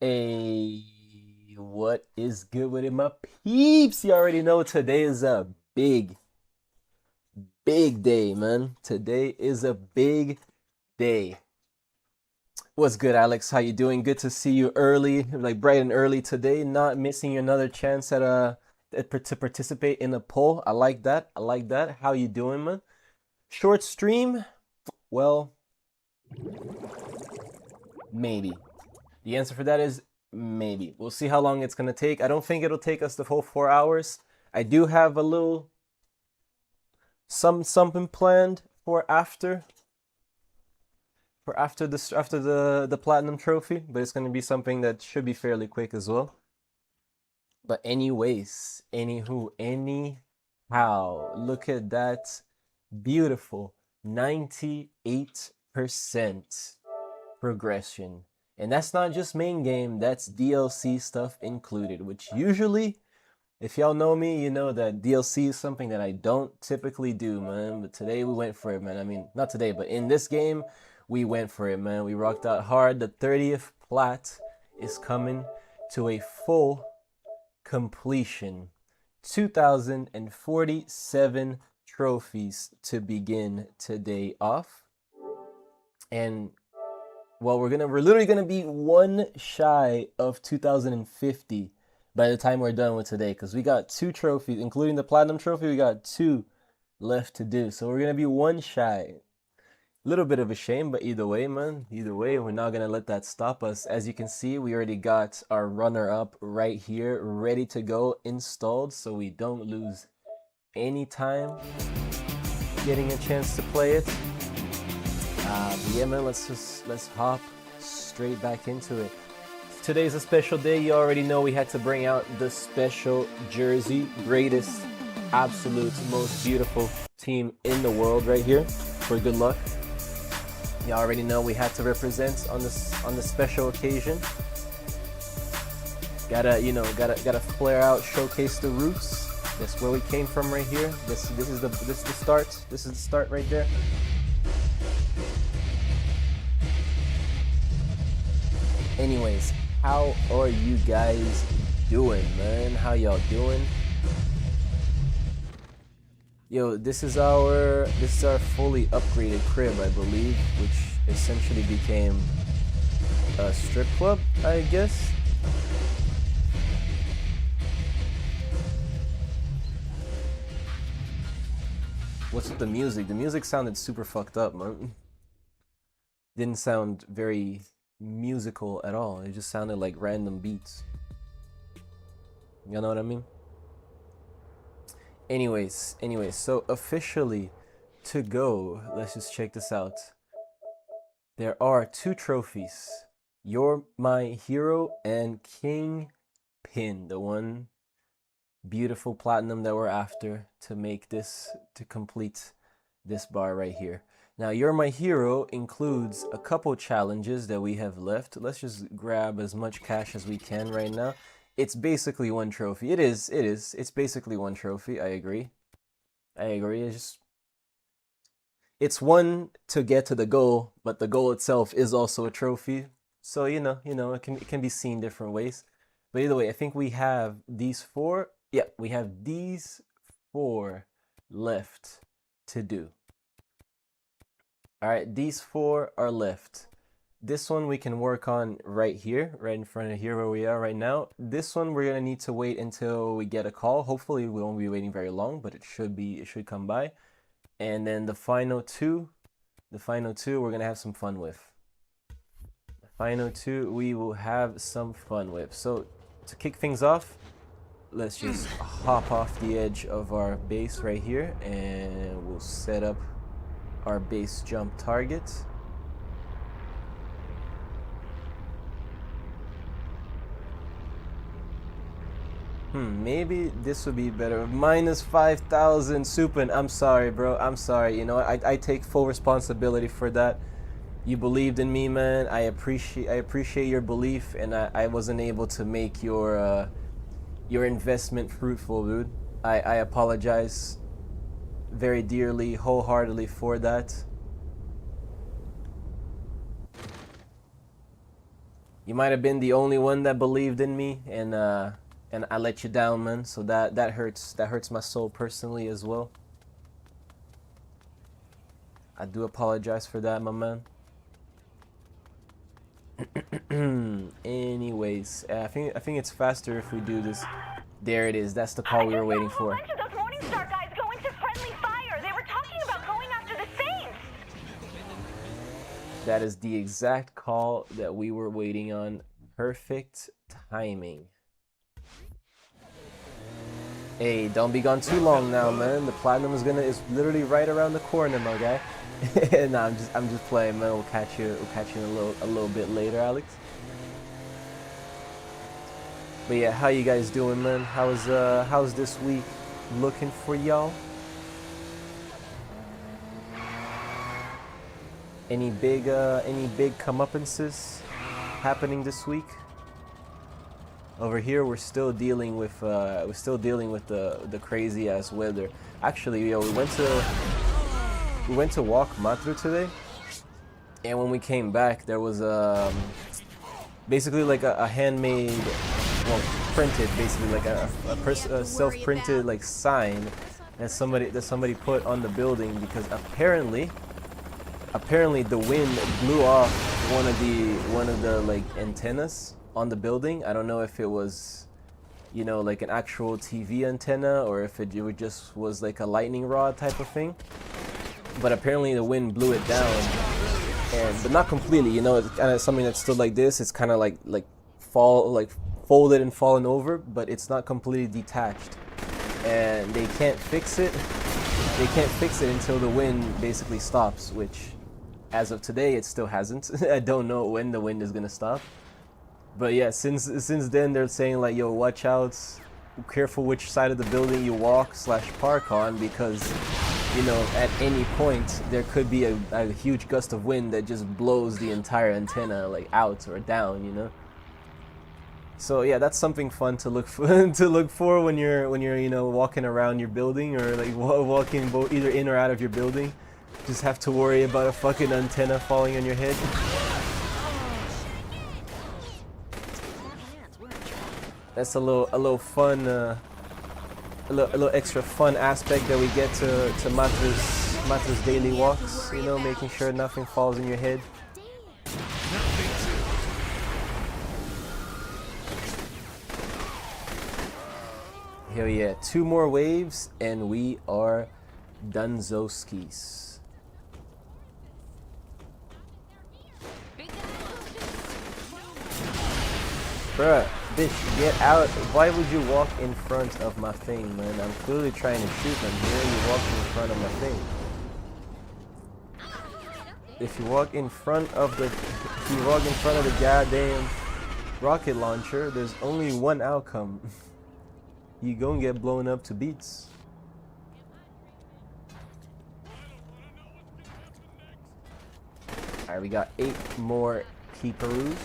Hey, what is good with it, my peeps? You already know today is a big day, man. Today is a big day. What's good, Alex? How you doing? Good to see you early, like bright and early today. Not missing another chance to participate in a poll. I like that. I like that. How you doing, man? Short stream? Well, maybe. The answer for that is maybe. We'll see how long it's gonna take. I don't think it'll take us the whole 4 hours. I do have a little something planned for after the platinum trophy, but it's gonna be something that should be fairly quick as well. But anyhow, look at that beautiful 98% progression. And that's not just main game, that's DLC stuff included, which usually, if y'all know me, you know that DLC is something that I don't typically do, man. But today we went for it, man. I mean, not today, but in this game, we went for it, man. We rocked out hard. The 30th plat is coming to a full completion. 2,047 trophies to begin today off. And well, we're literally gonna be one shy of 2050 by the time we're done with today, because we got two trophies, including the platinum trophy. We got two left to do, so we're gonna be one shy. A little bit of a shame, but either way, man, either way, we're not gonna let that stop us. As you can see, we already got our runner-up right here, ready to go, installed, so we don't lose any time getting a chance to play it. But yeah, man, let's hop straight back into it. Today's a special day. You already know we had to bring out the special jersey, greatest, absolute, most beautiful team in the world right here for good luck. You already know we had to represent on the special occasion. Gotta flare out, showcase the roots. That's where we came from right here. This is the start. This is the start right there. Anyways, how are you guys doing, man? How y'all doing? Yo, this is our fully upgraded crib, I believe, which essentially became a strip club, I guess. What's with the music? The music sounded super fucked up, man. Didn't sound very musical at all. It just sounded like random beats. You know what I mean? Anyways, so officially to go, let's just check this out. There are two trophies. You're My Hero and King Pin, the one beautiful platinum that we're after to complete this bar right here. Now, You're My Hero includes a couple challenges that we have left. Let's just grab as much cash as we can right now. It's basically one trophy. It is. It's basically one trophy. I agree. It's one to get to the goal, but the goal itself is also a trophy. So it can be seen different ways. But either way, I think we have these four. Yeah, we have these four left to do. All right, these four are left. This one we can work on right here, right in front of here where we are right now. This one we're gonna need to wait until we get a call. Hopefully we won't be waiting very long, but it should come by. And then the final two we're gonna have some fun with. The final two we will have some fun with. So to kick things off, let's just hop off the edge of our base right here, and we'll set up our base jump target. Maybe this would be better. Minus 5,000, Supin. I'm sorry, bro. I'm sorry. You know, I take full responsibility for that. You believed in me, man. I appreciate your belief, and I wasn't able to make your investment fruitful, dude. I apologize very dearly, wholeheartedly for that. You might have been the only one that believed in me, and I let you down, man. So that hurts. That hurts my soul personally as well. I do apologize for that, my man. Anyways, I think it's faster if we do this. There it is. That's the call we were waiting for. A bunch of those Morningstar guys go into friendly fire. They were talking about going after the Saints. That is the exact call that we were waiting on. Perfect timing. Hey, don't be gone too long now, man. The platinum is literally right around the corner, my guy. Nah, I'm just playing, man. We'll catch you a little bit later, Alex. But yeah, how you guys doing, man? How's this week looking for y'all? Any big comeuppances happening this week? Over here, we're still dealing with the crazy ass weather. Actually, we went to walk Matru today, and when we came back, there was basically like a handmade, well, printed, basically like a self-printed like sign that somebody put on the building, because apparently the wind blew off one of the like antennas on the building. I don't know if it was, you know, like an actual TV antenna, or if it just was like a lightning rod type of thing. But apparently the wind blew it down, but not completely. You know, it's kind of something that's still like this. It's kind of like folded and fallen over, but it's not completely detached. And they can't fix it. They can't fix it until the wind basically stops, which, as of today, it still hasn't. I don't know when the wind is gonna stop. But yeah, since then they're saying like, yo, watch out, careful which side of the building you walk / park on, because, you know, at any point there could be a huge gust of wind that just blows the entire antenna like out or down, you know. So yeah, that's something fun to look for when you're you know, walking around your building, or like walking either in or out of your building. Just have to worry about a fucking antenna falling on your head. That's a little fun, a little extra fun aspect that we get to Matru's daily walks. You know, making sure nothing falls in your head. Hell yeah, 2 more waves and we are Dunzoskis. Bruh, bitch, get out. Why would you walk in front of my thing, man? I'm clearly trying to shoot them here. You walk in front of my thing. If you walk in front of the goddamn rocket launcher, there's only one outcome. You gonna get blown up to bits. Alright, we got 8 more keeperoos.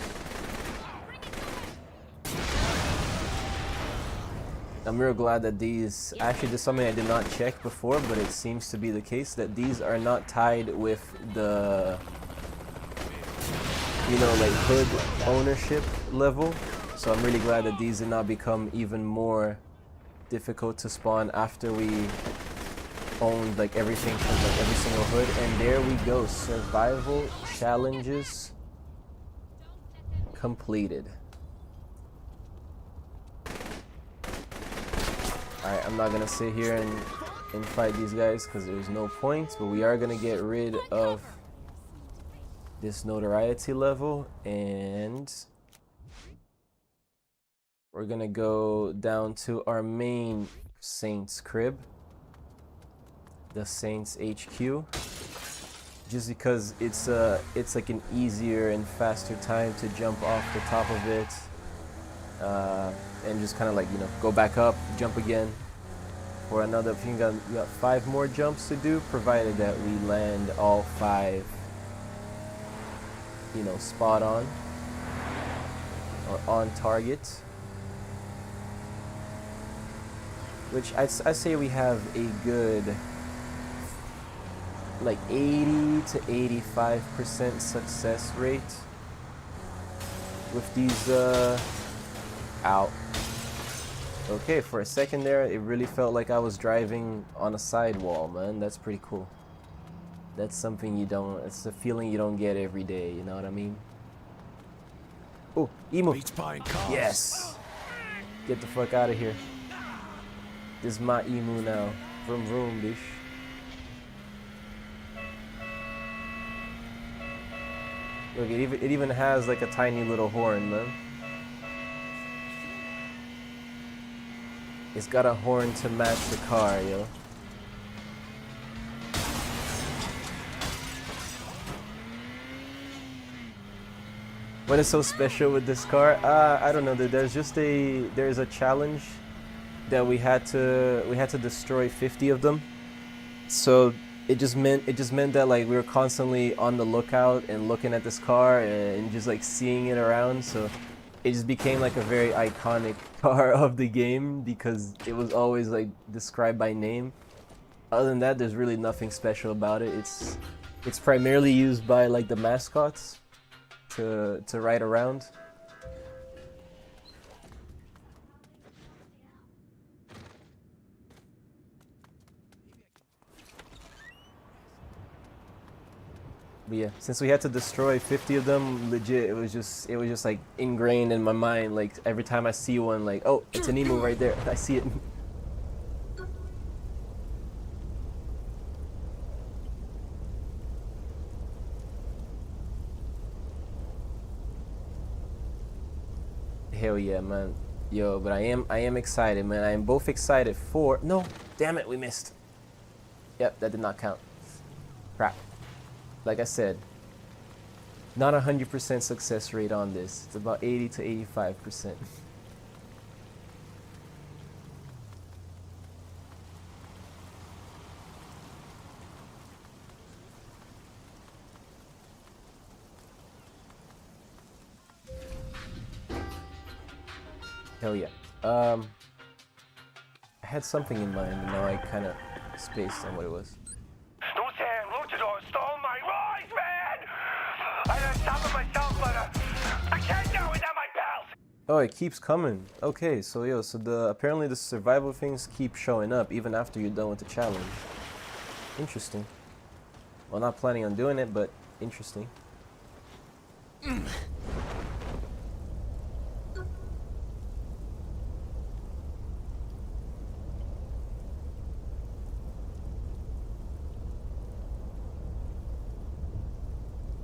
I'm real glad that these, actually this is something I did not check before, but it seems to be the case, that these are not tied with the, you know, like hood ownership level. So I'm really glad that these did not become even more difficult to spawn after we owned like everything from like every single hood. And there we go, survival challenges completed. Alright, I'm not gonna sit here and fight these guys because there's no point, but we are gonna get rid of this notoriety level, and we're gonna go down to our main Saints crib, the Saints HQ, just because it's like an easier and faster time to jump off the top of it. And just kind of like, you know, go back up, jump again for another. I think we got 5 more jumps to do, provided that we land all 5, you know, spot on or on target. Which I say we have a good like 80 to 85% success rate. with these out. Okay, for a second there, it really felt like I was driving on a sidewall, man. That's pretty cool. That's something you don't, it's a feeling you don't get every day, you know what I mean? Oh, emo. Yes! Get the fuck out of here. This is my emu now. Vroom vroom, bish. Look, it even has like a tiny little horn, man. It's got a horn to match the car, yo. What is so special with this car? I don't know. There's a challenge that we had to destroy 50 of them. So it just meant that like we were constantly on the lookout and looking at this car and just like seeing it around. So it just became like a very iconic car of the game because it was always like described by name. Other than that, there's really nothing special about it. It's primarily used by like the mascots to ride around. But yeah, since we had to destroy 50 of them, legit, it was just like ingrained in my mind. Like every time I see one, like, oh, it's an emu right there. I see it. Hell yeah, man. Yo, but I am excited, man. I am both excited for, no, damn it, we missed. Yep, that did not count. Crap. Like I said, not 100% success rate on this. It's about 80 to 85%. Hell yeah. I had something in mind, but now I kind of spaced on what it was. Oh, it keeps coming. Okay, so yo, apparently the survival things keep showing up even after you're done with the challenge. Interesting. Well, not planning on doing it, but interesting.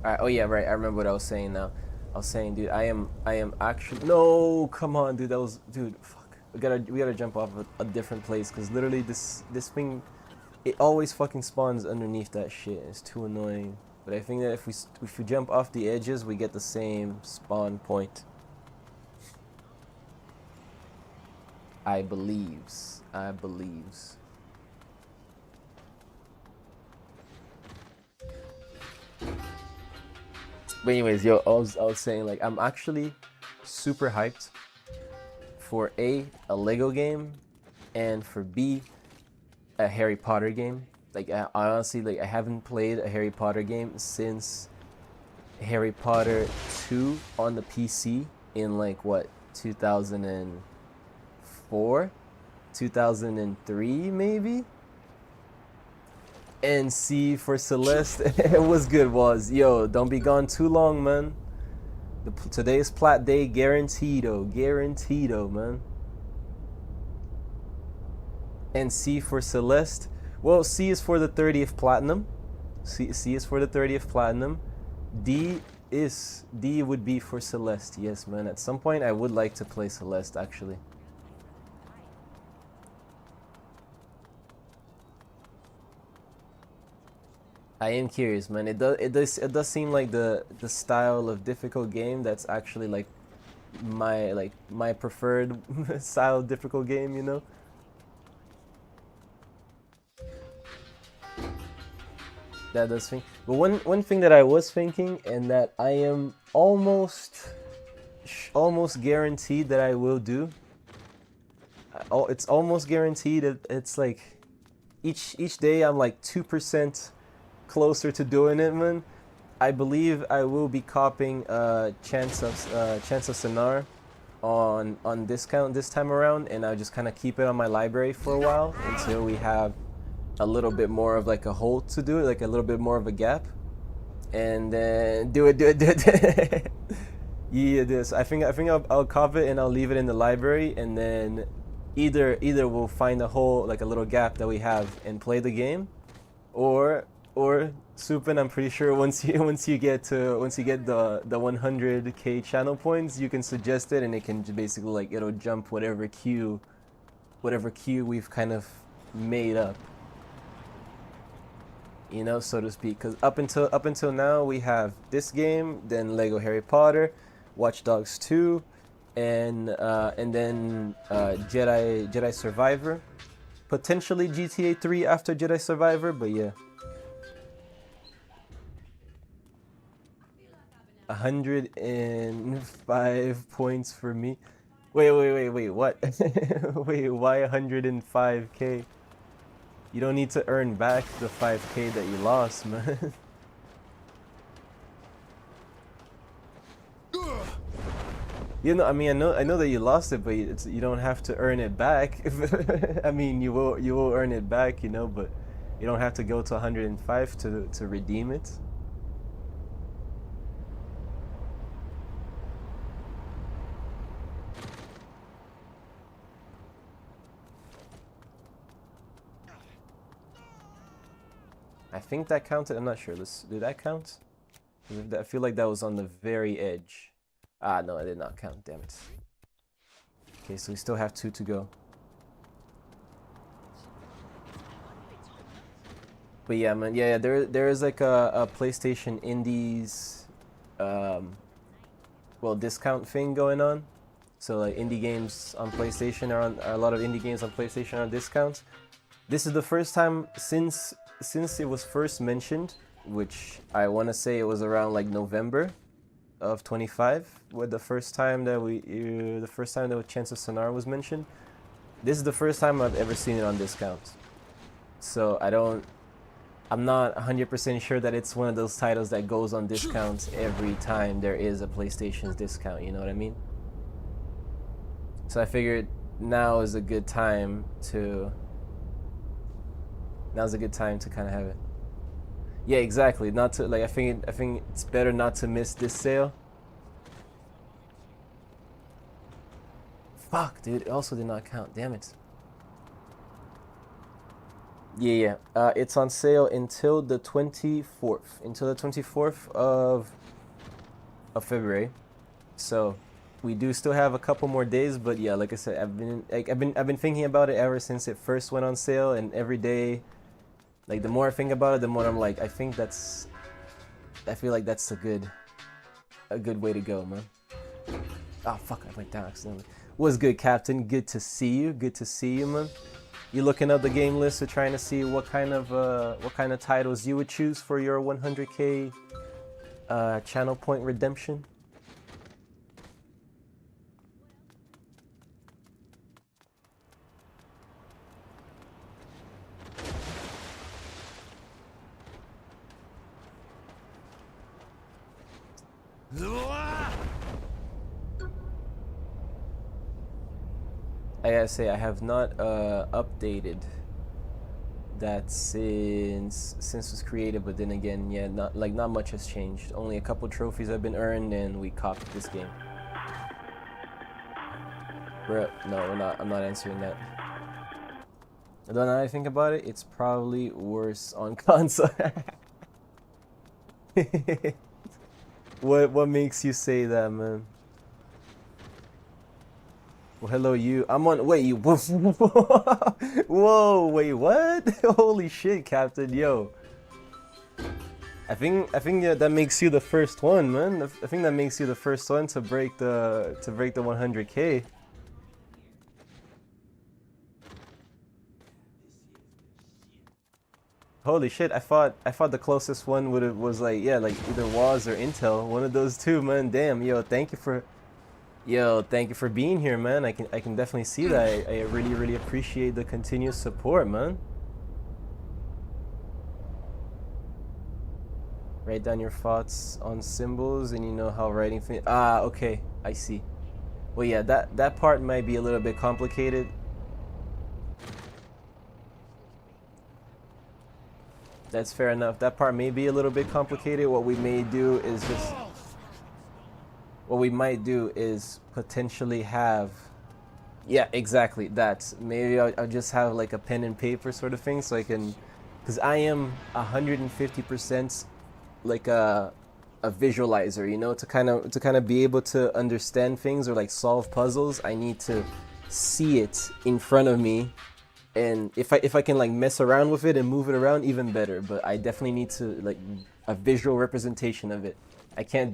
Alright, oh yeah, right, I remember what I was saying now. I was saying, dude, I am actually, no, come on, dude, dude, fuck. We gotta jump off a different place, because literally this thing, it always fucking spawns underneath that shit. It's too annoying. But I think that if we jump off the edges, we get the same spawn point. I believes. But anyways, yo, I was saying, like, I'm actually super hyped for A, Lego game, and for B, a Harry Potter game. Like, I honestly, like, I haven't played a Harry Potter game since Harry Potter 2 on the PC in, like, what, 2004? 2003, maybe? And C for Celeste. It was good, was. Yo, don't be gone too long, man. Today's plat day, guaranteedo, man. And C for Celeste. Well, C is for the 30th platinum. C is for the 30th platinum. D would be for Celeste. Yes, man. At some point, I would like to play Celeste, actually. I am curious, man. It does seem like the style of difficult game that's actually like my preferred style of difficult game, you know? That does think. But one thing that I was thinking, and that I am almost guaranteed that I will do. It's almost guaranteed. It's like each day I'm like 2% closer to doing it, man. I believe I will be copying Chance of Sonar on discount this time around, and I'll just kind of keep it on my library for a while until we have a little bit more of like a hole to do it, like a little bit more of a gap, and then do it. Yeah, this. I think I'll copy it and I'll leave it in the library, and then either we'll find a hole, like a little gap that we have, and play the game, or Supin, I'm pretty sure once you get the 100k channel points, you can suggest it and it can basically, like, it'll jump whatever queue we've kind of made up, you know, so to speak. Because up until now we have this game, then Lego Harry Potter, Watch Dogs 2, and then Jedi Survivor, potentially GTA 3 after Jedi Survivor, but yeah. 105 points for me. Wait, what? Wait, why 105k? You don't need to earn back the 5k that you lost, man. You know, I mean, I know that you lost it, but you don't have to earn it back. I mean, you will earn it back, you know, but you don't have to go to 105 to redeem it. I think that counted. I'm not sure. Did that count? I feel like that was on the very edge. Ah, no, it did not count. Damn it. Okay, so we still have 2 to go. But yeah, man. Yeah, there is like a PlayStation Indies, well, discount thing going on. So like indie games on PlayStation are a lot of indie games on PlayStation are on discount. This is the first time since it was first mentioned, which I want to say it was around like November of 25, with the first time that Chance of Sonar was mentioned. This is the first time I've ever seen it on discount. So I'm not 100% sure that it's one of those titles that goes on discounts every time there is a PlayStation's discount, you know what I mean? So I figured now is a good time to kind of have it. Yeah, exactly. Not to, like, I think it's better not to miss this sale. Fuck, dude, it also did not count. Damn it. Yeah. It's on sale until the 24th. Until the 24th of February. So we do still have a couple more days, but yeah, like I said, I've been thinking about it ever since it first went on sale, and every day, like, the more I think about it, the more I'm like, I feel like that's a good way to go, man. Oh fuck, I went down accidentally. What's good, Captain? Good to see you. Good to see you, man. You looking up the game list or trying to see what kind of titles you would choose for your 100k channel point redemption? I gotta say, I have not updated that since it was created, but then again, yeah, not much has changed. Only a couple trophies have been earned, and we copied this game. No, we're not. I'm not answering that. I don't know how I think about it. It's probably worse on console. What makes you say that, man? Well, hello, you. I'm on. Wait, you. Whoa, wait, what? Holy shit, Captain, yo. I think that makes you the first one, man. I think that makes you the first one to break the 100k. Holy shit! I thought the closest one was like, yeah, like either Woz or Intel, one of those two, man. Damn, yo, thank you for being here, man. I can definitely see that. I really appreciate the continuous support, man. Write down your thoughts on symbols, and you know how writing things. Ah, okay, I see. Well, yeah, that part might be a little bit complicated. That's fair enough. That part may be a little bit complicated. What we may do is just, what we might do is potentially have, yeah, exactly that. Maybe I'll just have like a pen and paper sort of thing, so I can, because I am 150% like a visualizer, you know, to kind of be able to understand things or like solve puzzles. I need to see it in front of me, and if I can like mess around with it and move it around, even better. But I definitely need to like a visual representation of it. I can't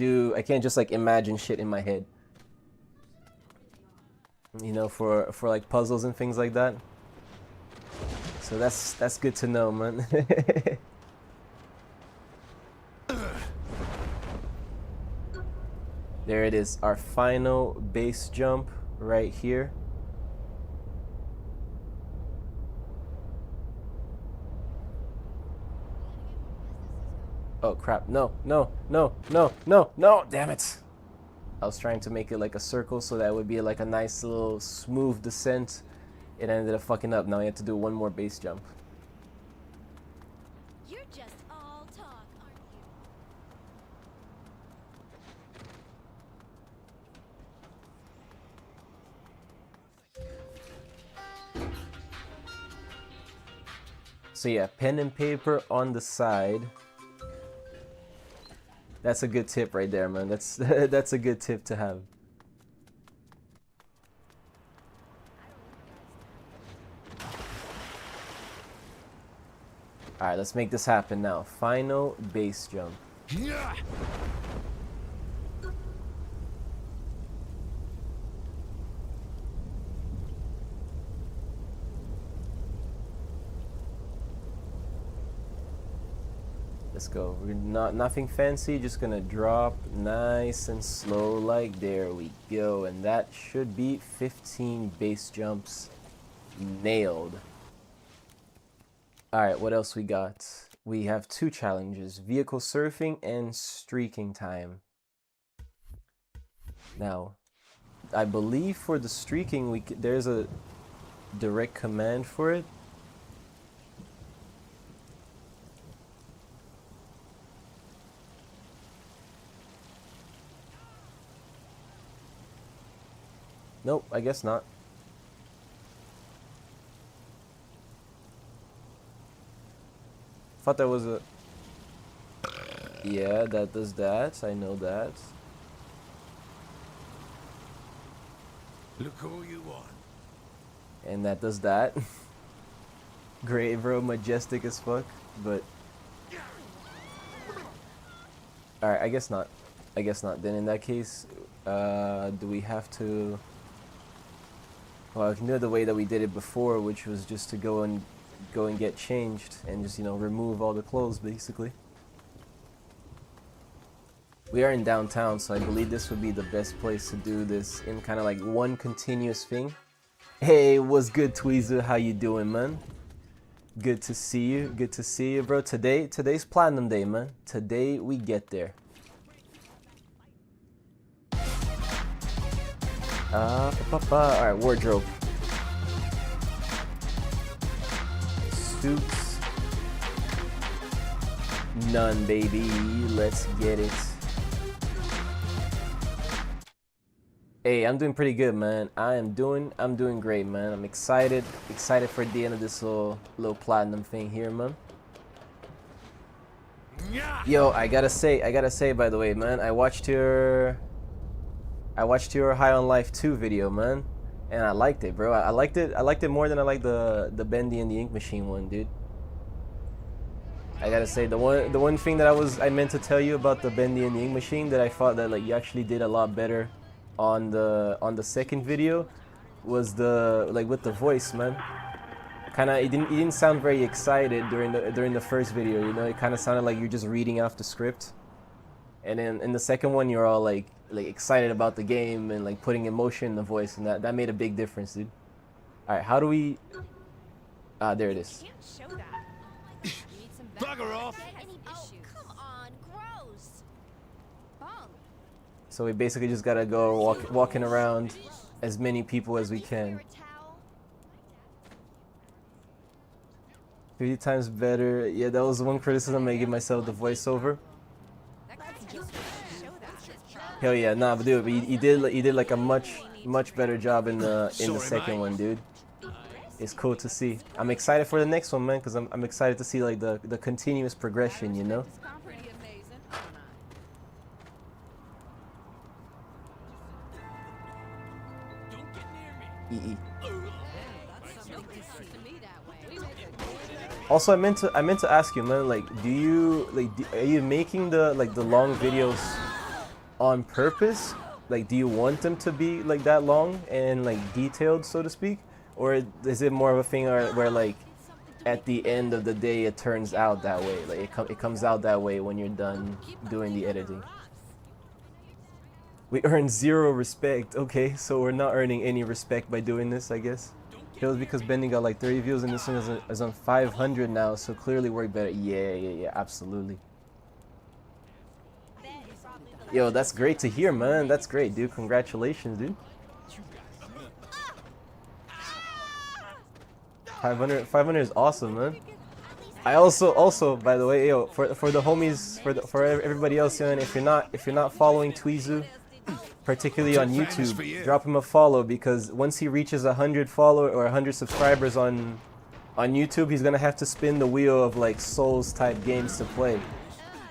just like imagine shit in my head, you know, for like puzzles and things like that. So that's good to know, man. There it is, our final base jump right here. Oh crap, no, no, no, no, no, no, damn it. I was trying to make it like a circle so that would be like a nice little smooth descent. It ended up fucking up. Now I have to do one more base jump. You're just all talk, aren't you? So yeah, pen and paper on the side. That's a good tip right there, man. That's that's a good tip to have. All right, let's make this happen now. Final base jump. Let's go. We're nothing fancy, just gonna drop nice and slow, like there we go. And that should be 15 base jumps nailed. All right, what else we got? We have 2 challenges: vehicle surfing and streaking time. Now, I believe for the streaking, there's a direct command for it. Nope, I guess not. Thought that was a... Yeah, that does that. I know that. Look all you want. And that does that. Great, bro. Majestic as fuck. But... Alright, I guess not. I guess not. Then in that case, do we have to... Well, I can do it the way that we did it before, which was just to go and get changed and just, you know, remove all the clothes, basically. We are in downtown, so I believe this would be the best place to do this in kind of like one continuous thing. Hey, what's good, Tweezer? How you doing, man? Good to see you. Good to see you, bro. Today's Platinum Day, man. Today we get there. Alright, wardrobe. Suits. None, baby. Let's get it. Hey, I'm doing pretty good, man. I'm doing great, man. I'm excited for the end of this little platinum thing here, man. Yo, I gotta say, by the way, man, I watched your High on Life 2 video, man, and I liked it, bro. I liked it more than I liked the Bendy and the Ink Machine one, dude. I gotta say, the one thing that I meant to tell you about the Bendy and the Ink Machine that I thought that like you actually did a lot better on the second video was the with the voice, man. Kinda, it didn't sound very excited during the first video, you know. It kind of sounded like you're just reading off the script. And then in the second one, you're all like excited about the game and like putting emotion in the voice, and that made a big difference, dude. All right, how do we? There it is. You can't show that. Bugger off! Oh, come on, grow So we basically just gotta go walking around as many people as we can. 50 times better. Yeah, that was one criticism I gave myself, the voiceover. Hell yeah, nah, but dude, he did like a much better job in the second one, dude. It's cool to see. I'm excited for the next one, man, because I'm excited to see like the continuous progression, you know. Also, I meant to ask you, man, like, are you making the long videos on purpose? Like, do you want them to be like that long and like detailed, so to speak, or is it more of a thing where like at the end of the day it turns out that way, like it comes out that way when you're done doing the editing? We earn 0 respect. Okay, so we're not earning any respect by doing this, I guess. It was because Bendy got like 30 views and this one is on 500 now, so clearly work better. Yeah, absolutely. Yo, that's great to hear, man. That's great, dude. Congratulations, dude. 500 is awesome, man. I also, by the way, yo, for the homies, for everybody else, man, if you're not following Tweezu, particularly on YouTube, drop him a follow, because once he reaches 100 follow or 100 subscribers on YouTube, he's gonna have to spin the wheel of like Souls type games to play.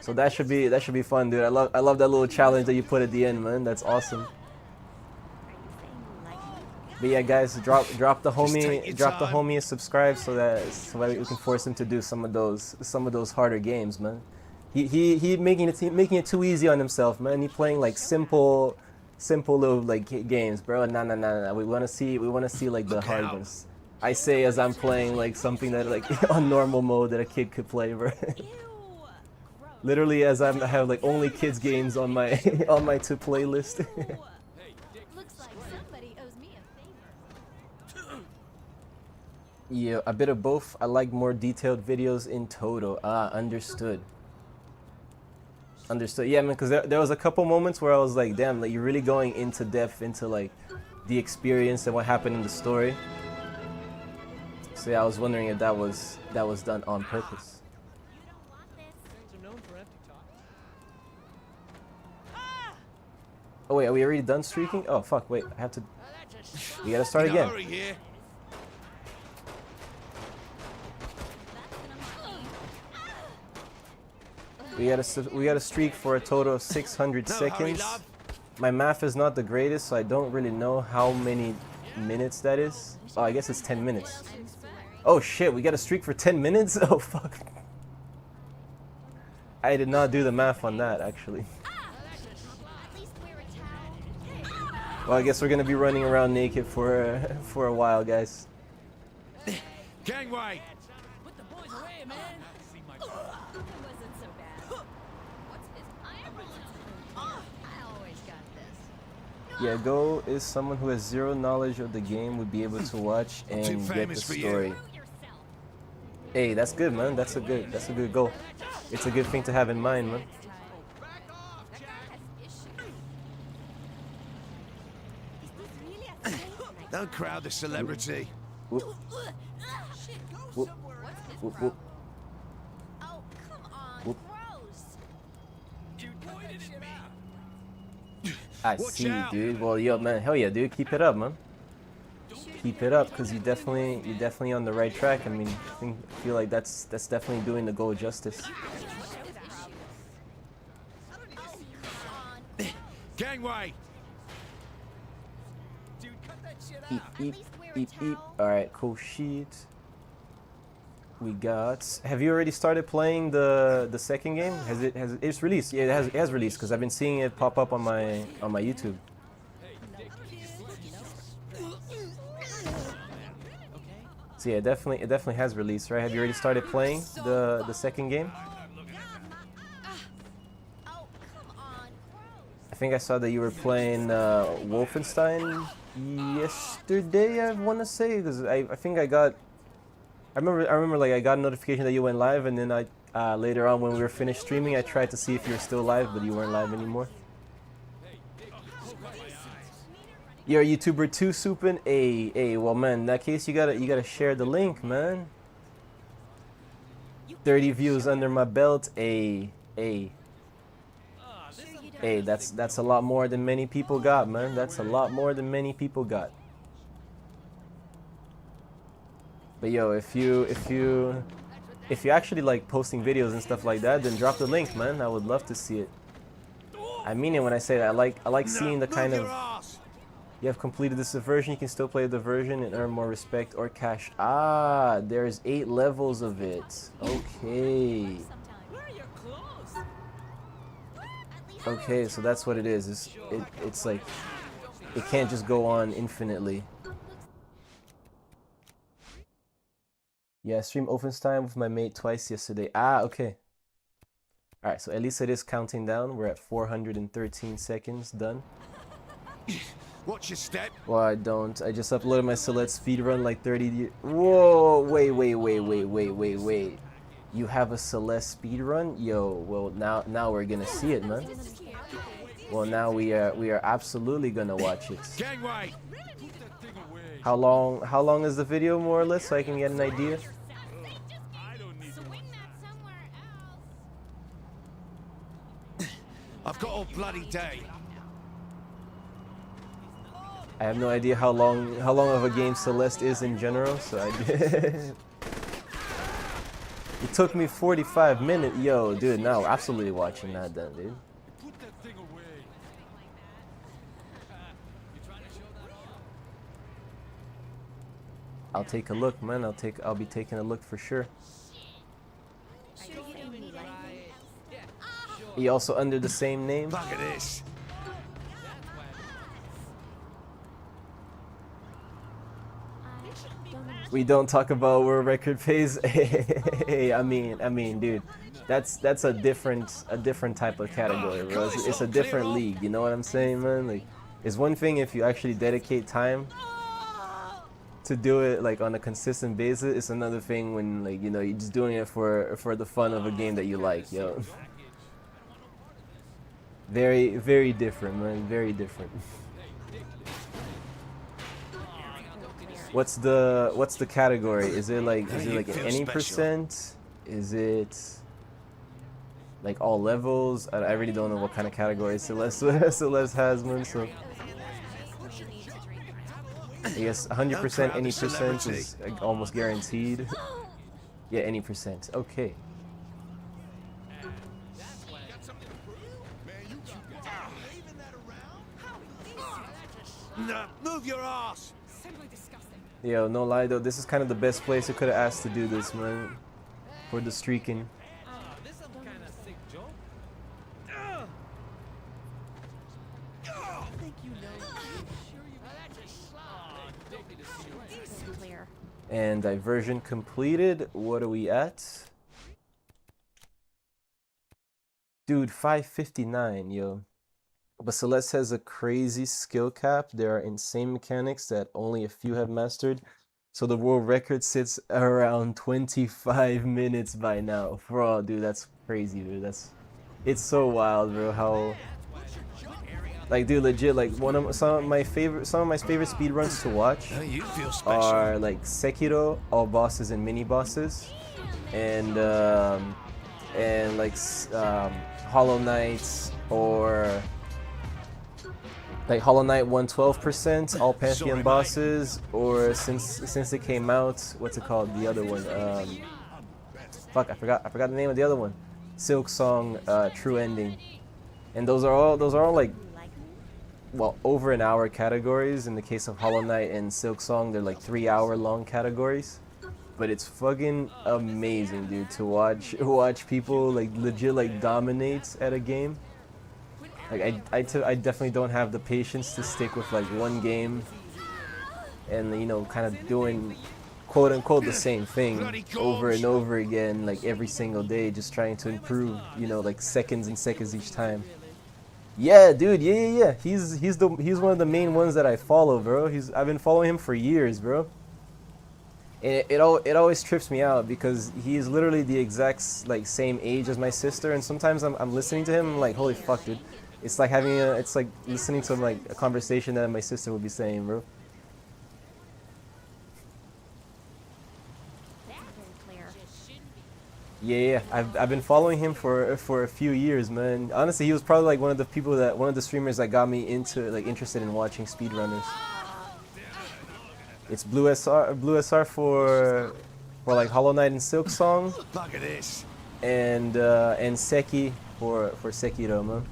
So that should be fun, dude. I love that little challenge that you put at the end, man. That's awesome. But yeah, guys, drop the homie a subscribe so that we can force him to do some of those harder games, man. He making it too easy on himself, man. He playing like simple little like games, bro. Nah. We wanna see like the hard ones. I say as I'm playing like something that like on normal mode that a kid could play, bro. Literally, as I have like only kids games on my to play list. Looks like somebody owes me a favor. Yeah, a bit of both. I like more detailed videos in total. Understood. Yeah, man, because there was a couple moments where I was like, damn, like you're really going into depth into like the experience and what happened in the story. So yeah, I was wondering if that was done on purpose. Oh wait, are we already done streaking? Oh fuck, wait, I have to... We gotta start again. We gotta streak for a total of 600 seconds. My math is not the greatest, so I don't really know how many minutes that is. Oh, I guess it's 10 minutes. Oh shit, we gotta streak for 10 minutes? Oh fuck. I did not do the math on that, actually. Well, I guess we're gonna be running around naked for a while, guys. Gangway! Put the boys away, man. It wasn't so bad. What's his I always got this. Yeah, Go is someone who has 0 knowledge of the game would be able to watch and get the story. Hey, that's good, man. That's a good goal. It's a good thing to have in mind, man. Don't crowd the celebrity. Whoop. Whoop. Whoop, whoop. Oh, come on, Whoop. gross. You pointed at me. I see, dude. Well, yo, man, hell yeah, dude. Keep it up, man. Keep it up, cause you're definitely on the right track. I mean, I feel like that's definitely doing the goal justice. Gangway! Eep. Alright, cool shit. We got... Have you already started playing the second game? It's released? Yeah, it has released, because I've been seeing it pop up on my YouTube. So yeah, it definitely has released, right? Have you already started playing the second game? I think I saw that you were playing Wolfenstein yesterday, I want to say, because I think I remember like I got a notification that you went live, and then I later on when we were finished streaming, I tried to see if you were still live, but you weren't live anymore. You're a YouTuber too, Supin? Hey, well, man, in that case, you gotta share the link, man. 30 views under my belt. Hey, that's a lot more than many people got, man. That's a lot more than many people got. But yo, if you actually like posting videos and stuff like that, then drop the link, man. I would love to see it. I mean it when I say that. I like seeing the kind of. You have completed this version, you can still play the version and earn more respect or cash. Ah, there's 8 levels of it. Okay. Okay, so that's what it is. It's like, it can't just go on infinitely. Yeah, I streamed Wolfenstein with my mate twice yesterday. Ah, okay. Alright, so at least it is counting down. We're at 413 seconds done. Watch your step. Well, I don't. I just uploaded my Celeste speedrun like 30. Whoa, wait. You have a Celeste speedrun? Yo, well now we're gonna see it, man. Well, now we are absolutely gonna watch it. Gangway. How long is the video more or less so I can get an idea? I've got all bloody day. I have no idea how long of a game Celeste is in general, so I did. It took me 45 minutes. Yo, dude, now absolutely watching that then, dude. Put that thing away. I'll take a look, man. I'll be taking a look for sure. He also under the same name. Look at this. We don't talk about world record phase. Hey, I mean, dude, that's a different type of category, bro. It's a different league. You know what I'm saying, man? Like, it's one thing if you actually dedicate time to do it like on a consistent basis. It's another thing when like you're just doing it for the fun of a game that you like, yo. Very different, man. Very different. What's the category? Is it like an any percent? Is it like all levels? I really don't know what kind of category Celeste has, man. So I guess 100%, any percent is almost guaranteed. Yeah, any percent. Okay. Nah, move your ass. Yo, no lie though, this is kind of the best place I could have asked to do this, man. For the streaking. And diversion completed. What are we at? Dude, 559, yo. But Celeste has a crazy skill cap. There are insane mechanics that only a few have mastered. So the world record sits around 25 minutes by now. Bro, dude, that's crazy, dude. It's so wild, bro, how like, dude, legit, like some of my favorite speedruns to watch You feel special. are like Sekiro, all bosses and mini bosses, and like Hollow Knight, or like Hollow Knight 112%, all Pantheon bosses, or since it came out, what's it called? The other one, fuck, I forgot the name of the other one. Silk Song, True Ending, and those are all like, well, over an hour categories. In the case of Hollow Knight and Silk Song, they're like 3-hour long categories. But it's fucking amazing, dude, to watch people like legit like dominate at a game. Like I definitely don't have the patience to stick with like one game and kind of doing quote unquote the same thing over and over again, like every single day, just trying to improve, like seconds and seconds each time. Yeah, dude, yeah. He's one of the main ones that I follow, bro. I've been following him for years, bro. And it always trips me out because he's literally the exact like same age as my sister, and sometimes I'm listening to him, I'm like, holy fuck, dude. It's like having a, it's like listening to like a conversation that my sister would be saying, bro. That's very clear. Yeah, I've been following him for a few years, man. Honestly, he was probably like one of the streamers that got me into like interested in watching speedrunners. It's Blue SR for like Hollow Knight and Silk Song, Look at this. and Seki for Sekiro, man.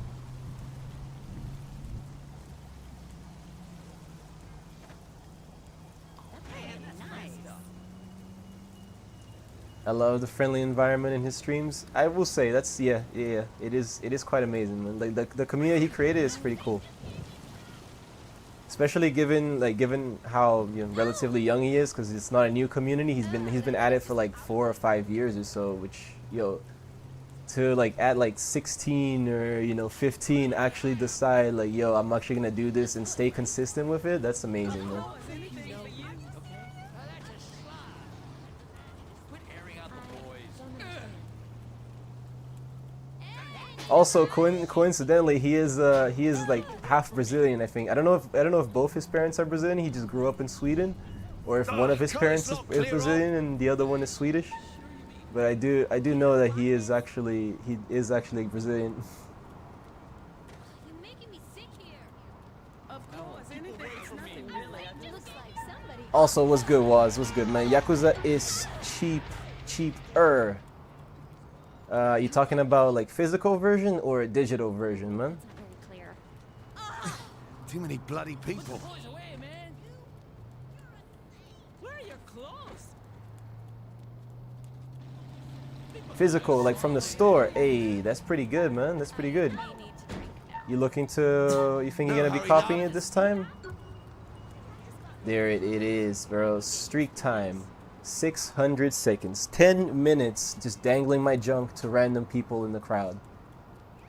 I love the friendly environment in his streams. I will say that's yeah. It is quite amazing, man. Like the community he created is pretty cool. Especially given how, you know, relatively young he is, because it's not a new community. He's been at it for like 4 or 5 years or so, which, yo, to like at like 16 or, you know, 15 actually decide like, yo, I'm actually gonna do this and stay consistent with it. That's amazing, man. Also, coincidentally, he is like half Brazilian, I think. I don't know if both his parents are Brazilian. He just grew up in Sweden, or if one of his parents is Brazilian and the other one is Swedish. But I do know that he is actually Brazilian. You're making me sick here. Of course, anything. It's nothing really. Looks like somebody. Also, what's good, Waz? What's good, man? Yakuza is cheaper. You talking about like physical version or a digital version, man? It's not very clear. Too many bloody people. Boys away, man. Where are your clothes? Physical, like from the store. Hey, that's pretty good, man. That's pretty good. You looking to? You think you're gonna be copying it this time? There it is, bro. Streak time. 600 seconds. 10 minutes just dangling my junk to random people in the crowd.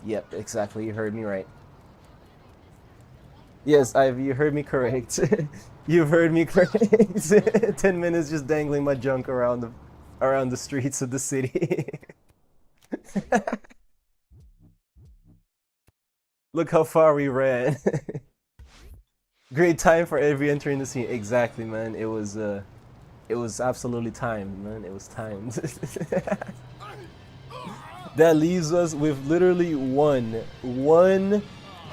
Yep, exactly. You heard me right. Yes, you heard me correct. You've heard me correct. 10 minutes just dangling my junk around the streets of the city. Look how far we ran. Great time for every entry in the scene. Exactly, man. It was absolutely timed, man. It was timed. That leaves us with literally one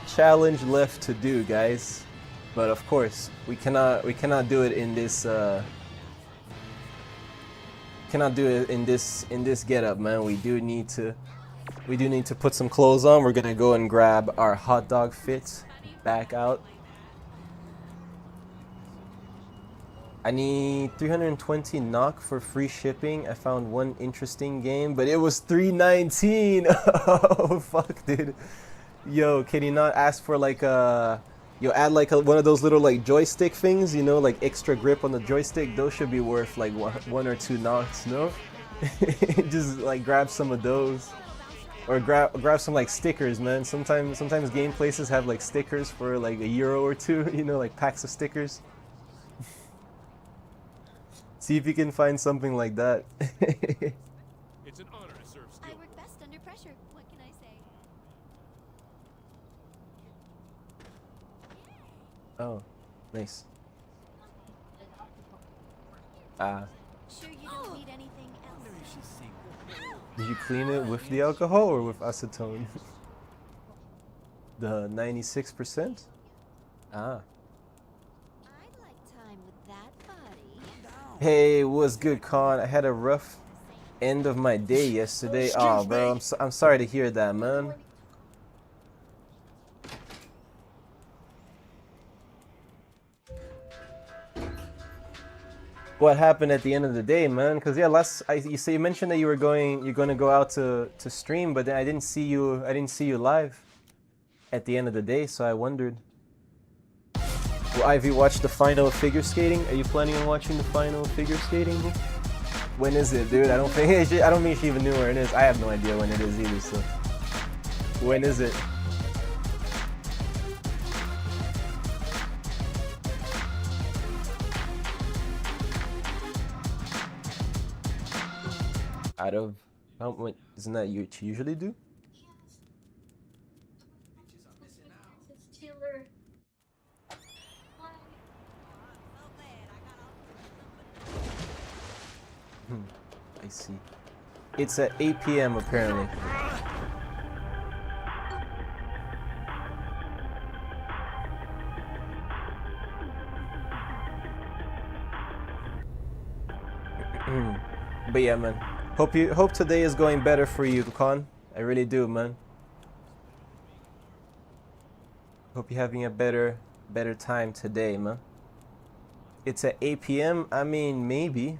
challenge left to do, guys. But of course, we cannot do it in this in this getup, man. We do need to put some clothes on. We're gonna go and grab our hot dog fit back out. I need 320 NOK for free shipping. I found one interesting game, but it was 319. Oh fuck, dude. Yo, can you not ask for like add like one of those little like joystick things, you know, like extra grip on the joystick? Those should be worth like one or two NOKs, no? Just like grab some of those, or grab some like stickers, man. Sometimes game places have like stickers for like €1 or €2, you know, like packs of stickers. See if you can find something like that. It's an honor to serve I work best under pressure. What can I say? Oh, nice. Sure you don't need anything else? Did you clean it with the alcohol or with acetone? The 96%? Ah. I'd like time with that body. Hey, what's good, Con? I had a rough end of my day yesterday. Oh, bro, I'm sorry to hear that, man. What happened at the end of the day, man? Because yeah, you mentioned that you're going to go out to stream, but then I didn't see you live at the end of the day, so I wondered. Will Ivy watch the final of figure skating? Are you planning on watching the final of figure skating? When is it, dude? I don't think she even knew where it is. I have no idea when it is either. So, when is it? Out of how much? Isn't that what you usually do? I see. It's at 8 p.m. apparently. But yeah, man. Hope today is going better for you, Con. I really do, man. Hope you're having a better time today, man. It's at 8 p.m. I mean, maybe.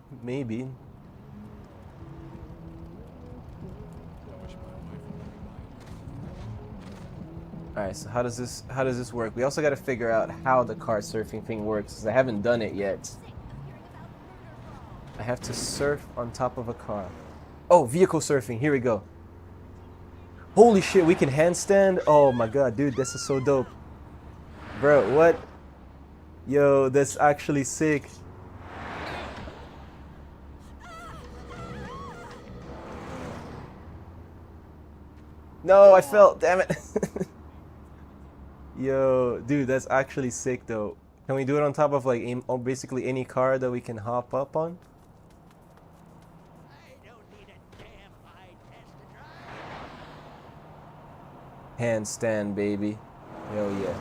Alright, so how does this work? We also got to figure out how the car surfing thing works, because I haven't done it yet. I have to surf on top of a car. Oh, vehicle surfing. Here we go. Holy shit, we can handstand? Oh my god, dude, this is so dope. Bro, what? Yo, that's actually sick. No, I fell. Damn it. Yo, dude, that's actually sick though. Can we do it on top of like basically any car that we can hop up on? Handstand, baby. Hell yeah.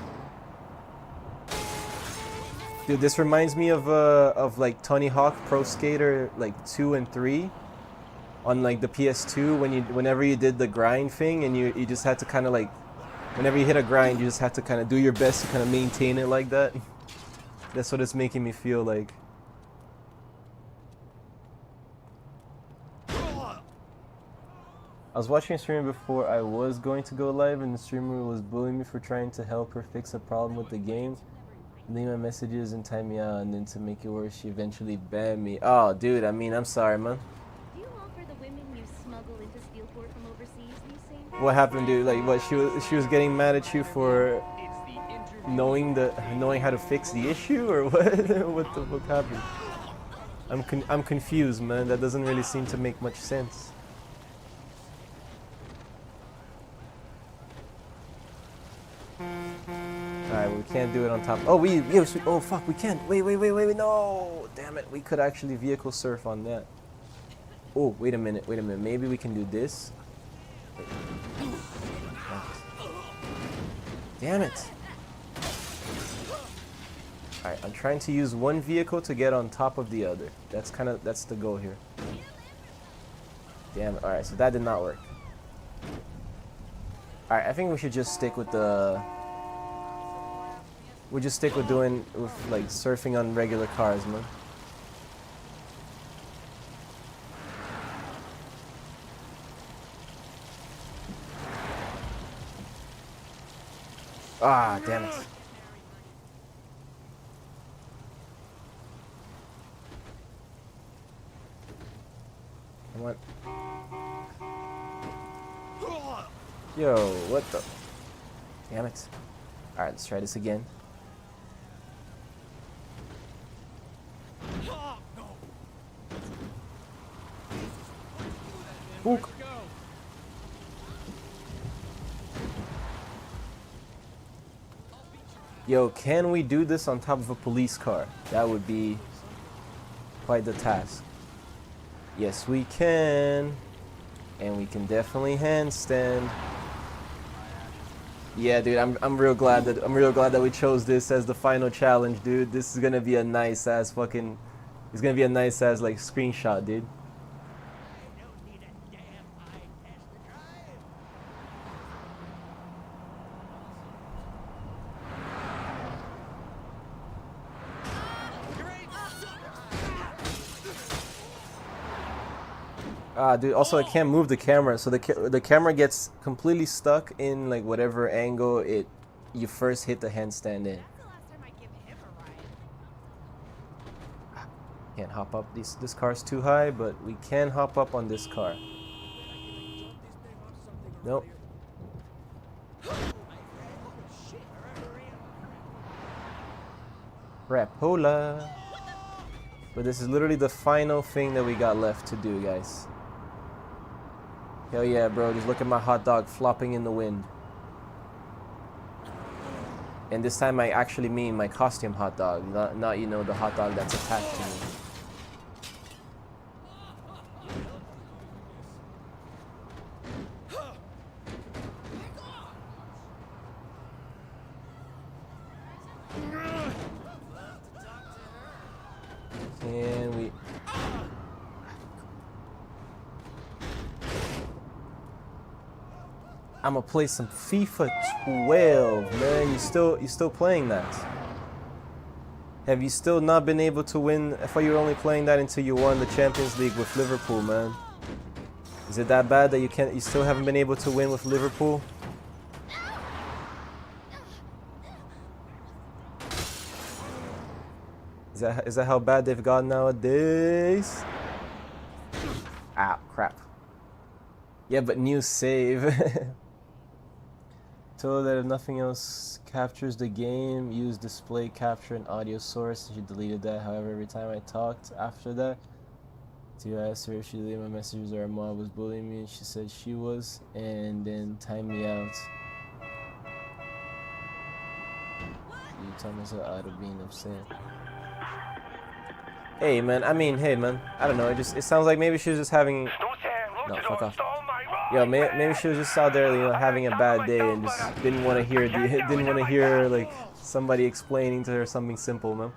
Dude, this reminds me of like Tony Hawk Pro Skater like 2 and 3 on like the PS2 whenever you did the grind thing and you just had to kind of like whenever you hit a grind you just had to kind of do your best to kind of maintain it like that. That's what it's making me feel like. I was watching a streamer before I was going to go live and the streamer was bullying me for trying to help her fix a problem with the game. Leave my messages and time me out, and then to make it worse, she eventually banned me. Oh, dude, I mean, I'm sorry, man. Do you offer the women you smuggle into Steelport from overseas these same things? What happened, dude? Like, what? She was getting mad at you for knowing how to fix the issue, or what? What the fuck happened? I'm confused, man. That doesn't really seem to make much sense. Alright, we can't do it on top. Oh, oh fuck, we can't. Wait, no! Damn it, we could actually vehicle surf on that. Oh, wait a minute. Maybe we can do this. Wait. Damn it! Alright, I'm trying to use one vehicle to get on top of the other. That's the goal here. Damn it, alright, so that did not work. Alright, I think we should just stick with doing like surfing on regular cars, man. Ah, damn it. Come on. Yo, what the? Damn it. Alright, let's try this again. Ook. Yo, can we do this on top of a police car? That would be quite the task. Yes, we can. And we can definitely handstand. Yeah, dude, I'm real glad that we chose this as the final challenge, dude. This is gonna be a nice ass like screenshot, dude. Ah, dude, also I can't move the camera, so the camera gets completely stuck in like whatever angle you first hit the handstand in. Can't hop up, this car's too high, but we can hop up on this car. Nope. Crapola. But this is literally the final thing that we got left to do, guys. Hell yeah, bro. Just look at my hot dog flopping in the wind. And this time I actually mean my costume hot dog, not you know, the hot dog that's attached to me. And we... I'm gonna play some FIFA 12, man. You still playing that? Have you still not been able to win? I thought you were only playing that until you won the Champions League with Liverpool, man. Is it that bad that you still haven't been able to win with Liverpool? Is that how bad they've gotten nowadays? Ah, crap. Yeah, but new save. Told that if nothing else captures the game, use display capture and audio source. She deleted that. However, every time I talked after that, to ask her if she deleted my messages or her mom was bullying me, and she said she was, and then timed me out. You tell myself out of being upset. Hey man, hey man, I don't know. It sounds like maybe she was just having. No, fuck off. Yo, maybe she was just out there, you know, having a bad day and just didn't want to hear like somebody explaining to her something simple, man.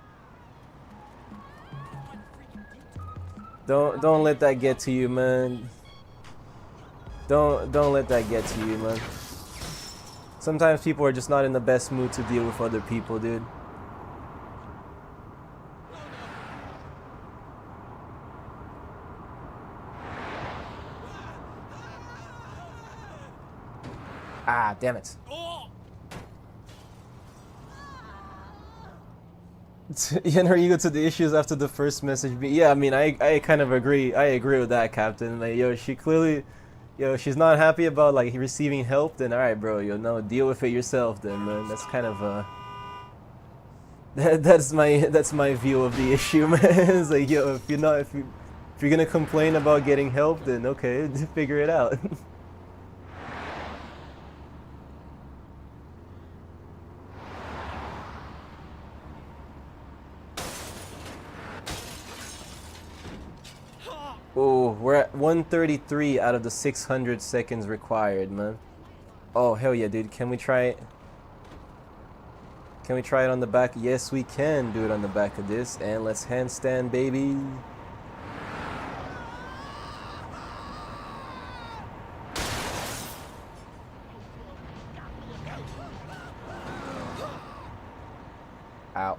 Don't let that get to you, man. Don't let that get to you, man. Sometimes people are just not in the best mood to deal with other people, dude. Ah, damn it. Enrico to the issues after the first message. Yeah, I mean, I kind of agree. I agree with that, Captain. Like, yo, she clearly, yo, she's not happy about like receiving help. Then all right, bro, yo, no, deal with it yourself. Then, man, that's kind of that's my view of the issue, man. It's like, yo, if you're gonna complain about getting help, then okay, figure it out. Oh, we're at 133 out of the 600 seconds required, man. Oh, hell yeah, dude. Can we try it? Can we try it on the back? Yes, we can do it on the back of this. And let's handstand, baby. Ow.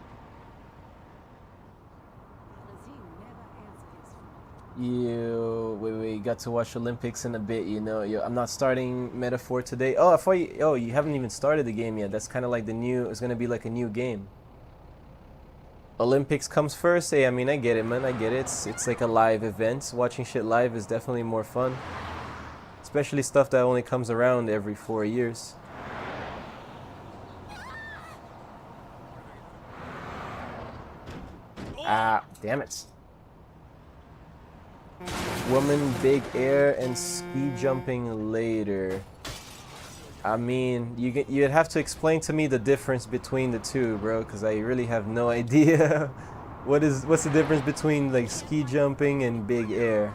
You got to watch Olympics in a bit, you know. I'm not starting Metaphor today. Oh, I thought you haven't even started the game yet. That's kind of like it's gonna be like a new game. Olympics comes first. Hey, I mean, I get it, man. I get it. It's like a live event. Watching shit live is definitely more fun, especially stuff that only comes around every 4 years. Ah, damn it. Woman, big air, and ski jumping later. I mean, you'd have to explain to me the difference between the two, bro, because I really have no idea. What's the difference between like ski jumping and big air?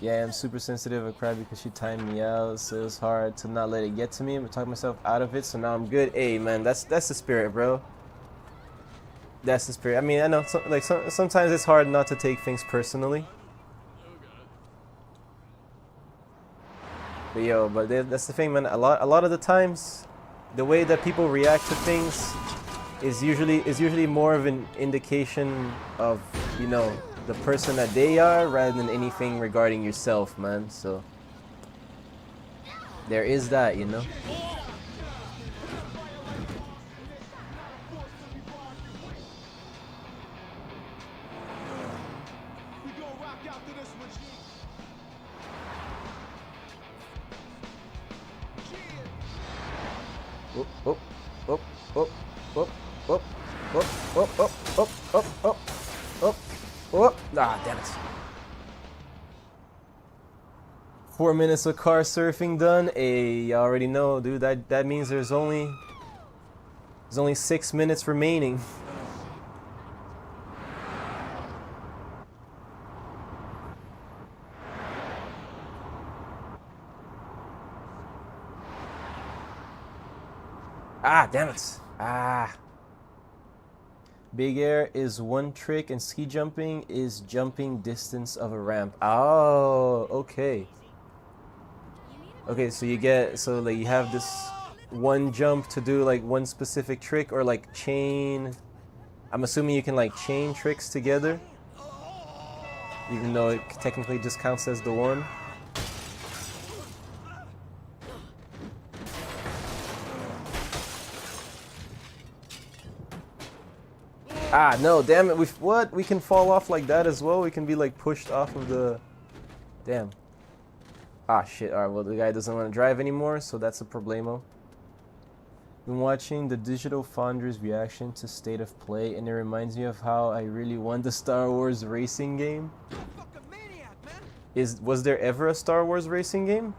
Yeah, I'm super sensitive. I cried because she timed me out, so it's hard to not let it get to me. I'm talking myself out of it, so now I'm good. Hey, man, that's the spirit, bro. That's the spirit. I mean, I know, sometimes it's hard not to take things personally. But yo, that's the thing, man. A lot of the times, the way that people react to things is usually more of an indication of, you know, the person that they are rather than anything regarding yourself, man. So there is that, you know. Ah, damn it. 4 minutes of car surfing done. Hey, you already know, dude. That means there's only 6 minutes remaining. Ah, damn it. Ah. Big air is one trick and ski jumping is jumping distance of a ramp. Oh, okay. Okay, so you get, so like you have this one jump to do like one specific trick or like chain. I'm assuming you can like chain tricks together. Even though it technically just counts as the one. Ah, no, damn it. What? We can fall off like that as well? We can be like pushed off of the... Damn. Ah, shit. Alright, well, the guy doesn't want to drive anymore, so that's a problemo. Been watching the Digital Foundry's reaction to State of Play, and it reminds me of how I really want the Star Wars racing game. Was there ever a Star Wars racing game?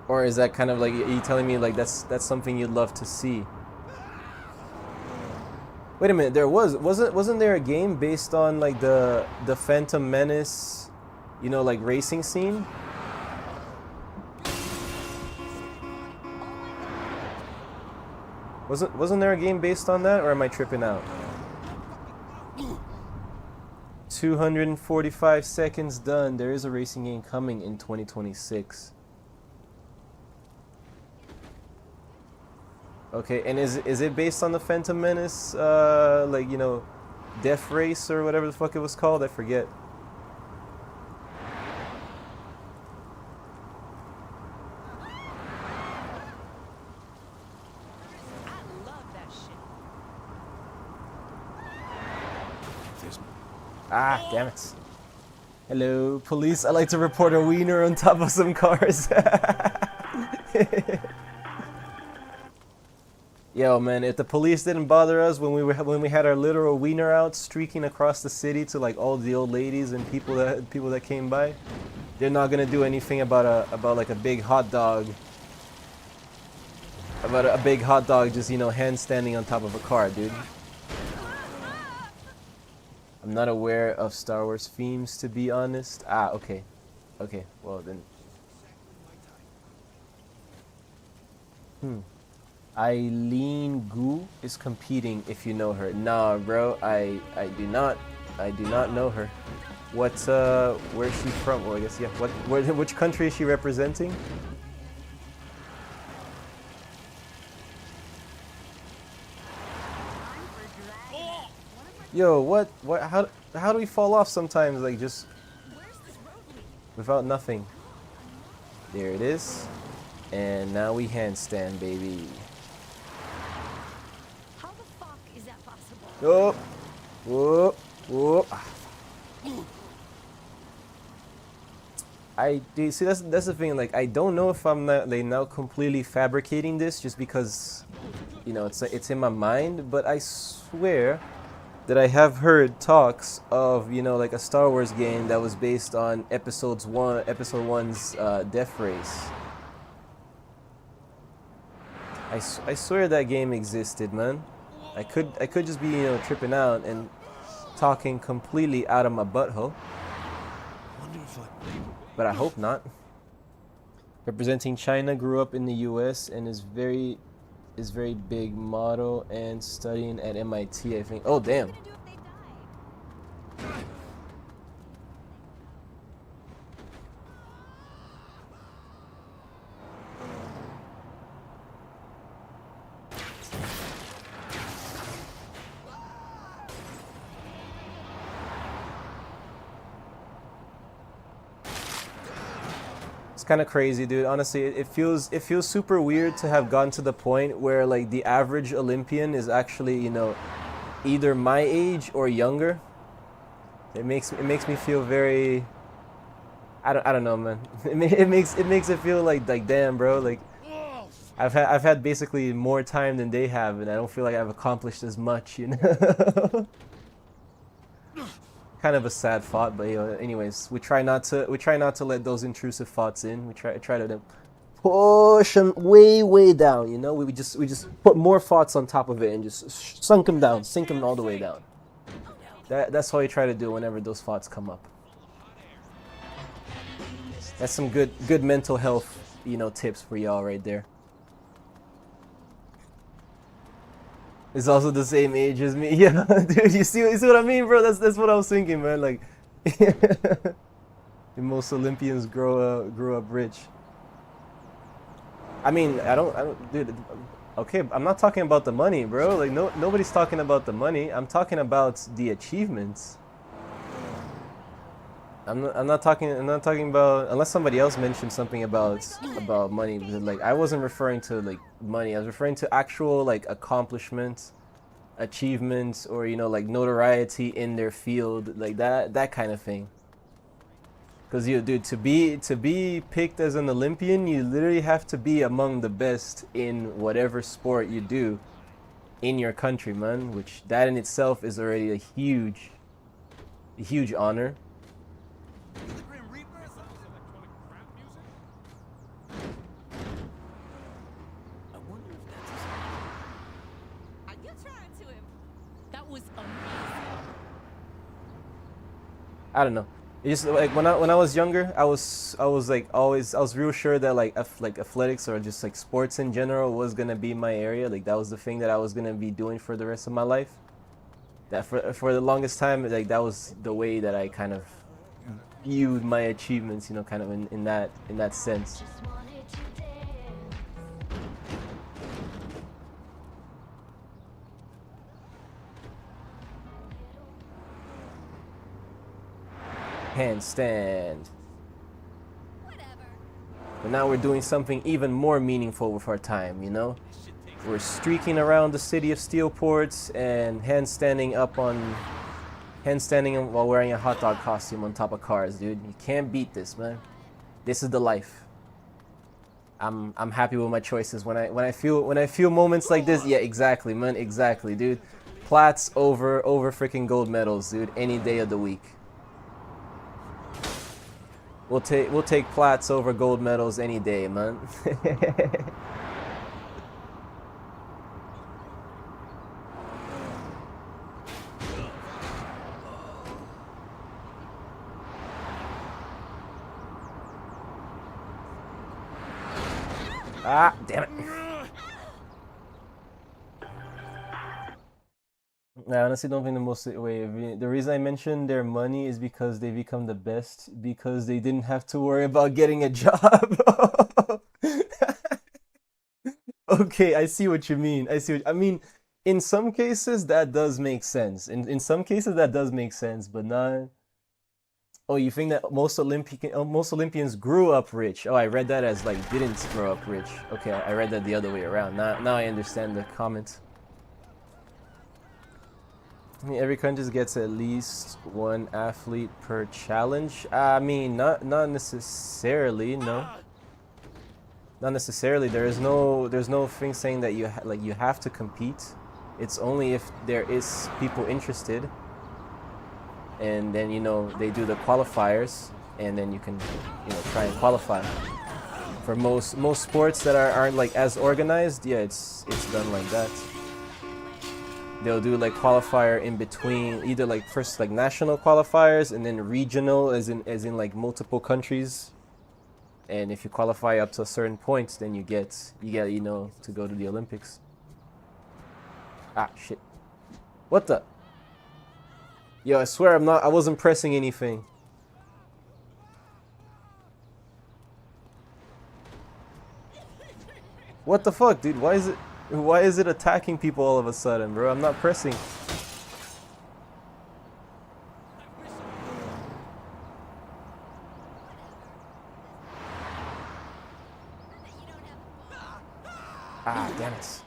Or is that kind of like, are you telling me like that's something you'd love to see? Wait a minute, there wasn't there a game based on like the Phantom Menace, you know, like racing scene? Wasn't there a game based on that, or am I tripping out? 245 seconds done. There is a racing game coming in 2026. Okay, and is it based on the Phantom Menace, like, you know, Death Race or whatever the fuck it was called? I forget. I love that shit. Ah, damn it. Hello, police. I like to report a wiener on top of some cars. Yo, man, if the police didn't bother us when we had our literal wiener out streaking across the city to like all the old ladies and people that came by, they're not gonna do anything about like a big hot dog. About a big hot dog just, you know, handstanding on top of a car, dude. I'm not aware of Star Wars themes, to be honest. Ah, okay. Okay, well then. Eileen Gu is competing, if you know her. Nah, bro, I do not know her. Where's she from? Well, I guess, yeah. Which country is she representing? Yo, what, how do we fall off sometimes, like, just without nothing? There it is. And now we handstand, baby. How the fuck is that possible? Oh, whoop, whoop. See, that's the thing. Like, I don't know if I'm not, like, now completely fabricating this just because, you know, it's in my mind. But I swear that I have heard talks of, you know, like a Star Wars game that was based on Episode 1's Death Race. I swear that game existed, man. I could just be, you know, tripping out and talking completely out of my butthole. But I hope not. Representing China, grew up in the US and is very big model and studying at MIT, I think. Oh, damn. Kind of crazy, dude. Honestly, it feels super weird to have gotten to the point where like the average Olympian is actually, you know, either my age or younger. It makes me feel very, I don't know, man. It makes it feel like damn, bro, like I've had basically more time than they have, and I don't feel like I've accomplished as much, you know. Kind of a sad thought, but, you know, anyways, we try not to let those intrusive thoughts in. We try to push them way down, you know. We just put more thoughts on top of it and just sink them all the way down. That's all you try to do whenever those thoughts come up. That's some good mental health, you know, tips for y'all right there. is also the same age as me. Yeah, dude, you see what I mean, bro? That's what I was thinking, man. Like, most Olympians grew up rich. I mean, dude. Okay, I'm not talking about the money, bro. Like, nobody's talking about the money. I'm talking about the achievements. I'm not talking about, unless somebody else mentioned something about money. But like, I wasn't referring to like money. I was referring to actual like accomplishments, achievements, or like notoriety in their field, like that kind of thing. Because dude, to be picked as an Olympian, you literally have to be among the best in whatever sport you do in your country, man. Which that in itself is already a huge honor. The Grim Reaper? Sounds electronic crap music? I wonder if that's his... Are you trying to him? That was amazing. I don't know. It's just like when I was younger, I was real sure that like athletics or just like sports in general was gonna be my area. Like that was the thing that I was gonna be doing for the rest of my life. That for the longest time, like that was the way that I kind of viewed my achievements, kind of in that sense. Handstand. Whatever. But now we're doing something even more meaningful with our time, We're streaking around the city of Steelports and handstanding while wearing a hot dog costume on top of cars, dude. You can't beat this, man. This is the life. I'm happy with my choices when I feel moments like this. Yeah, exactly, man. Exactly, dude. Plats over freaking gold medals, dude. Any day of the week. We'll take plats over gold medals any day, man. Ah, damn it. I honestly don't think the reason I mentioned their money is because they become the best because they didn't have to worry about getting a job. Okay, I see what you mean. I mean, in some cases that does make sense. In some cases that does make sense, but not. Oh, you think that most Olympians grew up rich? Oh, I read that as like didn't grow up rich. Okay, I read that the other way around. Now I understand the comment. I mean, every country gets at least one athlete per challenge. I mean, not necessarily. No, not necessarily. There's no thing saying that you have to compete. It's only if there is people interested, and then they do the qualifiers, and then you can try and qualify. For most sports that aren't like as organized, yeah, it's done like that. They'll do like qualifier in between, either like first like national qualifiers and then regional, as in like multiple countries. And if you qualify up to a certain point, then you get to go to the Olympics. Ah, shit. What the? Yo, I swear I wasn't pressing anything. What the fuck, dude? Why is it attacking people all of a sudden, bro? I'm not pressing. Ah, damn it.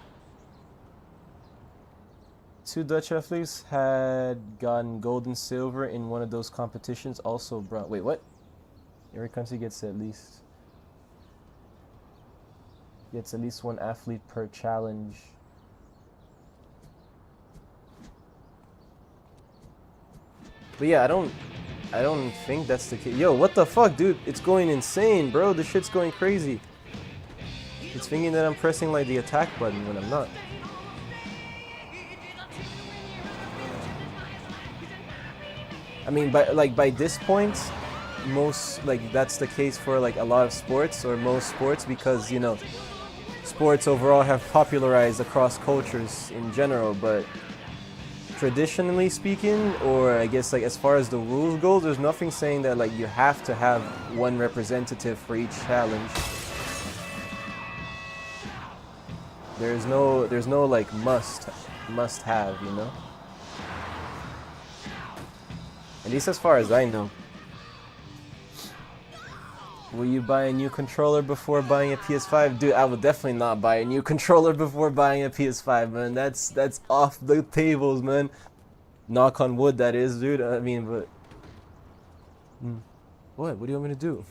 2 Dutch athletes had gotten gold and silver in one of those competitions. Also bronze. Wait, what? Every country gets at least one athlete per challenge. But yeah, I don't think that's the case. Yo, what the fuck, dude? It's going insane, bro. This shit's going crazy. It's thinking that I'm pressing like the attack button when I'm not. I mean, by this point, that's the case for like a lot of sports or most sports, because sports overall have popularized across cultures in general, but traditionally speaking, or I guess like as far as the rules go, there's nothing saying that like you have to have one representative for each challenge. There's no like must have, you know? At least as far as I know. Will you buy a new controller before buying a PS5? Dude, I would definitely not buy a new controller before buying a PS5, man. That's off the tables, man. Knock on wood, that is, dude. I mean, but... What? What do you want me to do?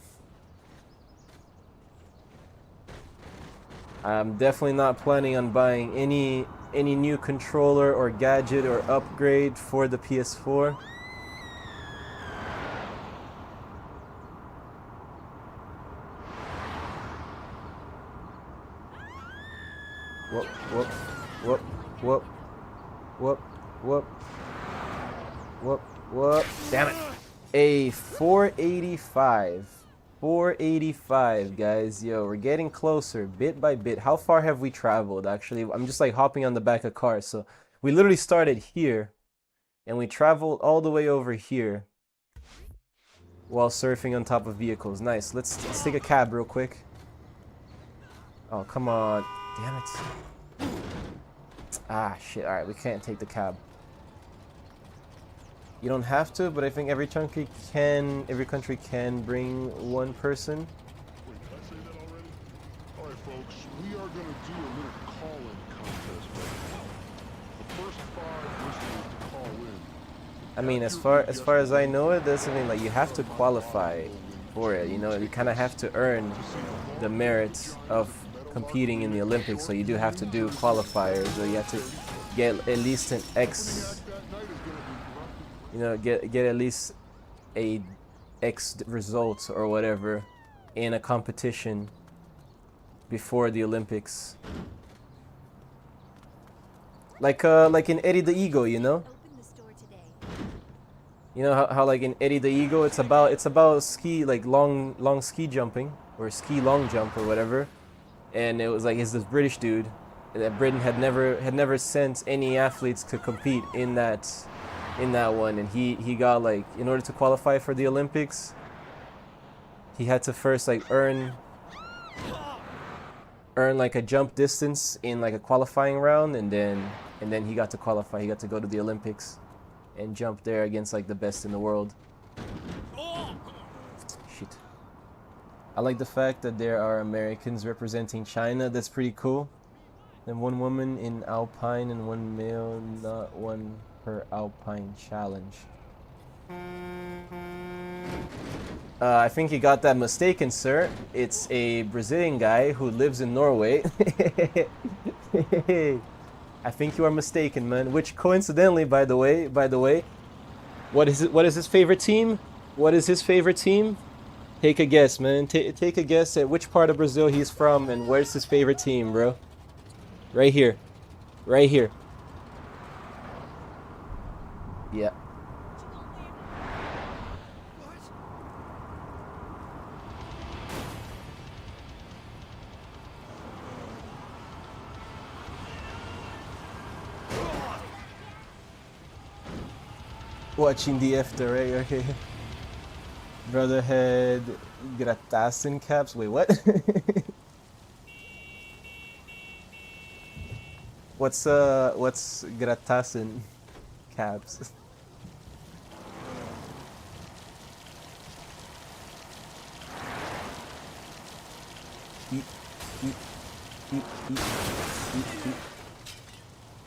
I'm definitely not planning on buying any new controller or gadget or upgrade for the PS4. Whoop, whoop, whoop, whoop, whoop, whoop, whoop, whoop. Damn it. A 485. 485, guys. Yo, we're getting closer bit by bit. How far have we traveled, actually? I'm just like hopping on the back of cars. So we literally started here and we traveled all the way over here while surfing on top of vehicles. Nice. Let's take a cab real quick. Oh, come on. Damn it. Ah, shit. Alright, we can't take the cab. You don't have to, but I think every country can bring one person. Wait, did I say that already? Alright, folks, we are going to do a little call-in contest right now. The first 5 listeners to call in. I mean, as far as I know it, that's something like you have to qualify for it. You know, you kind of have to earn the merits of competing in the Olympics, so you do have to do qualifiers, or you have to get at least an X, you know, get at least a X results or whatever in a competition before the Olympics. Like in Eddie the Eagle, you know? You know how like in Eddie the Eagle, it's about ski, like long ski jumping or ski long jump or whatever. And it was like, it's this British dude that Britain had never sent any athletes to compete in that one, and he got like, in order to qualify for the Olympics, he had to first like earn like a jump distance in like a qualifying round, and then he got to qualify. He got to go to the Olympics and jump there against like the best in the world. Shit. I like the fact that there are Americans representing China. That's pretty cool. And one woman in Alpine and one male, not one per Alpine challenge. I think you got that mistaken, sir. It's a Brazilian guy who lives in Norway. I think you are mistaken, man. Which coincidentally, by the way, what is his favorite team? What is his favorite team? Take a guess, man. Take a guess at which part of Brazil he's from and where's his favorite team, bro. Right here. Right here. Yeah. Watching the after, right? Okay. Brotherhead Gratassen caps. Wait, what? What's Gratassen caps?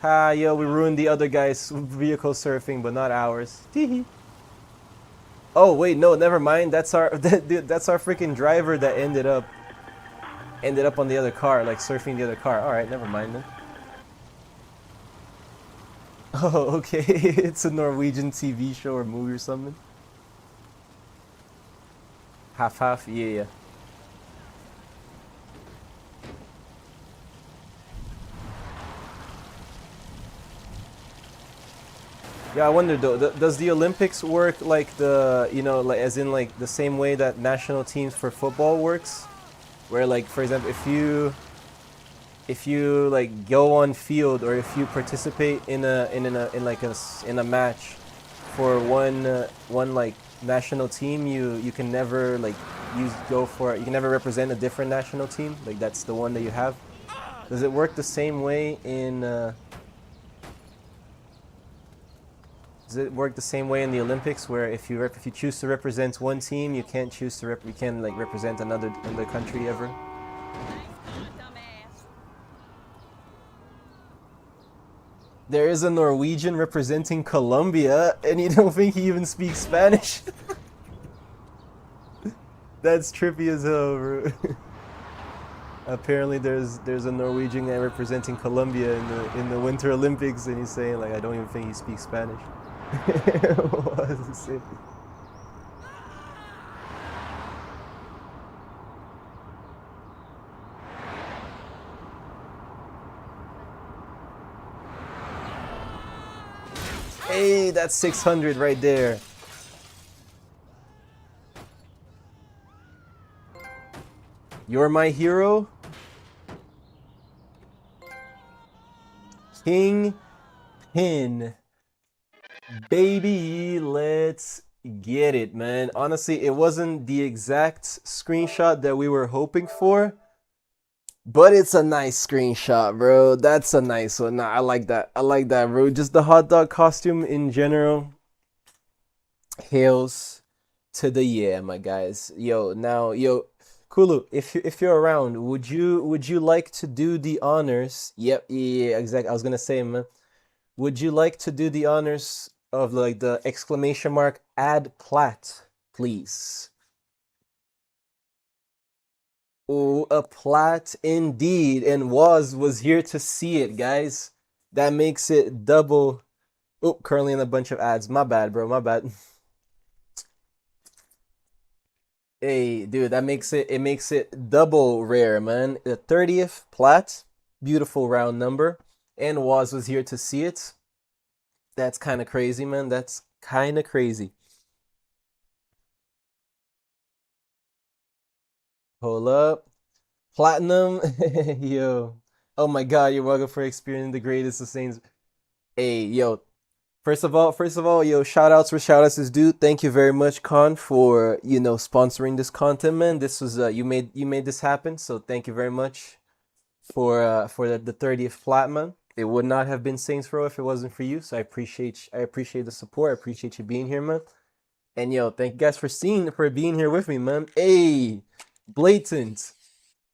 Ha, yo, we ruined the other guy's vehicle surfing, but not ours. Oh wait, no, never mind. That's our freaking driver that ended up on the other car, like surfing the other car. All right, never mind then. Oh, okay. It's a Norwegian TV show or movie or something. Half, yeah. Yeah, I wonder though, does the Olympics work like the, you know, like as in like the same way that national teams for football works? Where like, for example, if you like go on field or if you participate in a match for one like national team, you can never like you can never represent a different national team. Like that's the one that you have. Does it work the same way in does it work the same way in the Olympics, where if you choose to represent one team, you can't choose to you can like represent another country ever? There is a Norwegian representing Colombia, and you don't think he even speaks Spanish? That's trippy as hell, bro. Apparently, there's a Norwegian guy representing Colombia in the Winter Olympics, and he's saying like, I don't even think he speaks Spanish. What does it say? Hey, that's 600 right there. You're my hero? King Pin. Baby, let's get it, man. Honestly, it wasn't the exact screenshot that we were hoping for, but it's a nice screenshot, bro. That's a nice one. Nah, I like that. I like that, bro. Just the hot dog costume in general. Hails to the yeah, my guys. Yo, now, yo, Kulu, if you're around, would you like to do the honors? Yep, yeah, exactly. I was gonna say, man. Would you like to do the honors of like the exclamation mark add plat, please? Oh, a plat indeed, and was here to see it, guys. That makes it double. Oh, currently in a bunch of ads. My bad, bro. My bad. Hey, dude, it makes it double rare, man. The 30th plat, beautiful round number, and was here to see it. That's kind of crazy, man. That's kind of crazy. Hold up. Platinum. Yo. Oh my god, you're welcome for experiencing the greatest of Saints. Hey, yo. First of all, yo, shout outs where shout outs is due. Thank you very much, Con, for sponsoring this content, man. This was you made this happen, so thank you very much for the 30th plat, man. It would not have been Saints Row if it wasn't for you. So I appreciate the support. I appreciate you being here, man. And yo, thank you guys for being here with me, man. Hey, Blatant.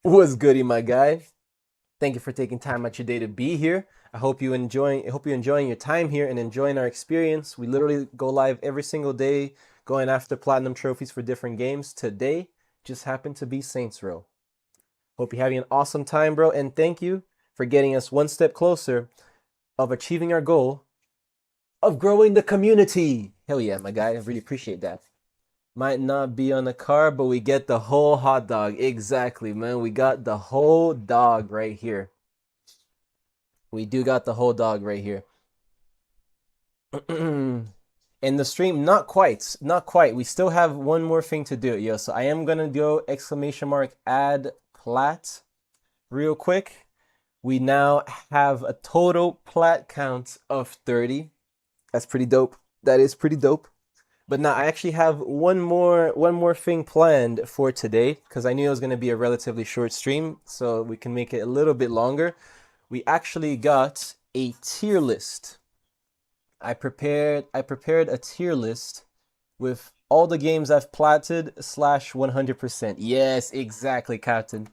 What's goody, my guy? Thank you for taking time out your day to be here. I hope you're enjoying your time here and enjoying our experience. We literally go live every single day, going after platinum trophies for different games. Today just happened to be Saints Row. Hope you're having an awesome time, bro. And thank you for getting us one step closer of achieving our goal of growing the community. Hell yeah, my guy. I really appreciate that. Might not be on the car, but we get the whole hot dog. Exactly, man. We got the whole dog right here. We do got the whole dog right here. In the stream, not quite. We still have one more thing to do, yo. So I am gonna go exclamation mark add plat real quick. We now have a total plat count of 30. That's pretty dope. That is pretty dope. But now I actually have one more thing planned for today, because I knew it was gonna be a relatively short stream, so we can make it a little bit longer. We actually got a tier list. I prepared a tier list with all the games I've platted /100%. Yes, exactly, Captain.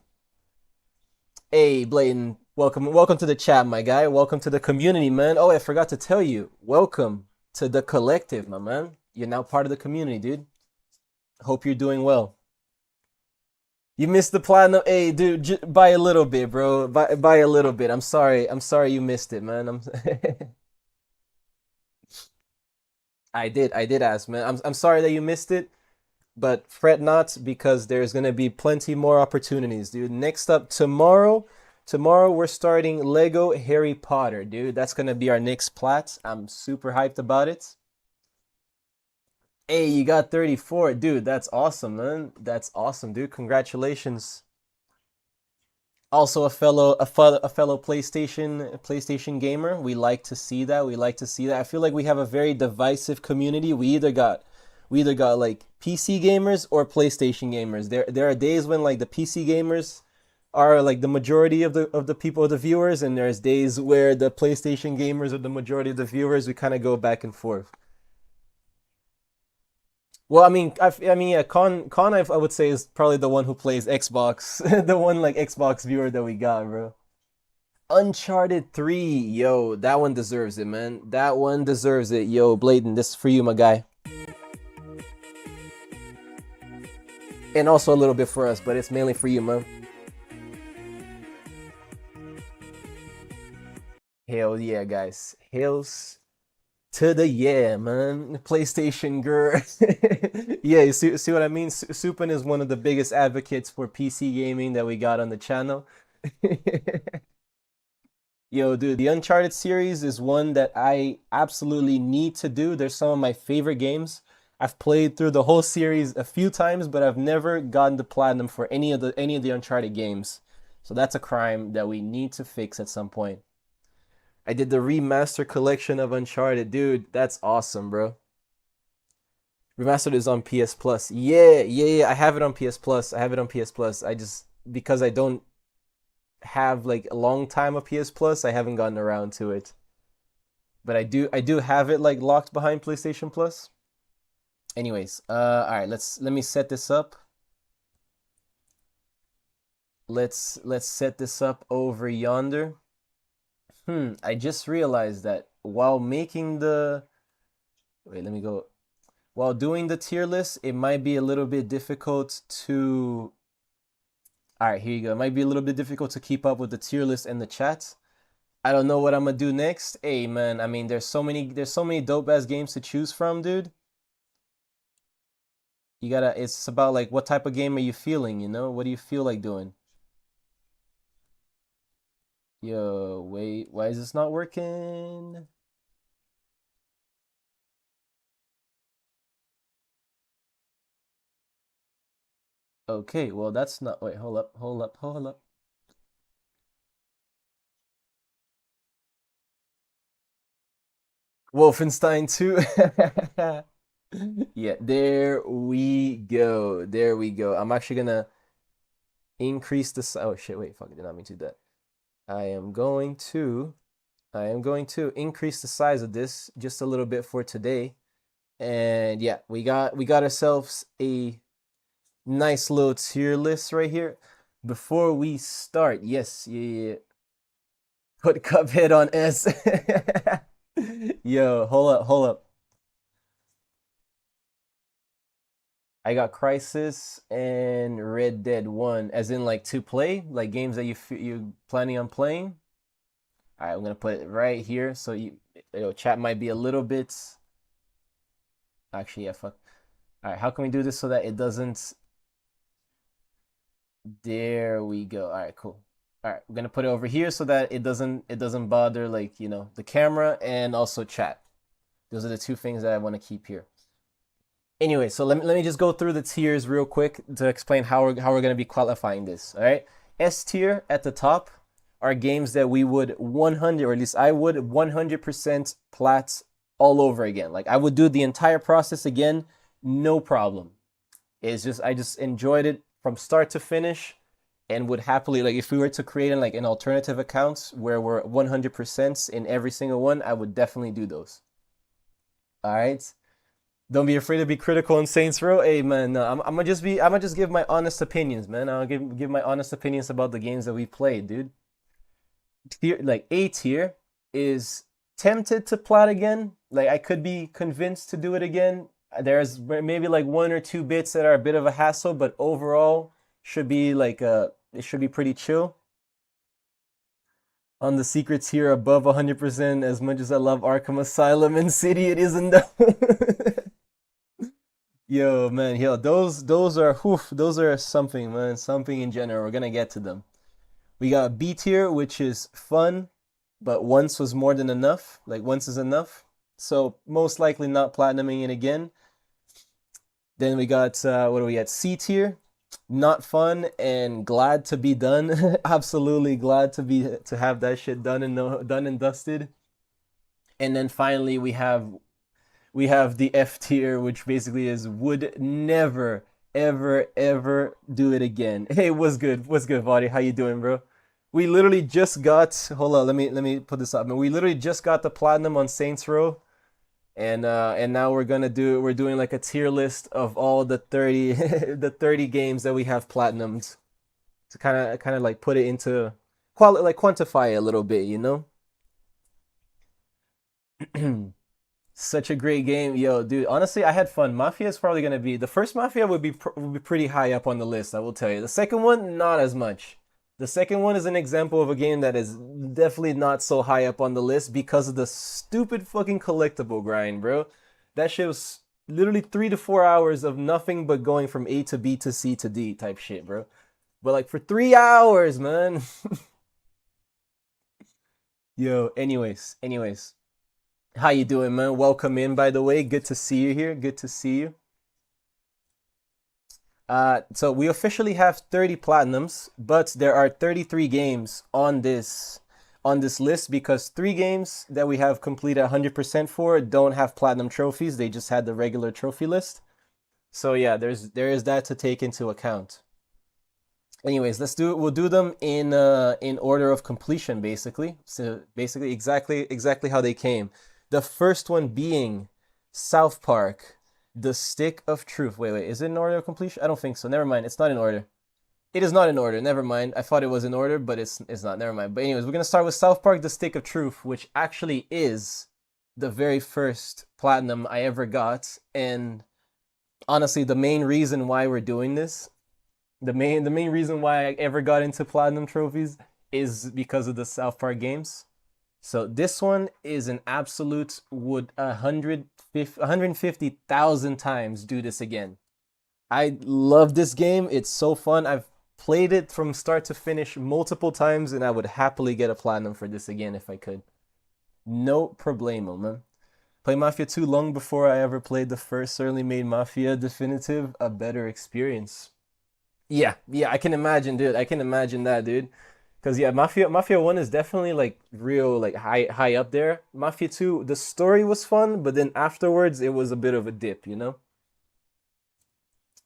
Hey, Bladen, welcome to the chat, my guy. Welcome to the community, man. Oh, I forgot to tell you. Welcome to the collective, my man. You're now part of the community, dude. Hope you're doing well. You missed the platinum. Hey, dude, by a little bit, bro. By a little bit. I'm sorry you missed it, man. I did ask, man. I'm sorry that you missed it, but fret not, because there's gonna be plenty more opportunities, dude. Next up, tomorrow we're starting Lego Harry Potter, dude. That's gonna be our next plat. I'm super hyped about it. Hey, you got 34. Dude, that's awesome, man. That's awesome, dude. Congratulations. Also a fellow PlayStation gamer. We like to see that. We like to see that. I feel like we have a very divisive community. We either got like PC gamers or PlayStation gamers. There are days when like the PC gamers are like the majority of the people, the viewers, and there's days where the PlayStation gamers are the majority of the viewers. We kind of go back and forth. Well, I mean, yeah, Con, I would say is probably the one who plays Xbox, the one like Xbox viewer that we got, bro. Uncharted 3, yo, that one deserves it, man. That one deserves it, yo, Bladen. This is for you, my guy, and also a little bit for us, but it's mainly for you, man. Hell yeah, guys. Hails to the yeah, man. PlayStation girl. Yeah, you see what I mean? Supin is one of the biggest advocates for PC gaming that we got on the channel. Yo, dude, the Uncharted series is one that I absolutely need to do. They're some of my favorite games. I've played through the whole series a few times, but I've never gotten the platinum for any of the Uncharted games. So that's a crime that we need to fix at some point. I did the remaster collection of Uncharted, dude. That's awesome, bro. Remastered is on PS Plus. Yeah. I have it on PS Plus. I have it on PS Plus. I just because I don't have like a long time of PS Plus, I haven't gotten around to it. But I do have it like locked behind PlayStation Plus. Anyways, all right, let me set this up. Let's set this up over yonder. I just realized that while making the wait, let me go. While doing the tier list, it might be a little bit difficult to. All right, here you go. It might be a little bit difficult to keep up with the tier list and the chat. I don't know what I'm gonna do next. Hey, man, I mean, there's so many dope ass games to choose from, dude. It's about like what type of game are you feeling, you know? What do you feel like doing? Yo, wait, why is this not working? Okay, well, that's not. Wait, hold up. Wolfenstein 2. Yeah, there we go. There we go. I'm actually gonna increase the size. Oh shit, wait, fuck, I did not mean to do that. I am going to increase the size of this just a little bit for today. And yeah, we got ourselves a nice little tier list right here. Before we start, yes, yeah. Put Cuphead on S. Yo, hold up. I got Crysis and Red Dead 1, as in like to play, like games that you planning on playing. All right, I'm gonna put it right here, so chat might be a little bit. Actually, yeah, fuck. All right, how can we do this so that it doesn't? There we go. All right, cool. All right, we're gonna put it over here so that it doesn't bother like the camera and also chat. Those are the two things that I want to keep here. Anyway, so let me just go through the tiers real quick to explain how we're going to be qualifying this. All right, S tier at the top are games that we would 100, or at least I would 100% plat all over again. Like I would do the entire process again, no problem. It's just I just enjoyed it from start to finish, and would happily, like, if we were to create like an alternative account where we're 100% in every single one, I would definitely do those. All right. Don't be afraid to be critical in Saints Row. Hey man, no, I'm gonna just give my honest opinions, man. I'll give my honest opinions about the games that we played, dude. Like A tier is tempted to plat again. Like I could be convinced to do it again. There's maybe like one or two bits that are a bit of a hassle, but overall should be like it should be pretty chill. On the secrets here above 100%. As much as I love Arkham Asylum and City, it isn't though. Yo, man, those are something, man, something in general. We're gonna get to them. We got B tier, which is fun, but once was more than enough. Like once is enough. So most likely not platinuming it again. Then we got what are we at? C tier, not fun and glad to be done. Absolutely glad to have that shit done and done and dusted. And then finally we have the F tier, which basically is would never ever do it again. Hey, what's good? What's good, Vadi? How you doing, bro? We literally just got. Hold on, let me put this up. Man, we literally just got the platinum on Saints Row, and now we're doing like a tier list of all the 30 the 30 games that we have platinumed to kind of like put it into like quantify it a little bit, you know. Such a great game, yo, dude. Honestly, I had fun. Mafia is probably gonna be the first Mafia would be pretty high up on the list. I will tell you. The second one, not as much. The second one is an example of a game that is definitely not so high up on the list because of the stupid fucking collectible grind, bro. That shit was literally 3 to 4 hours of nothing but going from A to B to C to D type shit, bro. But like for 3 hours, man. Yo, anyways. How you doing, man? Welcome in, by the way. Good to see you here. Good to see you. So we officially have 30 platinums, but there are 33 games on this list because 3 games that we have completed 100% for don't have platinum trophies. They just had the regular trophy list. So yeah, there is that to take into account. Anyways, we'll do them in order of completion, basically. So basically exactly how they came. The first one being South Park, The Stick of Truth. Wait, is it in order of completion? I don't think so. Never mind. It's not in order. It is not in order. Never mind. I thought it was in order, but it's not. Never mind. But anyways, we're going to start with South Park, The Stick of Truth, which actually is the very first platinum I ever got. And honestly, the main reason why we're doing this, the main reason why I ever got into platinum trophies is because of the South Park games. So this one is an absolute would 150,000 times do this again. I love this game. It's so fun. I've played it from start to finish multiple times, and I would happily get a platinum for this again if I could. No problemo, man. Played Mafia 2 long before I ever played the first. Certainly made Mafia Definitive a better experience. Yeah, I can imagine, dude. I can imagine that, dude. Cause yeah, Mafia 1 is definitely like real like high up there. Mafia 2, the story was fun, but then afterwards it was a bit of a dip, you know?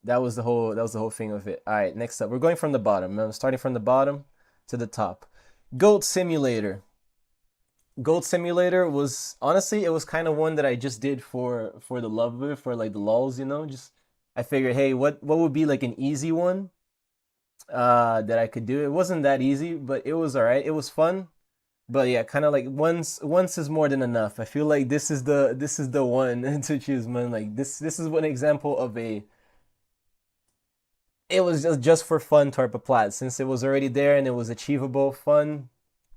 That was the whole thing of it. Alright, next up. We're going from the bottom. I'm starting from the bottom to the top. Goat Simulator. Goat Simulator was honestly it was kind of one that I just did for the love of it, for like the lulz, you know? Just I figured, hey, what would be like an easy one? That I could do. It wasn't that easy, but it was all right. It was fun. But yeah, kind of like once is more than enough. I feel like this is the one to choose, man. Like this is one example of it was just for fun type of plat, since it was already there and it was achievable, fun,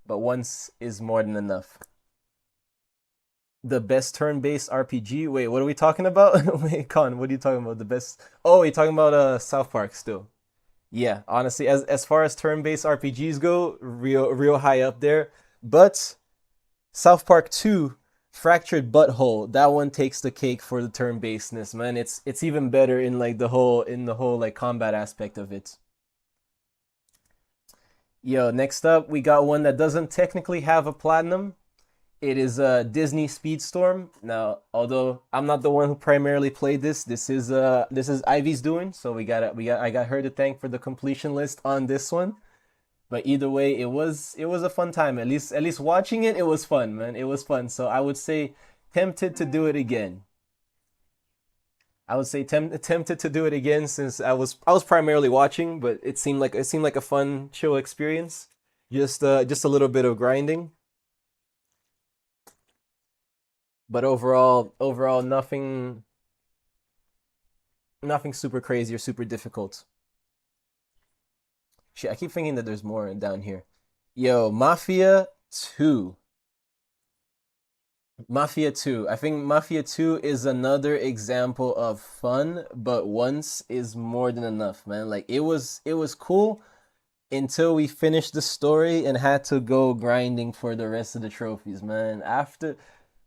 but once is more than enough. The best turn-based RPG. Wait, what are we talking about? Wait, Con, what are you talking about? The best? Oh, you're talking about South Park still. Yeah, honestly, as far as turn-based RPGs go, real high up there. But South Park 2, Fractured Butthole, that one takes the cake for the turn-basedness, man. It's even better in like the whole like combat aspect of it. Yo, next up, we got one that doesn't technically have a platinum. It is Disney Speedstorm. Now, although I'm not the one who primarily played this is Ivy's doing. So I got her to thank for the completion list on this one. But either way, it was a fun time. At least watching it was fun, man. It was fun. So I would say tempted to do it again. I would say tempted to do it again since I was primarily watching, but it seemed like a fun, chill experience. Just a little bit of grinding. But overall, nothing super crazy or super difficult. Shit, I keep thinking that there's more down here. Yo, Mafia 2. Mafia 2. I think Mafia 2 is another example of fun, but once is more than enough, man. Like it was cool until we finished the story and had to go grinding for the rest of the trophies, man. After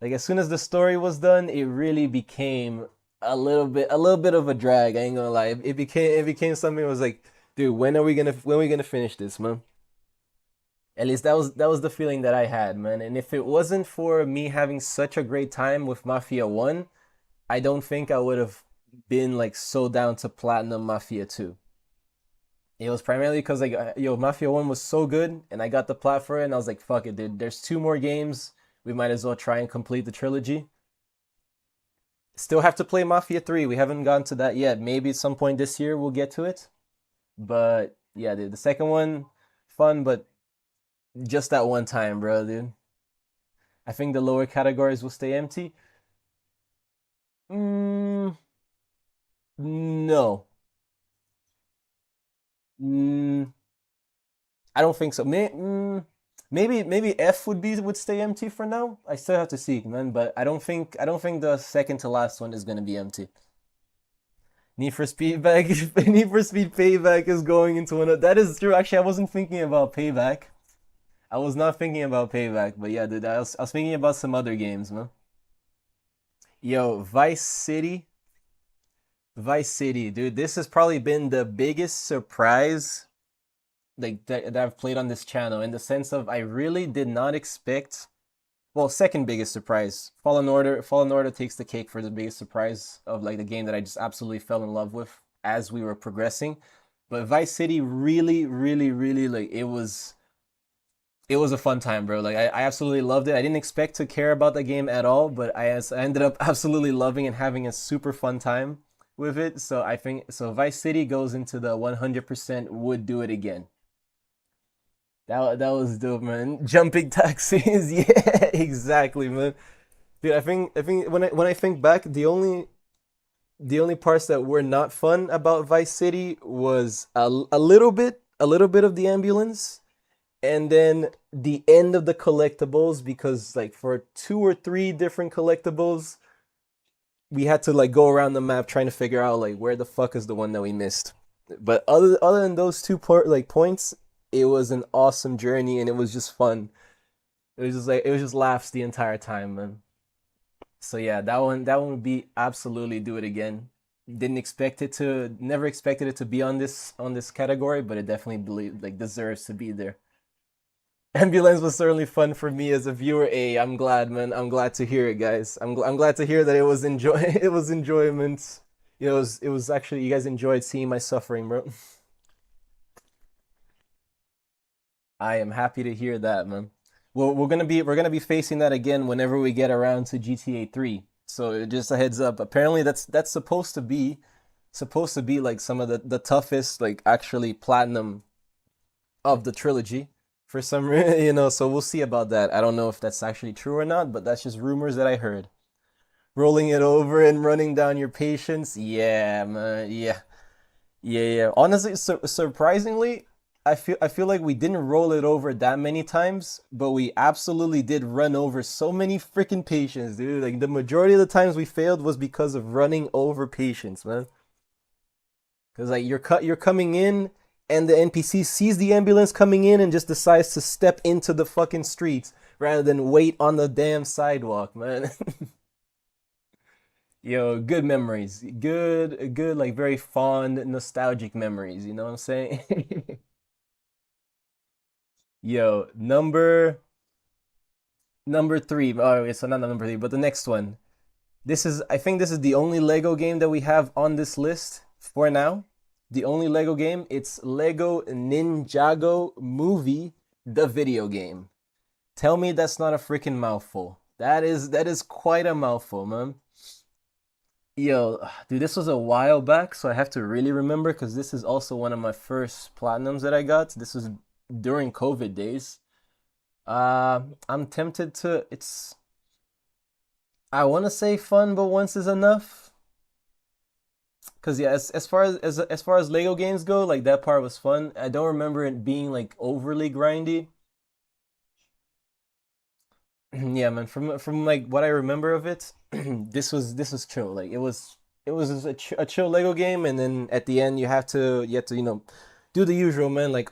like as soon as the story was done, it really became a little bit of a drag. I ain't gonna lie. It became something that was like, dude, when are we gonna finish this, man? At least that was the feeling that I had, man. And if it wasn't for me having such a great time with Mafia 1, I don't think I would have been like so down to platinum Mafia 2. It was primarily because like yo, Mafia 1 was so good and I got the plat for it and I was like, fuck it, dude. There's two more games. We might as well try and complete the trilogy. Still have to play Mafia 3. We haven't gotten to that yet. Maybe at some point this year we'll get to it. But yeah, dude, the second one, fun, but just that one time, bro, dude. I think the lower categories will stay empty. Mm, no. Mm, I don't think so. Maybe F would stay empty for now. I still have to see, man, but I don't think the second to last one is gonna be empty. Need for Speed back, Need for Speed Payback is going into one. That is true. Actually, I wasn't thinking about Payback. I was not thinking about Payback, but yeah, dude, I was thinking about some other games, man. Yo, Vice City, dude. This has probably been the biggest surprise like that I've played on this channel in the sense of I really did not expect. Well, second biggest surprise. Fallen Order takes the cake for the biggest surprise of like the game that I just absolutely fell in love with as we were progressing. But Vice City really like it was a fun time, bro. Like I absolutely loved it. I didn't expect to care about the game at all, but I ended up absolutely loving and having a super fun time with it. So I think so Vice City goes into the 100% would do it again. That was dope, man. Jumping taxis, yeah, exactly, man. Dude, I think when I think back, the only parts that were not fun about Vice City was a little bit of the ambulance, and then the end of the collectibles because like for two or three different collectibles, we had to like go around the map trying to figure out like where the fuck is the one that we missed. But other than those points, it was an awesome journey and it was just fun. It was just laughs the entire time, man. So yeah, that one would be absolutely do it again. Didn't expect it to Never expected it to be on this category, but it definitely deserves to be there. Ambulance was certainly fun for me as a viewer. Hey, I'm glad, man. I'm glad to hear it, guys. I'm glad to hear that it was enjoy it was enjoyment. You know, it was actually you guys enjoyed seeing my suffering, bro. I am happy to hear that, man. Well, we're gonna be facing that again whenever we get around to GTA 3. So just a heads up. Apparently that's supposed to be like some of the toughest like actually platinum of the trilogy for some reason, you know, so we'll see about that. I don't know if that's actually true or not, but that's just rumors that I heard. Rolling it over and running down your patience. Yeah, man. Yeah. Yeah. Honestly, surprisingly, I feel like we didn't roll it over that many times, but we absolutely did run over so many freaking patients, dude. Like the majority of the times we failed was because of running over patients, man. Cause like you're coming in and the NPC sees the ambulance coming in and just decides to step into the fucking streets rather than wait on the damn sidewalk, man. Yo, good memories. Good, like very fond, nostalgic memories, you know what I'm saying? Yo, number three. Oh, okay, so not number three, but the next one. I think this is the only Lego game that we have on this list for now. The only Lego game, it's Lego Ninjago Movie, the video game. Tell me that's not a freaking mouthful. That is quite a mouthful, man. Yo, dude, this was a while back, so I have to really remember because this is also one of my first platinums that I got. This was during COVID days. I'm tempted to. I want to say fun, but once is enough. Cause yeah, as far as Lego games go, like that part was fun. I don't remember it being like overly grindy. Yeah, man. From like what I remember of it, this was chill. Like it was just a chill Lego game, and then at the end you have to do the usual, man. Like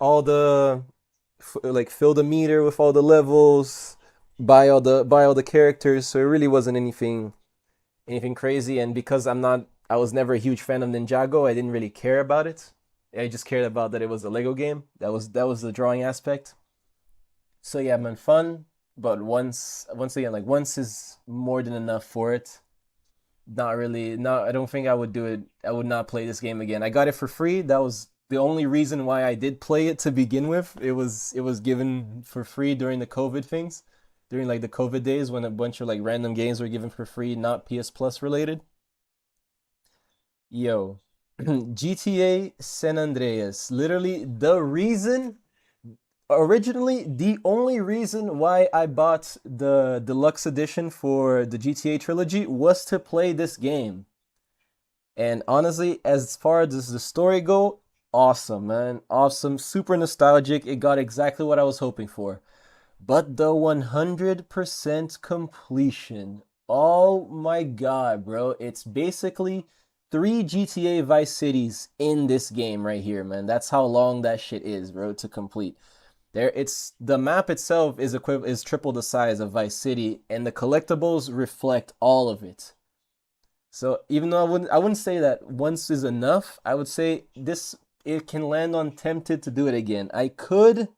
like fill the meter with all the levels, buy all the characters. So it really wasn't anything crazy. And because I was never a huge fan of Ninjago, I didn't really care about it. I just cared about that it was a Lego game. That was the drawing aspect. So yeah, man, fun. But once again, like once is more than enough for it. Not really. No, I don't think I would do it. I would not play this game again. I got it for free. That was the only reason why I did play it to begin with. It was given for free during the COVID things, during like the COVID days when a bunch of like random games were given for free, not PS Plus related. Yo, GTA San Andreas. Literally originally the only reason why I bought the deluxe edition for the GTA trilogy was to play this game. And honestly, as far as the story go, awesome, man. Awesome, super nostalgic. It got exactly what I was hoping for. But the 100% completion. Oh my god, bro. It's basically 3 GTA Vice Cities in this game right here, man. That's how long that shit is, bro, to complete. The map itself is triple the size of Vice City, and the collectibles reflect all of it. So even though I wouldn't say that once is enough, I would say it can land on tempted to do it again. I could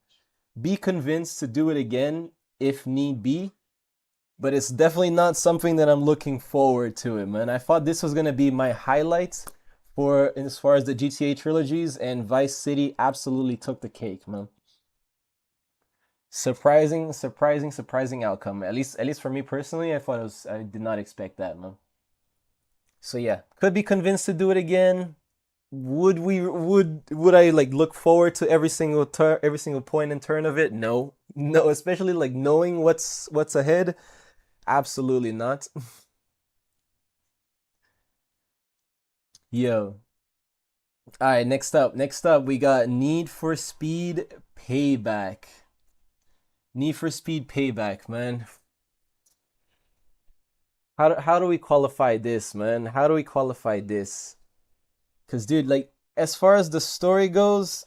be convinced to do it again if need be, but it's definitely not something that I'm looking forward to it, man. I thought this was gonna be my highlight for as far as the GTA trilogies, and Vice City absolutely took the cake, man. Surprising outcome. At least for me personally, I did not expect that, man. So yeah, could be convinced to do it again. Would I like look forward to every single point and turn of it? No. No, especially like knowing what's ahead. Absolutely not. Yo. All right, next up we got Need for Speed Payback. Need for Speed Payback, man. How do we qualify this, man? How do we qualify this? Cause dude, like as far as the story goes,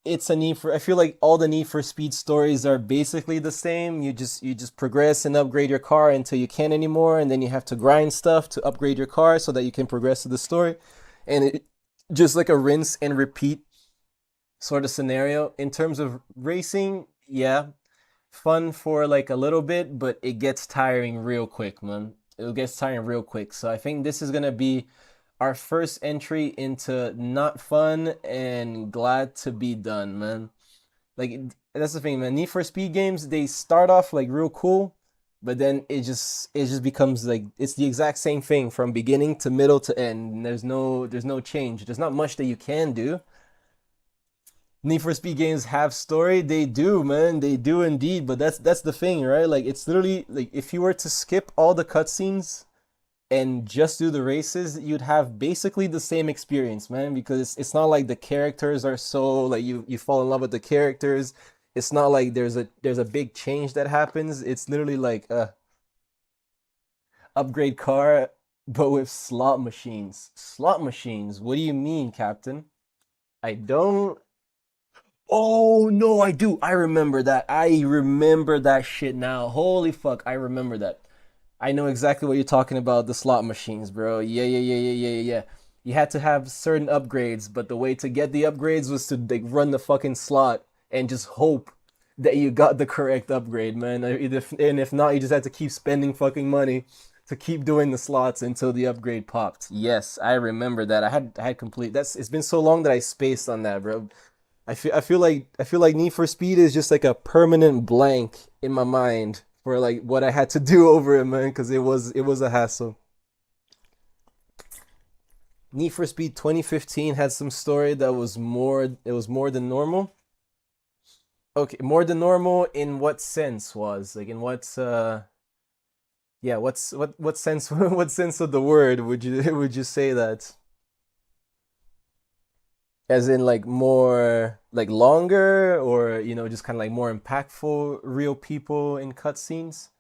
it's a need for. I feel like all the Need for Speed stories are basically the same. You just progress and upgrade your car until you can't anymore, and then you have to grind stuff to upgrade your car so that you can progress to the story, and it just like a rinse and repeat sort of scenario. In terms of racing, yeah, fun for like a little bit, but it gets tiring real quick, man. It gets tiring real quick. So I think this is gonna be our first entry into not fun and glad to be done, man. Like that's the thing, man. Need for Speed games, they start off like real cool, but then it just becomes like it's the exact same thing from beginning to middle to end. And there's no change. There's not much that you can do. Need for Speed games have story. They do, man. They do indeed. But that's the thing, right? Like it's literally like if you were to skip all the cutscenes and just do the races, you'd have basically the same experience, man. Because it's not like the characters are so like you fall in love with the characters. It's not like there's a big change that happens. It's literally like upgrade car, but with slot machines. Slot machines. What do you mean, Captain? I don't. Oh no, I do. I remember that. I remember that shit now. Holy fuck, I remember that. I know exactly what you're talking about, the slot machines, bro. Yeah. You had to have certain upgrades, but the way to get the upgrades was to like run the fucking slot and just hope that you got the correct upgrade, man. And if not, you just had to keep spending fucking money to keep doing the slots until the upgrade popped. Yes, I remember that. I had complete. It's been so long that I spaced on that, bro. I feel like Need for Speed is just like a permanent blank in my mind for like what I had to do over it, man, because it was a hassle. Need for Speed 2015 had some story that was more than normal. Okay, more than normal in what sense was like in what yeah, what sense what sense of the word would you say that? As in like more like longer or just kind of like more impactful real people in cutscenes?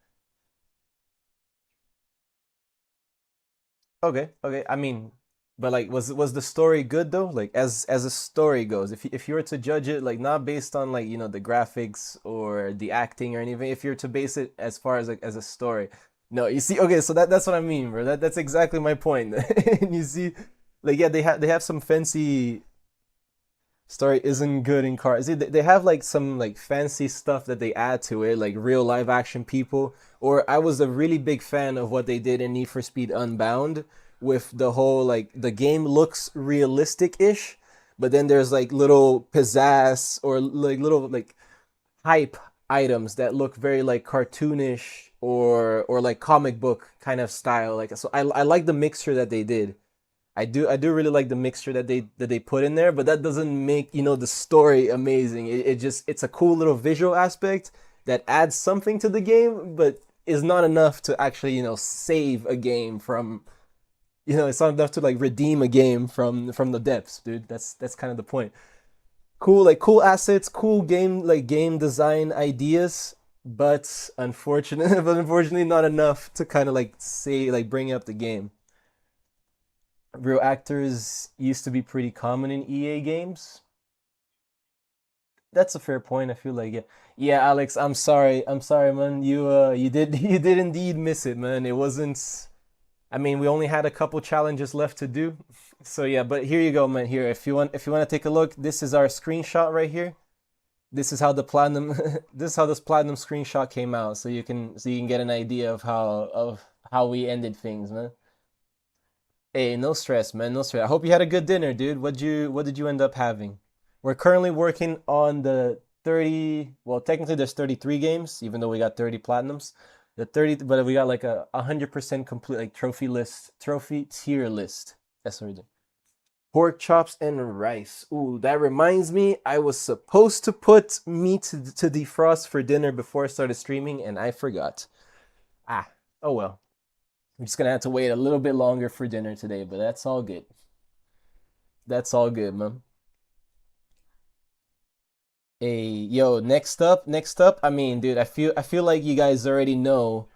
Okay. I mean, but like was the story good though? Like as a story goes, if you were to judge it like not based on like the graphics or the acting or anything, if you're to base it as far as like as a story, No, you see, okay, so that's what I mean, bro. That's exactly my point. And you see, like, yeah, they have some fancy story isn't good in cars. See, they have like some like fancy stuff that they add to it, like real live action people. Or I was a really big fan of what they did in Need for Speed Unbound with the whole like the game looks realistic-ish, but then there's like little pizzazz or like little like hype items that look very like cartoonish or like comic book kind of style. Like so I like the mixture that they did. I do really like the mixture that they put in there, but that doesn't make, the story amazing. It just it's a cool little visual aspect that adds something to the game, but is not enough to actually, save a game from, it's not enough to like redeem a game from the depths, dude. That's kind of the point. Cool assets, cool game design ideas, but unfortunately not enough to kind of like say like bring up the game. Real actors used to be pretty common in EA games. That's a fair point. I feel like yeah, Alex. I'm sorry, man. You did you did indeed miss it, man. It wasn't. I mean, we only had a couple challenges left to do, so yeah. But here you go, man. Here, if you want to take a look, this is our screenshot right here. This is how the platinum this is how this platinum screenshot came out, so you can get an idea of how we ended things, man. Hey, no stress, man. No stress. I hope you had a good dinner, dude. What did you end up having? We're currently working on the 30, well, technically there's 33 games, even though we got 30 platinums. The 30, but we got like a 100% complete like trophy tier list. That's what we do. Pork chops and rice. Ooh, that reminds me, I was supposed to put meat to defrost for dinner before I started streaming, and I forgot. Oh well. I'm just gonna have to wait a little bit longer for dinner today, but that's all good. That's all good, man. Hey, yo, next up, I mean, dude, I feel like you guys already know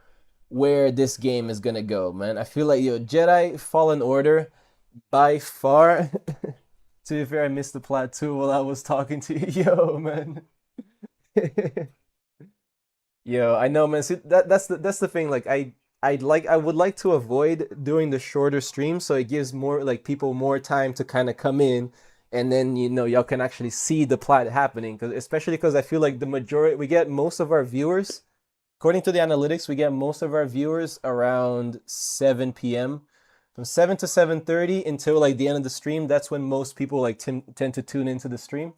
where this game is gonna go, man. I feel like Jedi Fallen Order by far. To be fair, I missed the plot too while I was talking to you. Yo, man. Yo, I know, man. See, that's the thing. Like, I would like to avoid doing the shorter stream so it gives more like people more time to kind of come in, and then y'all can actually see the plot happening. Because especially because I feel like the majority we get most of our viewers, according to the analytics, we get most of our viewers around 7 p.m. From 7 to 7:30 until like the end of the stream. That's when most people like tend to tune into the stream.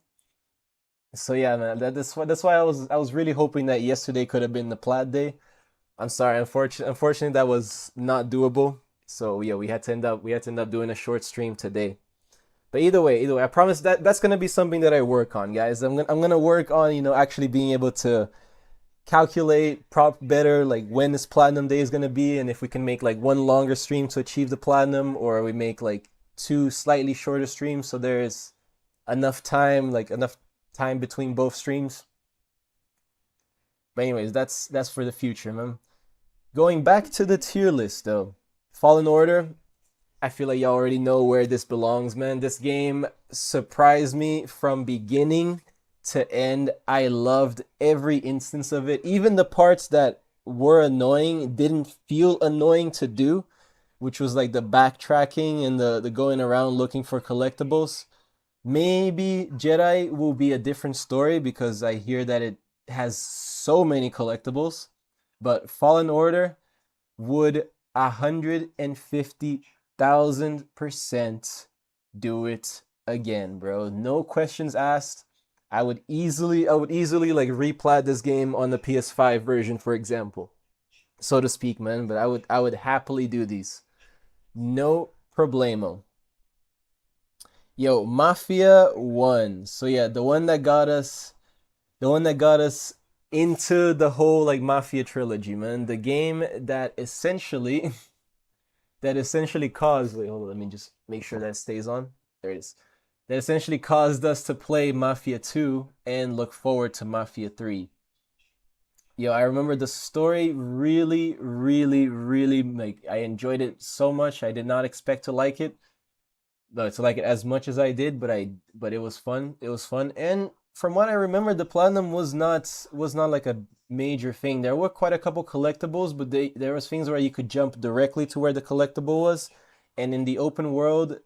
So yeah, man, that's why I was really hoping that yesterday could have been the plat day. I'm sorry, unfortunately that was not doable. So yeah, we had to end up doing a short stream today. But either way, I promise that that's gonna be something that I work on, guys. I'm gonna work on actually being able to calculate prop better like when this platinum day is gonna be, and if we can make like one longer stream to achieve the platinum, or we make like two slightly shorter streams so there's enough time between both streams. But anyways, that's for the future, man. Going back to the tier list though, Fallen Order, I feel like y'all already know where this belongs, man. This game surprised me from beginning to end. I loved every instance of it. Even the parts that were annoying didn't feel annoying to do, which was like the backtracking and the going around looking for collectibles. Maybe Jedi will be a different story because I hear that it has so many collectibles, but Fallen Order would 150,000% do it again, bro. No questions asked. I would easily like replat this game on the PS5 version, for example, so to speak, man. But I would happily do these. No problemo. Yo, Mafia 1. So yeah, the one that got us into the whole like Mafia trilogy, man. The game that essentially caused, wait, hold on, let me just make sure that stays on. There it is. That essentially caused us to play Mafia 2 and look forward to Mafia 3. Yo, I remember the story really, really, really, like, I enjoyed it so much. I did not expect to like it as much as I did, but it was fun. It was fun. And from what I remember, the platinum was not like a major thing. There were quite a couple collectibles, but there was things where you could jump directly to where the collectible was, and in the open world,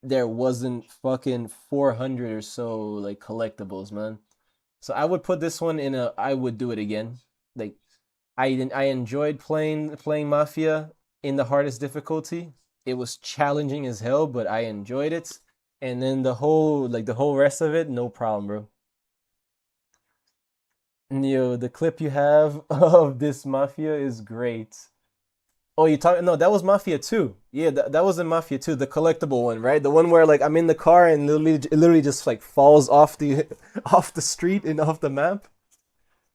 there wasn't fucking 400 or so like collectibles, man. So I would put this one in a I would do it again. Like I enjoyed playing Mafia in the hardest difficulty. It was challenging as hell, but I enjoyed it. And then the whole rest of it, no problem, bro. Yo, the clip you have of this Mafia is great. Oh, you talking? No, that was Mafia 2. Yeah, that was in Mafia 2, the collectible one, right? The one where like I'm in the car and it literally just like falls off the off the street and off the map.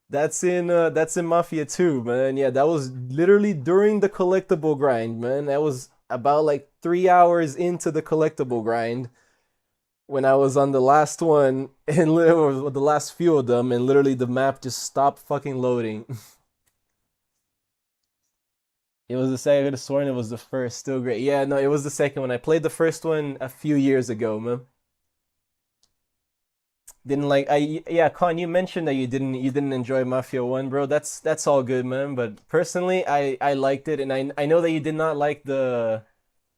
That's in Mafia 2, man. Yeah, that was literally during the collectible grind, man. That was about like 3 hours into the collectible grind when I was on the last one and or the last few of them, and literally the map just stopped fucking loading. It was the second. I could have sworn it was the first. Still great. Yeah, no, it was the second one. I played the first one a few years ago, man. Didn't like I yeah, Con, you mentioned that you didn't enjoy Mafia 1, bro. That's all good, man. But personally, I liked it, and I know that you did not like the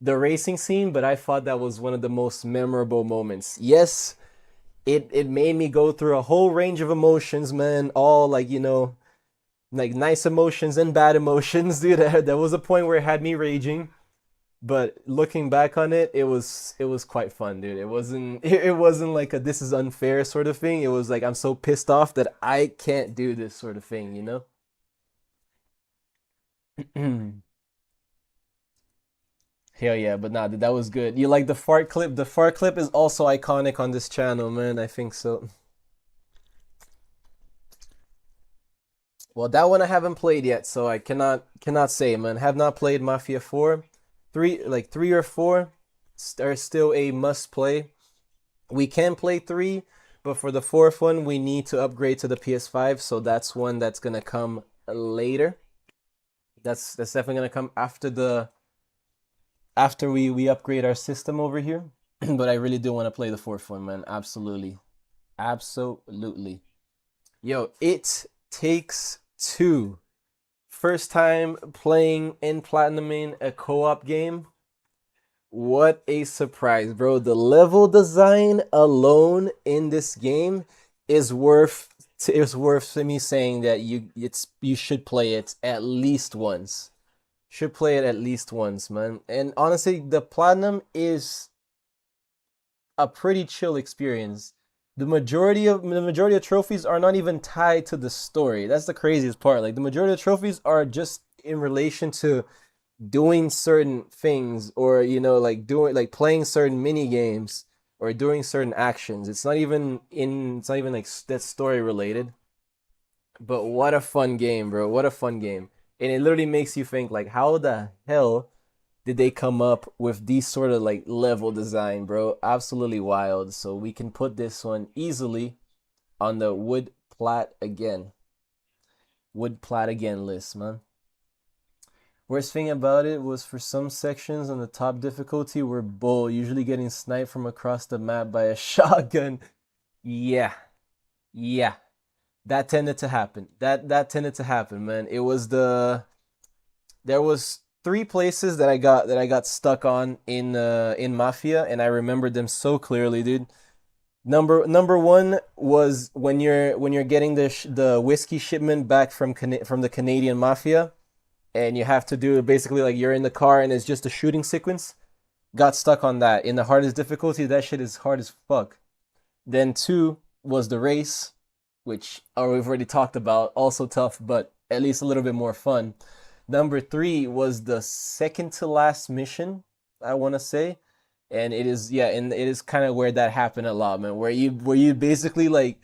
racing scene, but I thought that was one of the most memorable moments. Yes, it made me go through a whole range of emotions, man. All like, like nice emotions and bad emotions, dude. There was a point where it had me raging, but looking back on it, it was quite fun, dude. It wasn't like a this is unfair sort of thing. It was like I'm so pissed off that I can't do this sort of thing, you know? Hell yeah, but nah, dude, that was good. You like the fart clip? The fart clip is also iconic on this channel, man. I think so. Well, that one I haven't played yet, so I cannot say, man. Have not played Mafia 4. 3 or 4 are still a must play. We can play 3, but for the fourth one, we need to upgrade to the PS5, so that's one that's gonna come later. That's definitely gonna come after we upgrade our system over here. But I really do want to play the fourth one, man. Absolutely. Absolutely. Yo, It Takes Two. First time playing and platinuming a co-op game. What a surprise, bro. The level design alone in this game is worth me saying that you should play it at least once. Should play it at least once, man. And honestly, the platinum is a pretty chill experience. The majority of trophies are not even tied to the story. That's the craziest part. Like the majority of trophies are just in relation to doing certain things, or like playing certain mini games or doing certain actions. It's not even like that story related. But what a fun game, bro. What a fun game. And it literally makes you think like how the hell did they come up with these sort of like level design, bro? Absolutely wild. So we can put this one easily on the wood plat again list, man. Worst thing about it was for some sections on the top difficulty were bull, usually getting sniped from across the map by a shotgun. Yeah. Yeah. That tended to happen. That tended to happen, man. There was 3 places that I got stuck on in Mafia, and I remembered them so clearly, dude. Number one was when you're getting the whiskey shipment back from the Canadian Mafia, and you have to do basically like you're in the car and it's just a shooting sequence. Got stuck on that in the hardest difficulty. That shit is hard as fuck. Then 2 was the race, which we've already talked about. Also tough, but at least a little bit more fun. Number 3 was the second to last mission, I want to say. And it is kind of where that happened a lot, man. Where you basically like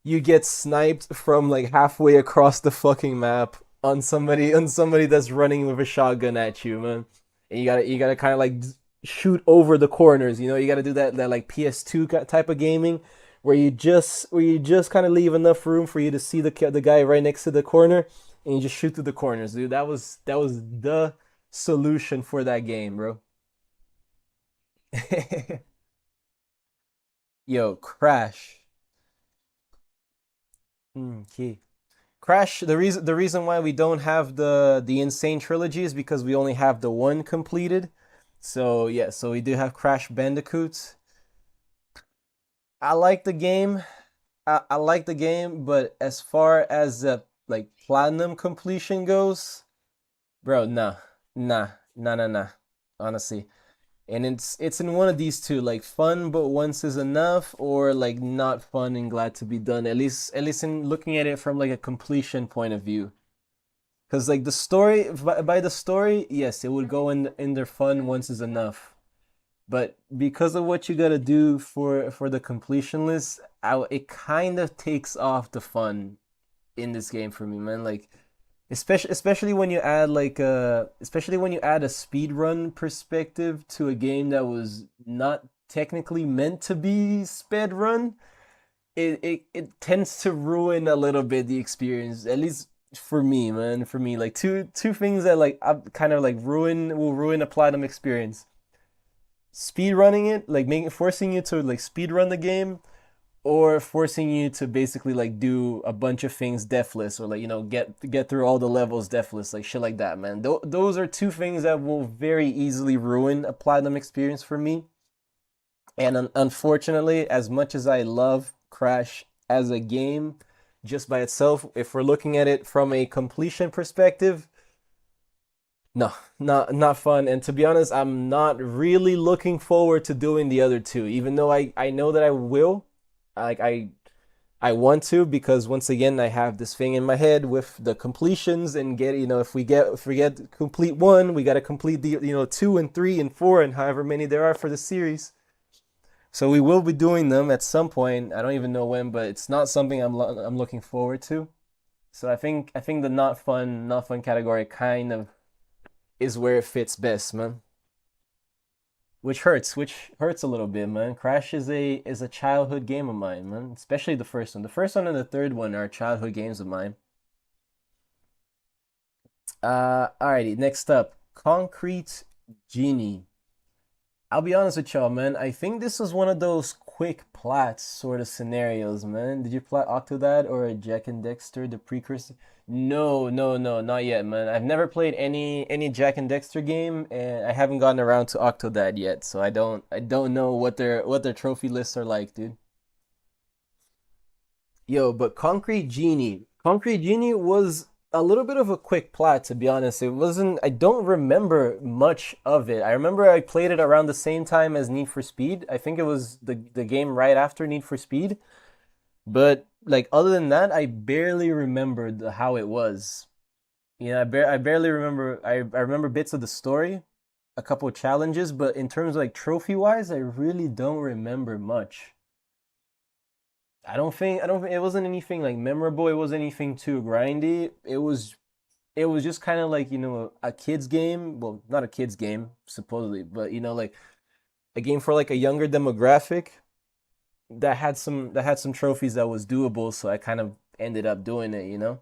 you get sniped from like halfway across the fucking map on somebody that's running with a shotgun at you, man. And you gotta kind of like shoot over the corners. You gotta do that like PS2 type of gaming where you just kind of leave enough room for you to see the guy right next to the corner, and you just shoot through the corners, dude. That was the solution for that game, bro. Yo, Crash. Okay. Crash, the reason why we don't have the Insane trilogy is because we only have the one completed. So yeah, so we do have Crash Bandicoot. I like the game. I like the game, but as far as like platinum completion goes, bro, nah. Honestly. And it's in one of these two, like fun but once is enough, or like not fun and glad to be done. At least in looking at it from like a completion point of view. Because like the story, by the story, yes, it would go in their fun once is enough. But because of what you gotta do for the completion list, it kind of takes off the fun in this game for me, man. Like especially when you add especially when you add a speed run perspective to a game that was not technically meant to be sped run, it tends to ruin a little bit the experience, at least for me, man. For me, like two things that like I kind of like ruin a platinum experience: speed running it, like making forcing you to like speed run the game, or forcing you to basically like do a bunch of things deathless, or like get through all the levels deathless, like shit like that, man. Those are two things that will very easily ruin a platinum experience for me. And unfortunately, as much as I love Crash as a game just by itself, if we're looking at it from a completion perspective, no, not fun. And to be honest, I'm not really looking forward to doing the other two, even though I know that I will. Like I want to, because once again I have this thing in my head with the completions, and get if we get complete one, we got to complete the two and three and four and however many there are for the series. So we will be doing them at some point. I don't even know when, but it's not something I'm looking forward to. So I think the not fun category kind of is where it fits best, man. Which hurts a little bit, man. Crash is a childhood game of mine, man. Especially the first one. The first one and the third one are childhood games of mine. Alrighty, next up, Concrete Genie. I'll be honest with y'all, man. I think this was one of those quick plats sort of scenarios, man. Did you plat Octodad or Jak and Dexter, the precursor? No, no, no, not yet, man. I've never played any Jak and Dexter game, and I haven't gotten around to Octodad yet, so I don't know what their trophy lists are like, dude. Yo, but Concrete Genie was a little bit of a quick plot, to be honest. It wasn't, I don't remember much of it. I remember I played it around the same time as Need for Speed. I think it was the game right after Need for Speed. But like other than that, I barely remembered how it was. I barely remember. I remember bits of the story, a couple of challenges, but in terms of like trophy wise, I really don't remember much. I don't think it wasn't anything like memorable. It wasn't anything too grindy. It was just kind of like, a kid's game. Well, not a kid's game, supposedly, but like a game for like a younger demographic that had some trophies that was doable, so I kind of ended up doing it.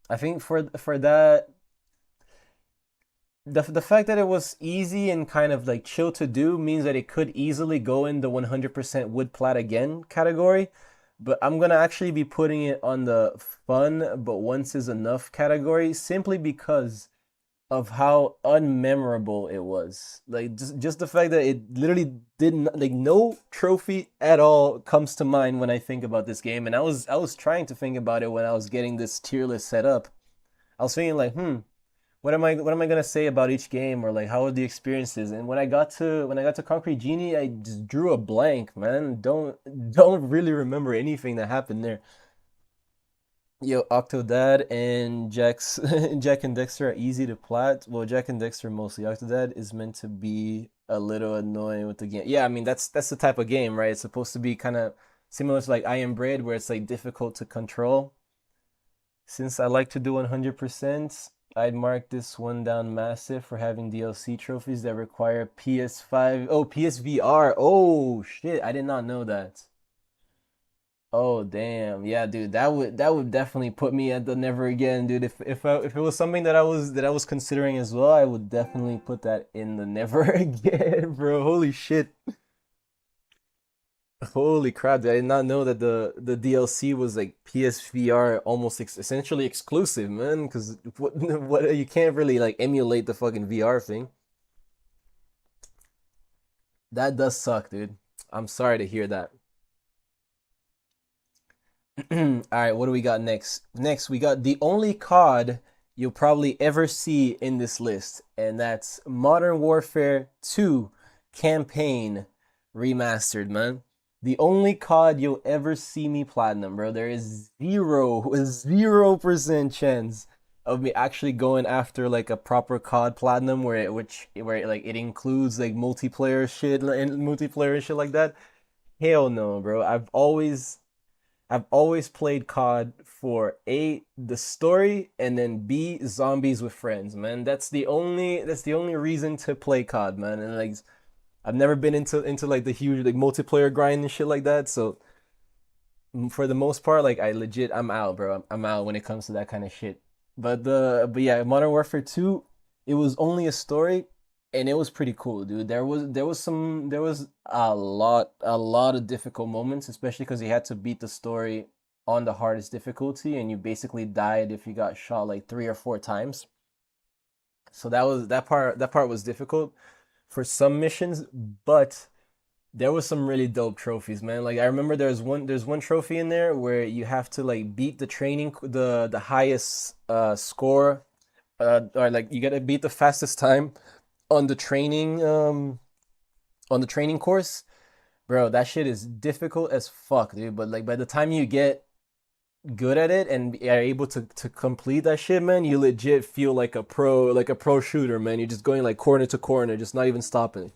I think for that, the fact that it was easy and kind of like chill to do means that it could easily go in the 100% wood plat again category. But I'm gonna actually be putting it on the fun but once is enough category, simply because of how unmemorable it was. Like just the fact that it literally didn't, like, no trophy at all comes to mind when I think about this game. And I was trying to think about it when I was getting this tier list set up. I was thinking like, what am I gonna say about each game, or like how are the experiences? And when I got to Concrete Genie, I just drew a blank, man. Don't really remember anything that happened there. Yo, Octodad and Jack's Jak and Dexter are easy to plat. Well, Jak and Dexter mostly. Octodad is meant to be a little annoying with the game. Yeah, I mean that's the type of game, right? It's supposed to be kind of similar to like I Am Bread, where it's like difficult to control. Since I like to do 100%, I'd mark this one down massive for having DLC trophies that require PS5. Oh, PSVR. Oh shit, I did not know that. Oh damn. Yeah, dude, that would definitely put me at the never again, dude. If it was something that I was considering as well, I would definitely put that in the never again, bro. Holy shit. Holy crap, dude, I did not know that the DLC was like PSVR almost essentially exclusive, man. Because what you can't really like emulate the fucking VR thing. That does suck, dude. I'm sorry to hear that. All right, what do we got next? Next, we got the only COD you'll probably ever see in this list, and that's Modern Warfare 2 Campaign Remastered, man. The only COD you'll ever see me platinum, bro. There is 0% chance of me actually going after like a proper COD platinum where like it includes like multiplayer and shit like that. Hell no, bro. I've always played COD for A, the story, and then B, zombies with friends, man. That's the only reason to play COD, man. And like I've never been into like the huge like multiplayer grind and shit like that. So for the most part, like I'm out, bro. I'm out when it comes to that kind of shit. But yeah, Modern Warfare 2, it was only a story and it was pretty cool, dude. There was a lot of difficult moments, especially because you had to beat the story on the hardest difficulty and you basically died if you got shot like 3 or 4 times. So that part was difficult for some missions, but there was some really dope trophies, man. Like I remember there's one trophy in there where you have to like beat the highest score, or like you gotta beat the fastest time on the training course. Bro, that shit is difficult as fuck, dude. But like by the time you get good at it and are able to complete that shit, man, you legit feel like a pro shooter, man. You're just going like corner to corner, just not even stopping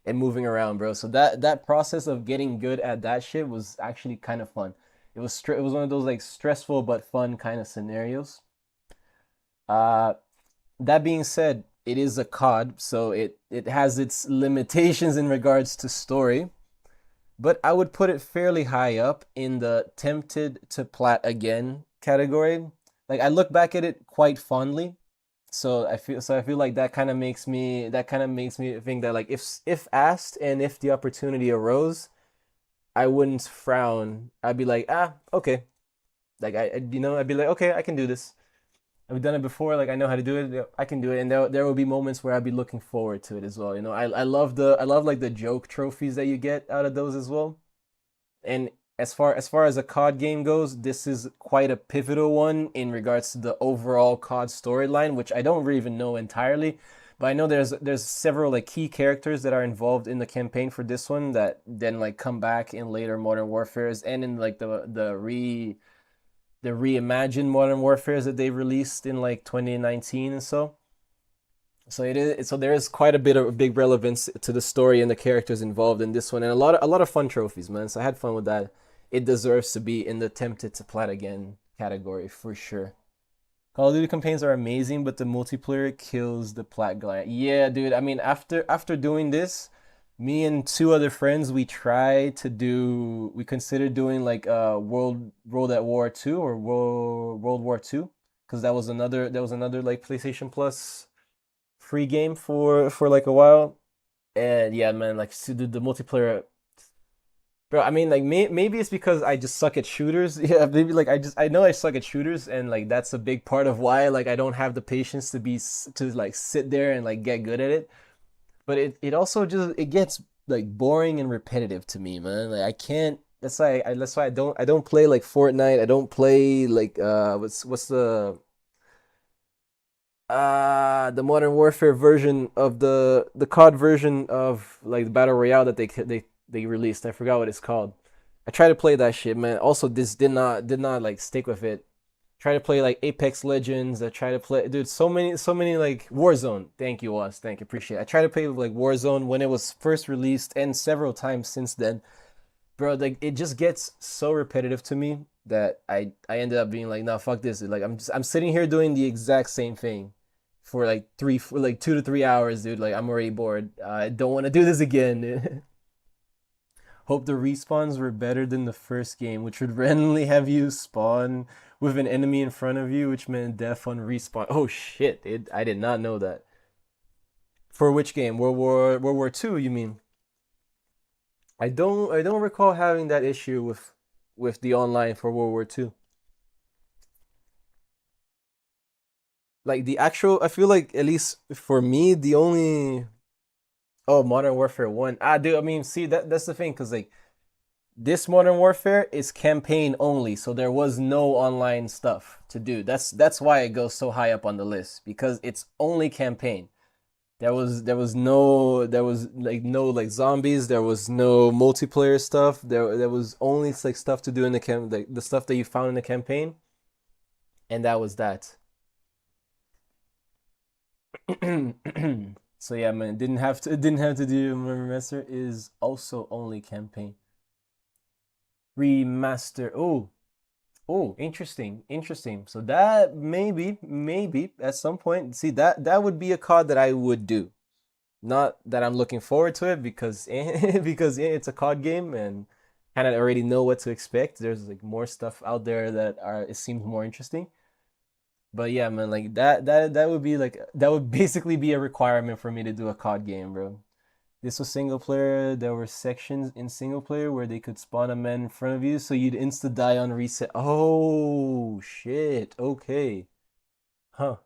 and moving around, bro. So that process of getting good at that shit was actually kind of fun. It was one of those like stressful but fun kind of scenarios. Uh, that being said, it is a COD, so it has its limitations in regards to story, but I would put it fairly high up in the tempted to plat again category. Like I look back at it quite fondly, so I feel like that kind of makes me think that like if asked and if the opportunity arose, I wouldn't frown. I'd be like, okay. Like I'd be like, okay, I can do this. I've done it before. Like I know how to do it. Yeah, I can do it, and there will be moments where I'll be looking forward to it as well. I love like the joke trophies that you get out of those as well. And as far as a COD game goes, this is quite a pivotal one in regards to the overall COD storyline, which I don't really even know entirely, but I know there's several like key characters that are involved in the campaign for this one that then like come back in later Modern Warfares and in like the reimagined Modern Warfares that they released in like 2019 and so. So there is quite a bit of big relevance to the story and the characters involved in this one, and a lot of fun trophies, man. So I had fun with that. It deserves to be in the tempted to plat again category for sure. Call of Duty campaigns are amazing, but the multiplayer kills the plat grind. Yeah, dude. I mean, after doing this, me and two other friends, we considered doing like World at War 2 or World War 2, because that was another like PlayStation Plus free game for like a while. And yeah, man, like the multiplayer, bro. I mean, like maybe it's because I just suck at shooters. Yeah, maybe like I know I suck at shooters, and like that's a big part of why like I don't have the patience to like sit there and like get good at it. But it also just it gets like boring and repetitive to me, man. Like I can't. That's why I don't play like Fortnite. I don't play like what's the Modern Warfare version of the COD version of like the Battle Royale that they released. I forgot what it's called. I tried to play that shit, man. Also, this did not like stick with it. Try to play like Apex Legends. I try to play, dude. So many like Warzone. Thank you, us. Thank you, appreciate it. I tried to play like Warzone when it was first released, and several times since then, bro. Like it just gets so repetitive to me that I ended up being like, nah, fuck this. Like I'm sitting here doing the exact same thing for like 2 to 3 hours, dude. Like I'm already bored. I don't want to do this again. Hope the respawns were better than the first game, which would randomly have you spawn with an enemy in front of you, which meant death on respawn. Oh shit, I did not know that. For which game? World War Two, you mean? I don't recall having that issue with the online for World War II. Like the actual, I feel like at least for me, the only oh Modern Warfare 1. Ah, dude, I mean, see that's the thing, because like this Modern Warfare is campaign only, so there was no online stuff to do. That's why it goes so high up on the list, because it's only campaign. There was like no like zombies. There was no multiplayer stuff. There was only like stuff to do in the stuff that you found in the campaign, and that was that. So yeah, man, didn't have to do remaster is also only campaign. Remaster. Oh, interesting, interesting. So that maybe at some point, see that would be a COD that I would do. Not that I'm looking forward to it because because it's a COD game and kind of already know what to expect. There's like more stuff out there that are it seems more interesting. But yeah, man, like that would be like that would basically be a requirement for me to do a COD game, bro. This was single player. There were sections in single player where they could spawn a man in front of you, so you'd insta die on reset. Oh shit. Okay. Huh.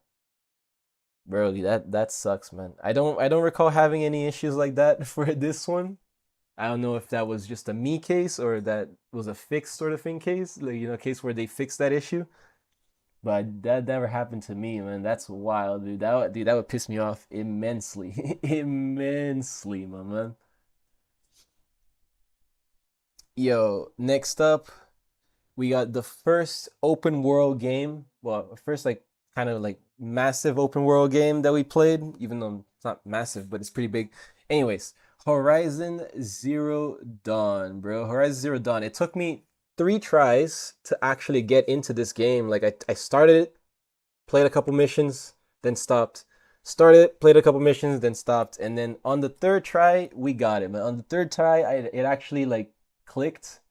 Bro, that sucks, man. I don't recall having any issues like that for this one. I don't know if that was just a me case or that was a fixed sort of thing case, like case where they fixed that issue. But that never happened to me, man. That's wild, dude. That would piss me off immensely, immensely, my man. Yo, next up, we got the first open world game. Well, first like kind of like massive open world game that we played, even though it's not massive, but it's pretty big. Anyways, Horizon Zero Dawn, bro. Horizon Zero Dawn. It took me 3 tries to actually get into this game. Like I started it, played a couple missions, then stopped. Started, played a couple missions, then stopped, and then on the third try, we got it, man. On the third try, it actually like clicked.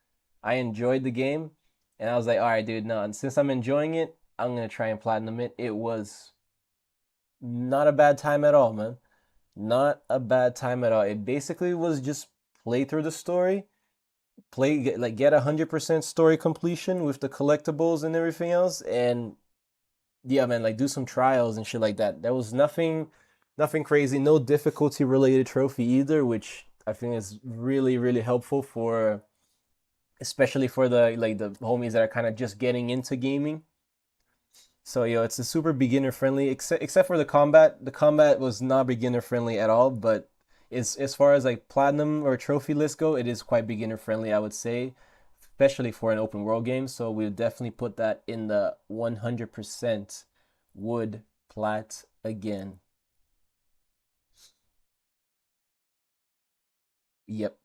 I enjoyed the game, and I was like, all right, dude, no. And since I'm enjoying it, I'm gonna try and platinum it. It was not a bad time at all, man. Not a bad time at all. It basically was just play through the story, get 100% story completion with the collectibles and everything else, and yeah, man, like do some trials and shit like that. There was nothing crazy, no difficulty related trophy either, which I think is really, really helpful for especially for the homies that are kind of just getting into gaming. So yo, it's a super beginner friendly, except for the combat. The combat was not beginner friendly at all, but it's as far as like platinum or trophy list go, it is quite beginner friendly, I would say, especially for an open world game. So we would definitely put that in the 100% would plat again. Yep.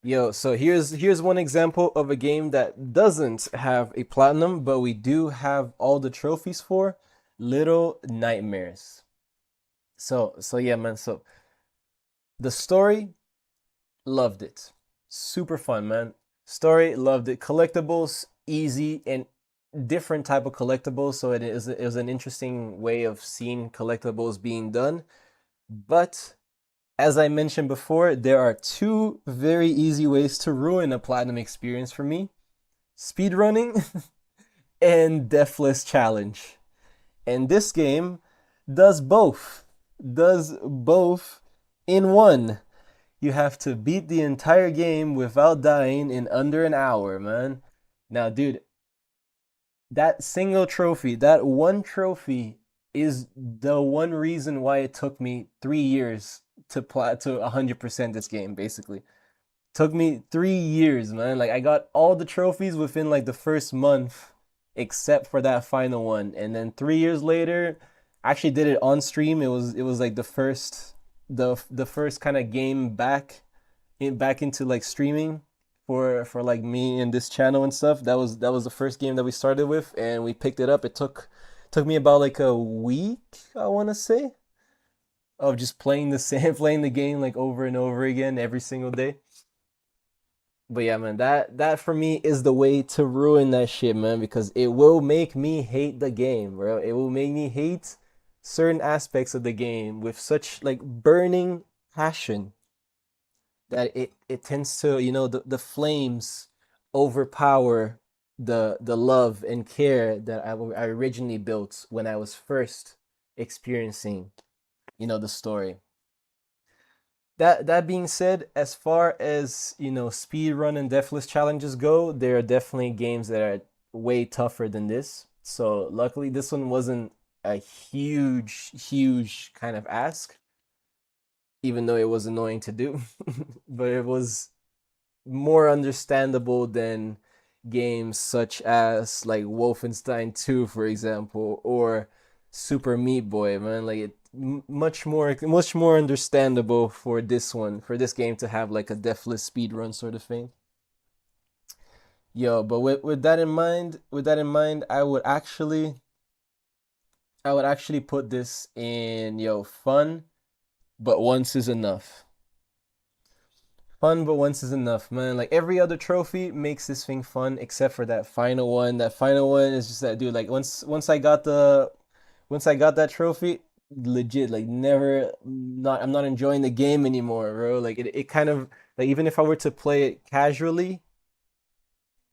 Yo, so here's one example of a game that doesn't have a platinum, but we do have all the trophies for Little Nightmares. So yeah, man. So the story, loved it. Super fun, man. Story, loved it. Collectibles, easy and different type of collectibles. So it was an interesting way of seeing collectibles being done. But as I mentioned before, there are two very easy ways to ruin a platinum experience for me: speedrunning and Deathless Challenge. And this game does both. Does both in one. You have to beat the entire game without dying in under an hour, man. Now, dude, that single trophy, that one trophy is the one reason why it took me 3 years to 100% this game, basically. Took me 3 years, man. Like I got all the trophies within like the first month, except for that final one. And then 3 years later, I actually did it on stream. It was like the first kind of game back into like streaming for like me and this channel and stuff. That was the first game that we started with, and we picked it up. It took me about like a week, I want to say, of just playing the same playing the game like over and over again every single day. But yeah, man, that for me is the way to ruin that shit, man, because it will make me hate the game, bro. It will make me hate certain aspects of the game with such like burning passion that it tends to, you know, the flames overpower the love and care that I originally built when I was first experiencing, you know, the story. That being said, as far as, you know, speed run and deathless challenges go, there are definitely games that are way tougher than this. So luckily this one wasn't a huge kind of ask, even though it was annoying to do. But it was more understandable than games such as like Wolfenstein 2, for example, or Super Meat Boy, man. Like much more understandable for this one, for this game to have like a deathless speed run sort of thing. Yo, but with that in mind, I would actually put this in, yo, fun, but once is enough. Fun, but once is enough, man. Like every other trophy makes this thing fun except for that final one. That final one is just that, dude. Like once I got that trophy, legit, like never, not I'm not enjoying the game anymore, bro. Like it kind of, like even if I were to play it casually,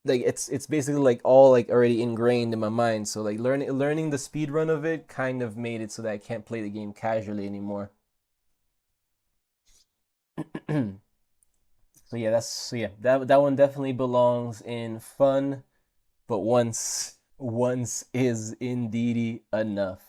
like it's basically like all like already ingrained in my mind. So like learning the speed run of it kind of made it so that I can't play the game casually anymore. So yeah, that one definitely belongs in fun, but once is indeedy enough.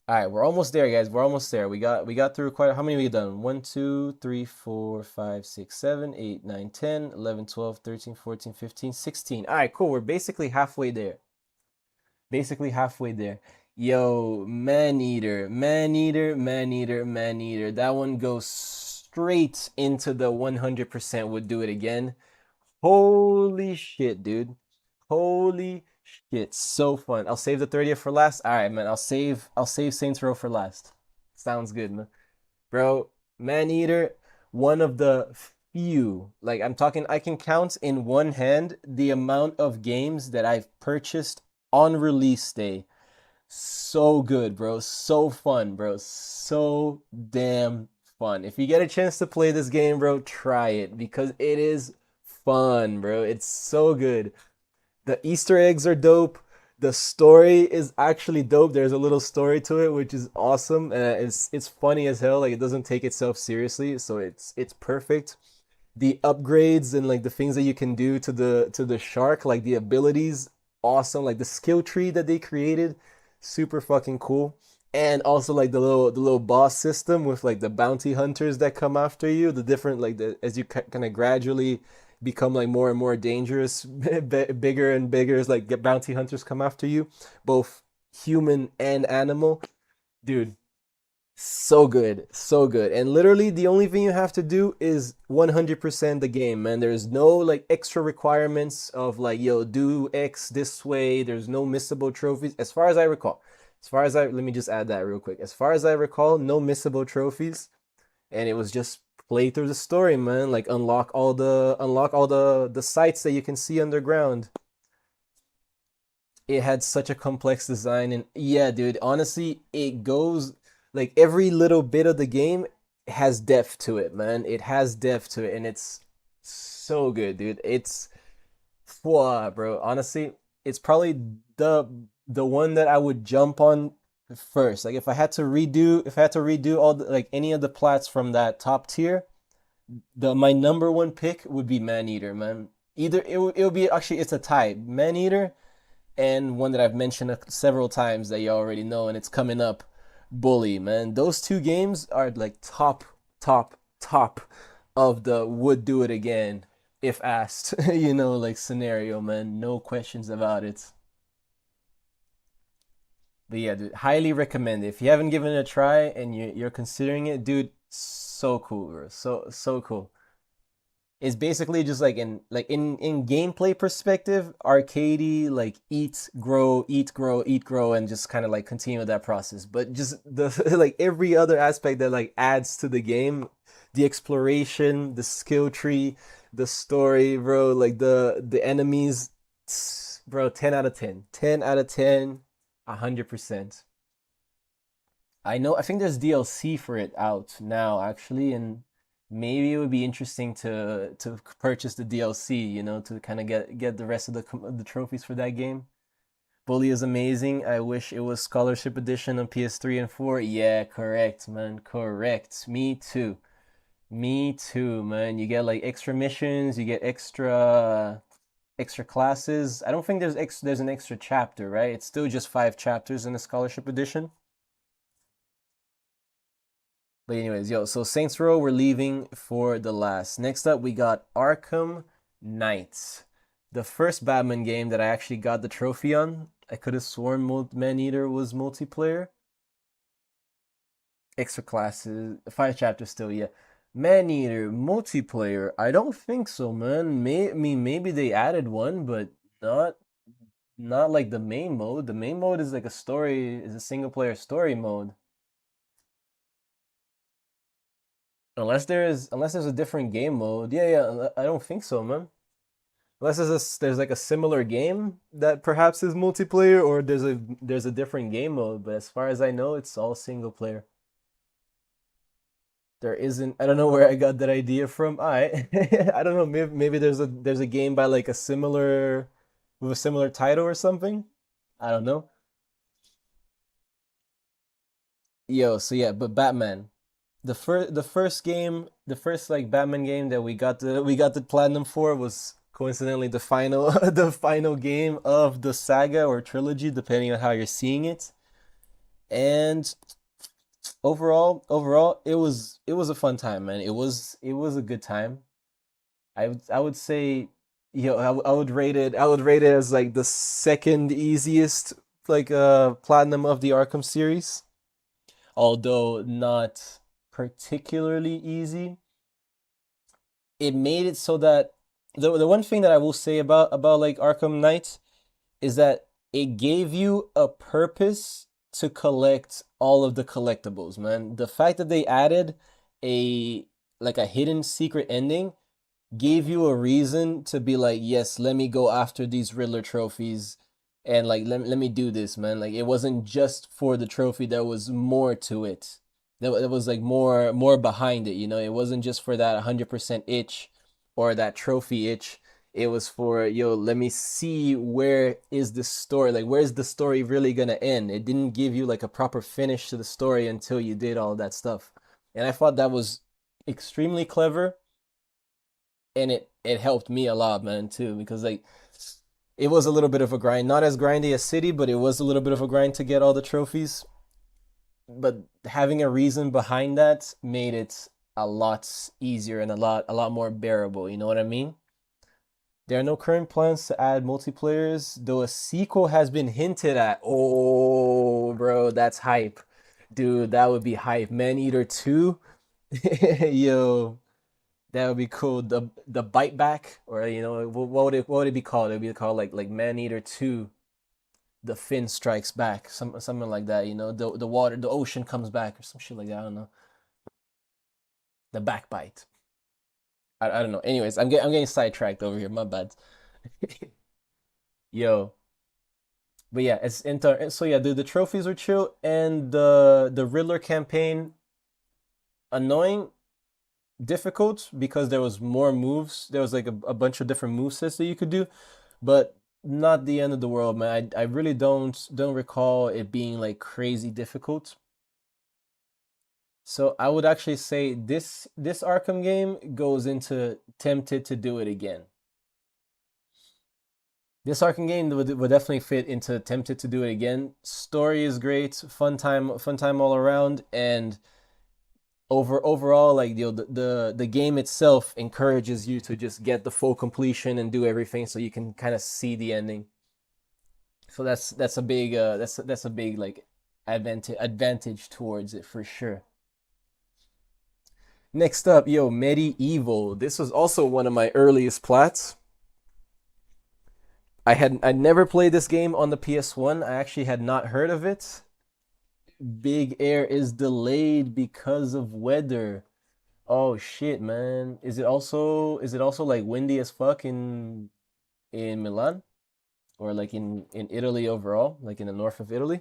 All right, we're almost there, guys. We're almost there. We got through quite, how many we done? 1, 2, 3, 4, 5, 6, 7, 8, 9, 10, 11, 12, 13, 14, 15, 16. All right, cool. We're basically halfway there. Basically halfway there. Yo, Maneater, Maneater, Maneater, Maneater. That one goes straight into the 100% would do it again. Holy shit, dude. Holy shit. So fun. I'll save the 30th for last. All right, man. I'll save Saints Row for last. Sounds good, man. Bro, Maneater, one of the few, like I'm talking, I can count in one hand the amount of games that I've purchased on release day. So good, bro. So fun, bro. So damn fun. If you get a chance to play this game, bro, try it because it is fun, bro. It's so good. The Easter eggs are dope. The story is actually dope. There's a little story to it, which is awesome. It's funny as hell. Like it doesn't take itself seriously, so it's perfect. The upgrades and like the things that you can do to the shark, like the abilities, awesome. Like the skill tree that they created, super fucking cool. And also like the little boss system with like the bounty hunters that come after you, the different like the as you kind of gradually become like more and more dangerous, bigger and bigger as like get bounty hunters come after you, both human and animal. Dude, so good, so good. And literally the only thing you have to do is 100% the game, man. There's no like extra requirements of like, yo, do X this way. There's no missable trophies as far as I recall. As far as I let me just add that real quick. As far as I recall, no missable trophies, and it was just play through the story, man. Like unlock all the sites that you can see underground. It had such a complex design, and yeah, dude, honestly, it goes like every little bit of the game has depth to it, man. It has depth to it, and it's so good, dude. It's bro. Honestly, it's probably the one that I would jump on first. Like if I had to redo all the, like any of the plats from that top tier, the my number one pick would be Maneater, man. Either it would be, actually it's a tie. Maneater and one that I've mentioned several times that you already know, and it's coming up, Bully, man. Those two games are like top of the would do it again if asked, you know, like scenario, man. No questions about it. But yeah, dude, highly recommend it. If you haven't given it a try and you're considering it, dude, so cool, bro. So cool. It's basically just like in gameplay perspective, arcadey, like eat, grow, and just kind of like continue that process. But just the like every other aspect that like adds to the game, the exploration, the skill tree, the story, bro, like the enemies, bro, 10 out of 10. 10 out of 10, 100%. I know, I think there's DLC for it out now, actually, and maybe it would be interesting to purchase the DLC, you know, to kind of get the rest of the trophies for that game. Bully is amazing. I wish it was Scholarship Edition on PS3 and 4. Yeah, correct, man. Correct. Me too. Me too, man. You get like extra missions, you get extra classes. I don't think there's an extra chapter, right? It's still just 5 chapters in the Scholarship Edition. But anyways, yo, so Saints Row, we're leaving for the last. Next up, we got Arkham Knight, the first Batman game that I actually got the trophy on. I could have sworn Maneater was multiplayer. Extra classes, 5 chapters still, yeah. Maneater multiplayer? I don't think so, man. Maybe they added one, but not like the main mode. The main mode is like a single player story mode. Unless there's a different game mode. Yeah, I don't think so, man. Unless there's like a similar game that perhaps is multiplayer, or there's a different game mode, but as far as I know, it's all single player. There isn't. I don't know where I got that idea from. I don't know. Maybe there's a game by like with a similar title or something. I don't know. Yo, so yeah, but Batman. The first like Batman game that we got the platinum for was coincidentally the final the final game of the saga or trilogy, depending on how you're seeing it. And overall, it was a fun time, man. It was a good time. I would say, I would rate it as like the second easiest like platinum of the Arkham series, although not particularly easy. It made it so that the one thing that I will say about like Arkham Knight is that it gave you a purpose to collect all of the collectibles, man. The fact that they added a like a hidden secret ending gave you a reason to be like, yes, let me go after these Riddler trophies and like let me do this, man. Like it wasn't just for the trophy, there was more to it. There was like more behind it, you know. It wasn't just for that 100% itch or that trophy itch. It was for, yo, let me see where is the story, like where's the story really gonna end. It didn't give you like a proper finish to the story until you did all that stuff. And I thought that was extremely clever, and it helped me a lot, man, too, because like it was a little bit of a grind. Not as grindy as City, but it was a little bit of a grind to get all the trophies. But having a reason behind that made it a lot easier and a lot more bearable, you know what I mean? There are no current plans to add multiplayers, though a sequel has been hinted at. Oh, bro, that's hype. Dude, that would be hype. Man-Eater 2? Yo, that would be cool. The Bite Back, or you know, what would it be called? It would be called like Man-Eater 2. The fin strikes back, something like that, you know. The ocean comes back or some shit like that. I don't know. The backbite. I don't know. Anyways, I'm getting sidetracked over here. My bad. Yo, but yeah, so yeah, the trophies were chill, and the Riddler campaign annoying, difficult because there was more moves. There was like a bunch of different move sets that you could do, but not the end of the world, man. I really don't recall it being like crazy difficult. So I would actually say this Arkham game goes into tempted to do it again. This Arkham game would definitely fit into tempted to do it again. Story is great, fun time all around, and overall, like, you know, the game itself encourages you to just get the full completion and do everything so you can kind of see the ending. So that's a big that's a big like advantage towards it for sure. Next up, yo, Medieval. This was also one of my earliest plats. I'd never played this game on the PS1. I actually had not heard of it. Big Air is delayed because of weather. Oh shit, man. Is it also like windy as fuck in Milan, or like in Italy overall, like in the north of Italy?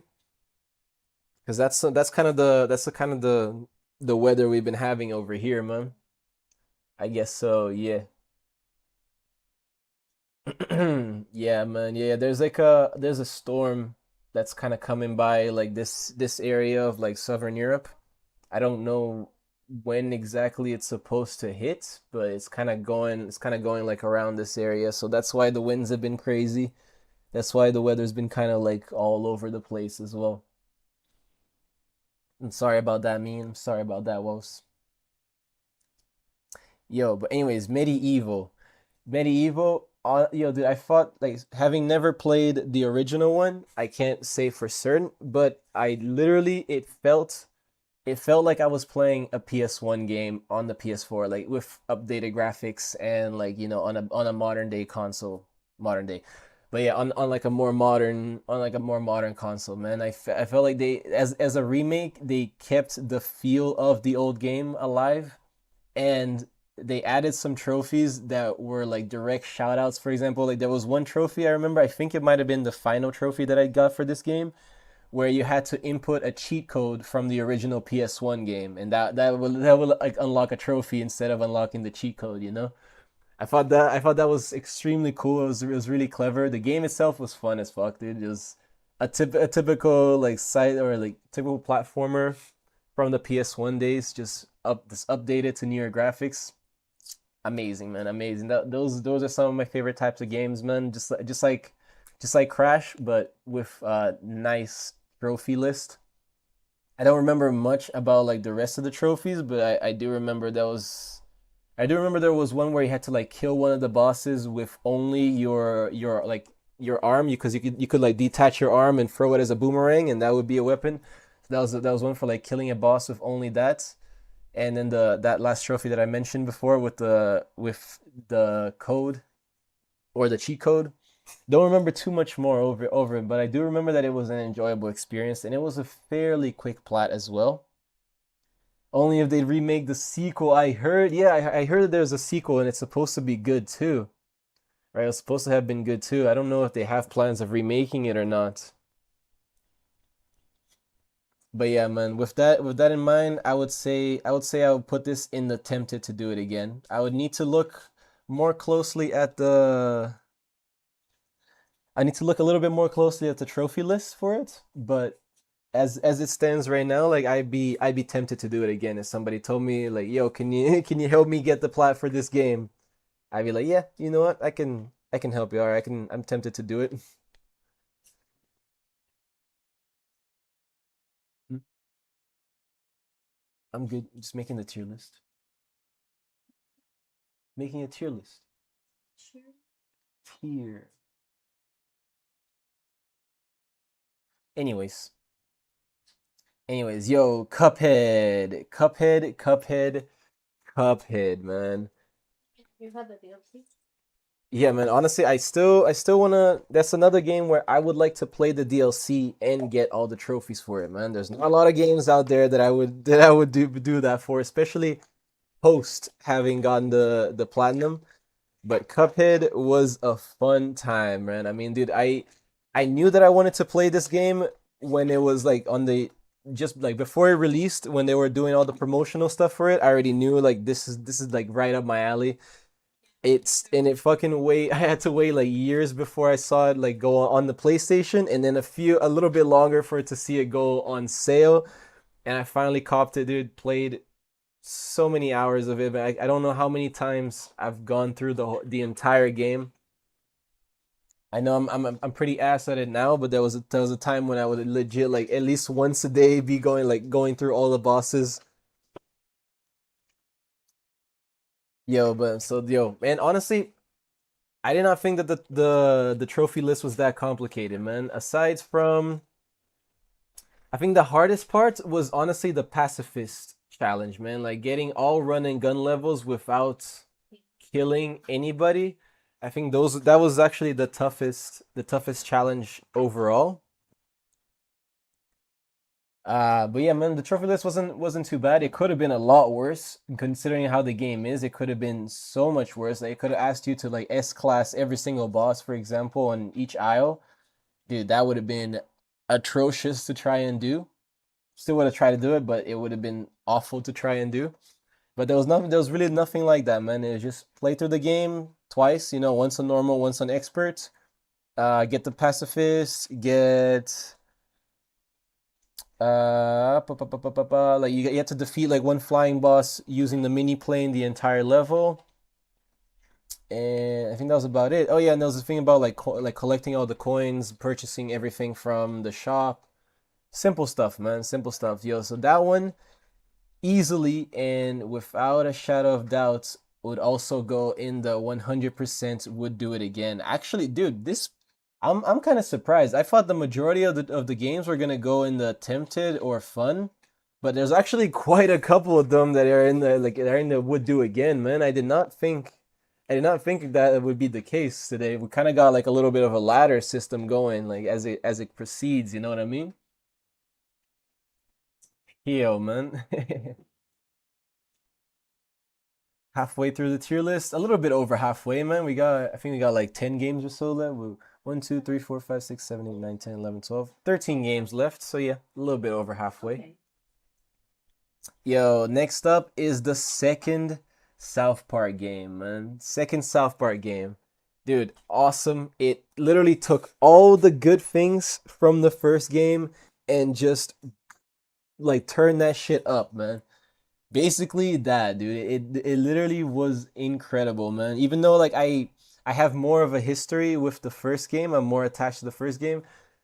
Because that's the kind of the weather we've been having over here, man. I guess so, yeah. Yeah, man. Yeah, there's a storm that's kind of coming by like this area of like Southern Europe. I don't know when exactly it's supposed to hit, but it's kind of going like around this area. So that's why the winds have been crazy. That's why the weather's been kind of like all over the place as well. I'm sorry about that, mean. I'm sorry about that, Wos. Yo, but anyways, Medieval. Medieval, yo, dude, I fought like having never played the original one. I can't say for certain, but I literally it felt like I was playing a PS1 game on the PS4, like with updated graphics and like on a modern day console, modern day. But yeah, on like a more modern console, man. I felt like they as a remake they kept the feel of the old game alive, and they added some trophies that were like direct shout outs. For example, like there was one trophy I remember, I think it might have been the final trophy that I got for this game, where you had to input a cheat code from the original PS1 game, and that will like unlock a trophy instead of unlocking the cheat code. I thought that was extremely cool. It was really clever. The game itself was fun as fuck, dude. It was a typical like site or like typical platformer from the PS1 days, just updated to newer graphics. Amazing, man, amazing. Those are some of my favorite types of games, man. Just like Crash, but with a nice trophy list. I don't remember much about like the rest of the trophies, but I do remember there was one where you had to like kill one of the bosses with only your arm, because you could like detach your arm and throw it as a boomerang, and that would be a weapon. So that was one for like killing a boss with only that. And then that last trophy that I mentioned before with the code or the cheat code. Don't remember too much more over it, but I do remember that it was an enjoyable experience, and it was a fairly quick plot as well. Only if they remake the sequel. I heard, yeah, I heard that there's a sequel and it's supposed to be good too. Right? It's supposed to have been good too. I don't know if they have plans of remaking it or not. But yeah, man, with that in mind, I would say I would put this in the tempted to do it again. I would need to look more closely at the I need to look a little bit more closely at the trophy list for it, but as it stands right now, like I'd be tempted to do it again if somebody told me like, "Yo, can you help me get the plot for this game?" I'd be like, "Yeah, you know what? I can help you. All right, I'm tempted to do it." I'm good. Just making the tier list. Making a tier list. Tier. Anyways, yo, Cuphead, Cuphead, Cuphead, Cuphead, man. Yeah, man. Honestly, I still wanna. That's another game where I would like to play the DLC and get all the trophies for it, man. There's not a lot of games out there that I would do that for, especially post having gotten the platinum. But Cuphead was a fun time, man. I mean, dude, I knew that I wanted to play this game when it was like on the just like before it released, when they were doing all the promotional stuff for it. I already knew like this is like right up my alley. It's and it fucking wait. I had to wait like years before I saw it like go on the PlayStation, and then a little bit longer for it to see it go on sale. And I finally copped it, dude. Played so many hours of it, but I don't know how many times I've gone through the entire game. I know I'm pretty ass at it now, but there was a time when I would legit like at least once a day be going through all the bosses. Yo, but so yo, man, honestly, I did not think that the trophy list was that complicated, man. Aside from, I think the hardest part was honestly the pacifist challenge, man. Like getting all run and gun levels without killing anybody. I think that was actually the toughest challenge overall. But yeah, man, the trophy list wasn't too bad. It could have been a lot worse, considering how the game is. It could have been so much worse. Like, it could have asked you to like S class every single boss, for example, on each aisle. Dude, that would have been atrocious to try and do. Still would have tried to do it, but it would have been awful to try and do. But there was really nothing like that, man. It was just play through the game twice, you know, once on normal, once on expert. Get the pacifist, get like you have to defeat like one flying boss using the mini plane the entire level. And I think that was about it. Oh yeah, and there was a thing about like collecting all the coins, purchasing everything from the shop. Simple stuff, man. Simple stuff. Yo, so that one easily and without a shadow of doubt would also go in the 100% would do it again. Actually, dude, this I'm kind of surprised. I thought the majority of the games were gonna go in the attempted or fun, but there's actually quite a couple of them that are in the would do again, man. I did not think that would be the case today. We kind of got like a little bit of a ladder system going, like as it proceeds. You know what I mean? Yo, man. Halfway through the tier list, a little bit over halfway, man. I think we got like 10 games or so left. 1, 2, 3, 4, 5, 6, 7, 8, 9, 10, 11, 12, 13 games left. So yeah, a little bit over halfway. Okay. Yo, next up is the second South Park game, man. Second South Park game. Dude, awesome. It literally took all the good things from the first game and just like turned that shit up, man. Basically that, dude. It literally was incredible, man. Even though like I have more of a history with the first game, I'm more attached to the first game.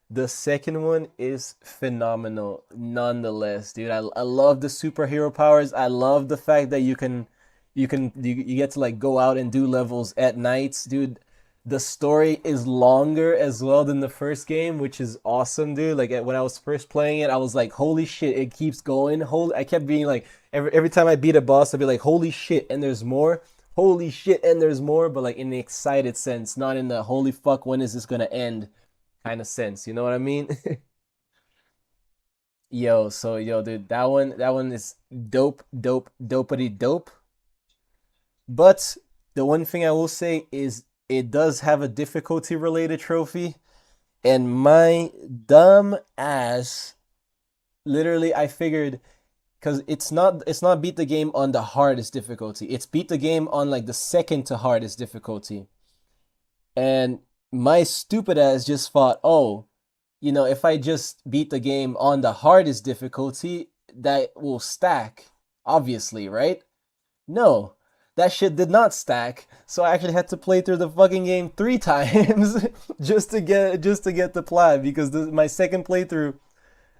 The second one is phenomenal nonetheless, dude. I love the superhero powers. I love the fact that you get to like go out and do levels at nights, dude. The story is longer as well than the first game, which is awesome, dude. Like when I was first playing it, I was like, holy shit, it keeps going. I kept being like, every time I beat a boss, I'd be like, holy shit, and there's more. Holy shit, and there's more, but like in the excited sense, not in the holy fuck, when is this gonna end kind of sense. You know what I mean? Yo, dude, that one is dope, dopity dope. But the one thing I will say is it does have a difficulty related trophy, and my dumb ass, literally, I figured, because it's not beat the game on the hardest difficulty. It's beat the game on like the second to hardest difficulty. And my stupid ass just thought, oh, you know, if I just beat the game on the hardest difficulty, that will stack, obviously, right? No, that shit did not stack. So I actually had to play through the fucking game 3 times just to get the plat, because my second playthrough,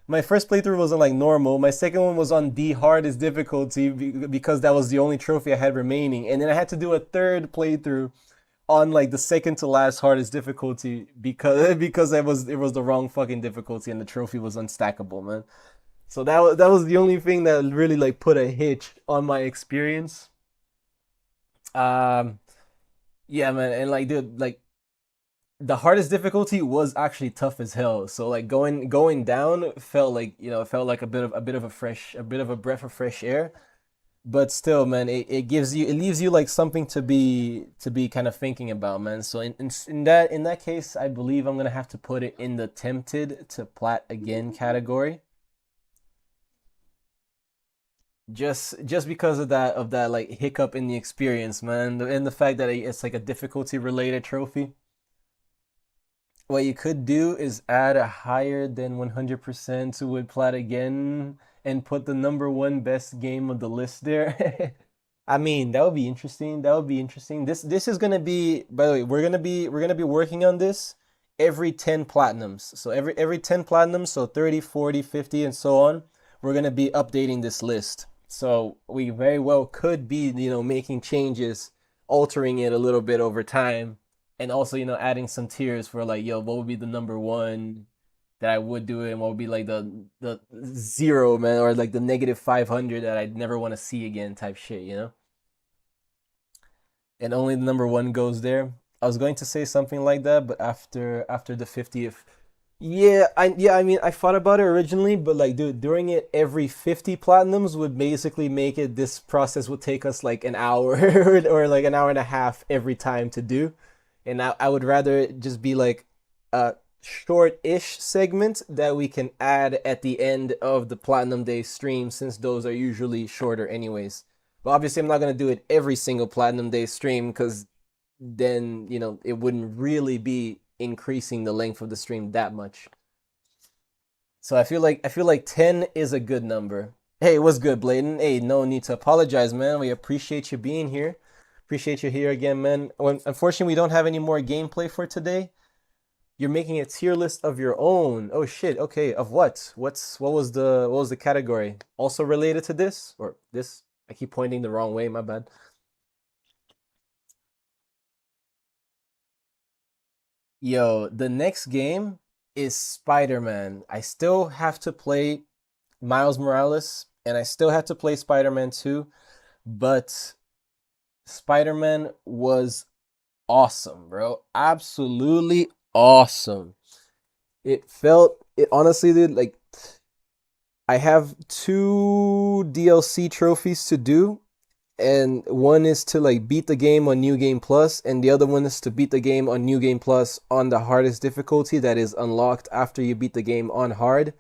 my first playthrough was on like normal. My second one was on the hardest difficulty because that was the only trophy I had remaining. And then I had to do a third playthrough on like the second to last hardest difficulty because it was the wrong fucking difficulty and the trophy was unstackable, man. So that was the only thing that really like put a hitch on my experience. Yeah, man, and like, dude, like the hardest difficulty was actually tough as hell. So like going down felt like, you know, it felt like a bit of a breath of fresh air. But still, man, it leaves you like something to be kind of thinking about, man. So in that case, I believe I'm gonna have to put it in the tempted to plat again category. Just because of that like hiccup in the experience, man, and the fact that it's like a difficulty related trophy. What you could do is add a higher than 100% to would plat again and put the number 1 best game of the list there. I mean, that would be interesting. That would be interesting. This is gonna be, by the way, we're gonna be working on this every 10 platinums. So every 10 platinums, so 30, 40, 50, and so on, we're gonna be updating this list. So we very well could be, you know, making changes, altering it a little bit over time. And also, you know, adding some tiers for like, yo, what would be the number 1 that I would do it, and what would be like the 0, man, or like the negative 500 that I'd never want to see again type shit, you know? And only the number 1 goes there. I was going to say something like that, but after the 50th, I mean, I thought about it originally, but like, dude, doing it every 50 platinums would basically make it, this process would take us like an hour or like an hour and a half every time to do. And I would rather it just be like a short-ish segment that we can add at the end of the Platinum Day stream, since those are usually shorter anyways. But obviously, I'm not gonna do it every single Platinum Day stream because then it wouldn't really be increasing the length of the stream that much. So I feel like 10 is a good number. Hey, what's good, Bladen? Hey, no need to apologize, man. We appreciate you being here. Appreciate you here again, man. Unfortunately, we don't have any more gameplay for today. You're making a tier list of your own. Oh shit. Okay, of what? What was the category? Also related to this or this? I keep pointing the wrong way, my bad. Yo, the next game is Spider-Man. I still have to play Miles Morales and I still have to play Spider-Man 2, but Spider-Man was awesome, bro. Absolutely awesome. It honestly, dude, like I have 2 DLC trophies to do, and one is to like beat the game on New Game Plus, and the other one is to beat the game on New Game Plus on the hardest difficulty that is unlocked after you beat the game on hard.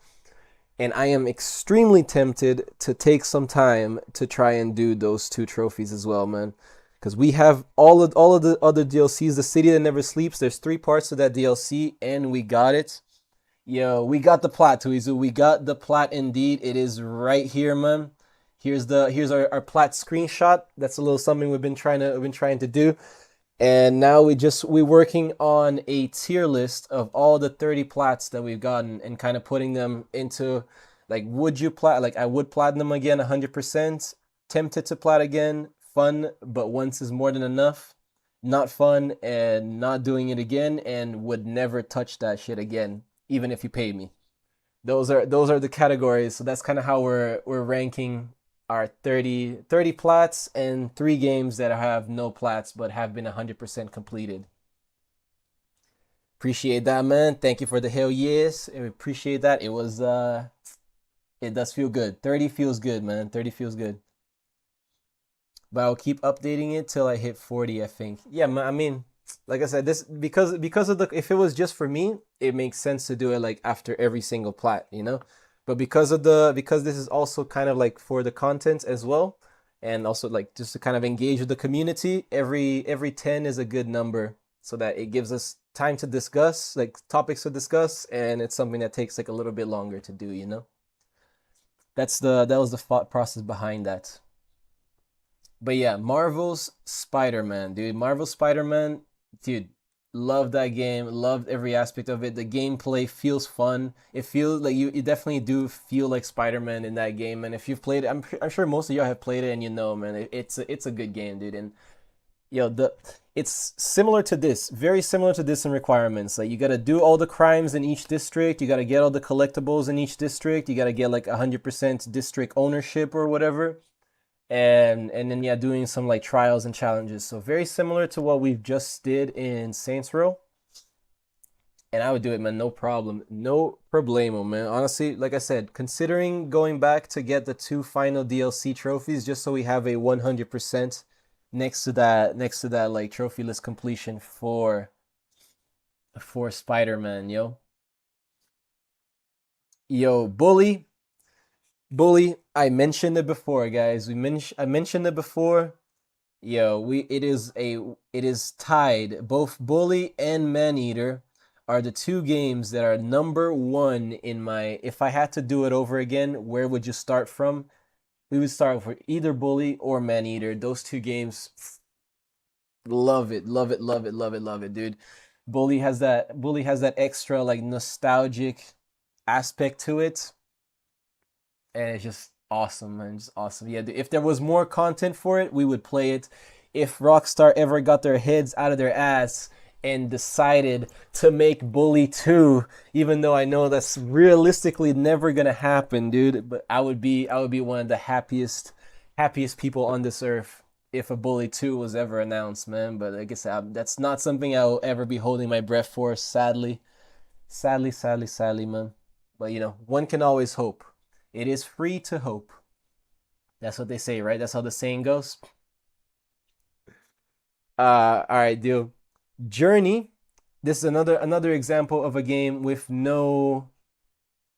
And I am extremely tempted to take some time to try and do those 2 trophies as well, man. Because we have all of the other DLCs, The City That Never Sleeps. There's 3 parts to that DLC, and we got it. Yo, we got the plat, Tuizu. We got the plat indeed. It is right here, man. Here's our plat screenshot. That's a little something we've been trying to do. And now we're working on a tier list of all the 30 plats that we've gotten and kind of putting them into like, I would platinum again 100%, tempted to plat again, fun, but once is more than enough, not fun and not doing it again, and would never touch that shit again, even if you paid me. Those are the categories. So that's kind of how we're ranking our 30 plats and 3 games that have no plats but have been 100% completed. Appreciate that, man. Thank you for the hell yes. I appreciate that. It was it does feel good. 30 feels good, man. 30 feels good. But I'll keep updating it till I hit 40, I think. Yeah, I mean, like I said, this because of if it was just for me, it makes sense to do it like after every single plat, But because this is also kind of like for the content as well, and also like just to kind of engage with the community, every 10 is a good number so that it gives us time to discuss, like topics to discuss, and it's something that takes like a little bit longer to do. That was the thought process behind that. But yeah, Marvel's Spider-Man, dude. Marvel's Spider-Man, dude. Loved that game. Loved every aspect of it. The gameplay feels fun. It feels like you definitely do feel like Spider-Man in that game. And if you've played it, I'm sure most of y'all have played it, and man, it's a good game, dude. And it's similar to this, very similar to this in requirements. Like you gotta do all the crimes in each district. You gotta get all the collectibles in each district. You gotta get like 100% district ownership or whatever. And then doing some like trials and challenges. So very similar to what we've just did in Saints Row. And I would do it, man, no problem. No problemo, man. Honestly, like I said, considering going back to get the 2 final DLC trophies just so we have a 100% next to that like trophy list completion for Spider-Man, yo. Yo, Bully, I mentioned it before, guys. I mentioned it before. Yo, it is tied. Both Bully and Maneater are the 2 games that are number 1 in my. If I had to do it over again, where would you start from? We would start for either Bully or Maneater. Those 2 games, love it, dude. Bully has that extra like nostalgic aspect to it. And it's just awesome, man. Just awesome. Yeah, if there was more content for it, we would play it. If Rockstar ever got their heads out of their ass and decided to make Bully 2, even though I know that's realistically never gonna happen, dude. But I would be one of the happiest people on this earth if a Bully 2 was ever announced, man. But like I said, that's not something I will ever be holding my breath for, sadly. Sadly, man. But one can always hope. It is free to hope. That's what they say, right? That's how the saying goes. All right, dude. Journey. This is another example of a game with no.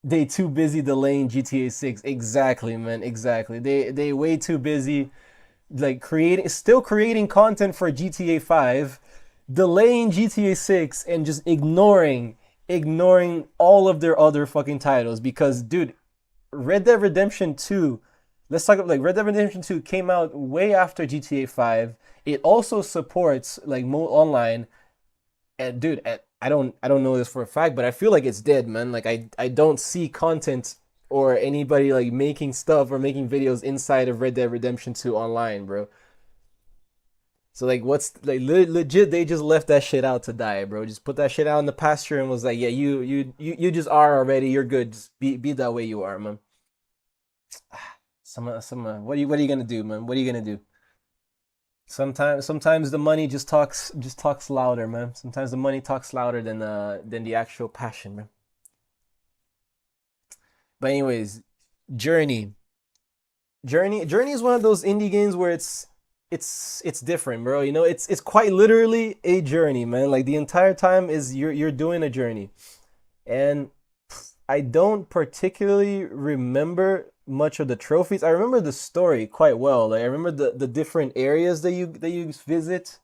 They too busy delaying GTA 6. Exactly, man. Exactly. They way too busy like still creating content for GTA 5, delaying GTA 6, and just ignoring all of their other fucking titles. Because, dude, Red Dead Redemption 2, let's talk about, like, Red Dead Redemption 2 came out way after GTA 5. It also supports like online, and dude, I don't know this for a fact, but I feel like it's dead, man. Like I don't see content or anybody like making stuff or making videos inside of Red Dead Redemption 2 online, bro. So like, what's like legit? They just left that shit out to die, bro. Just put that shit out in the pasture and was like, yeah, you just are already. You're good. Just be that way you are, man. What are you gonna do, man? What are you gonna do? Sometimes the money just talks louder, man. Sometimes the money talks louder than the actual passion, man. But anyways, Journey. Journey is one of those indie games where it's different, bro. You know, it's quite literally a journey, man. Like the entire time is you're doing a journey. And I don't particularly remember much of the trophies. I remember the story quite well. Like I remember the different areas that you visit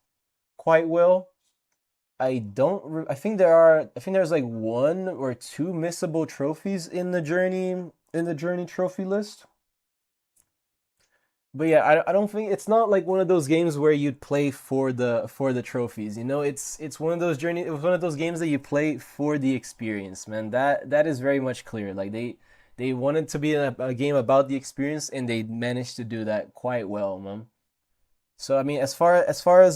quite well. I think there's like one or two missable trophies in the journey trophy list. But yeah, I don't think it's not like one of those games where you'd play for the trophies. You know, it's one of those games that you play for the experience, man. That is very much clear. Like they wanted to be a game about the experience, and they managed to do that quite well, man. So I mean, as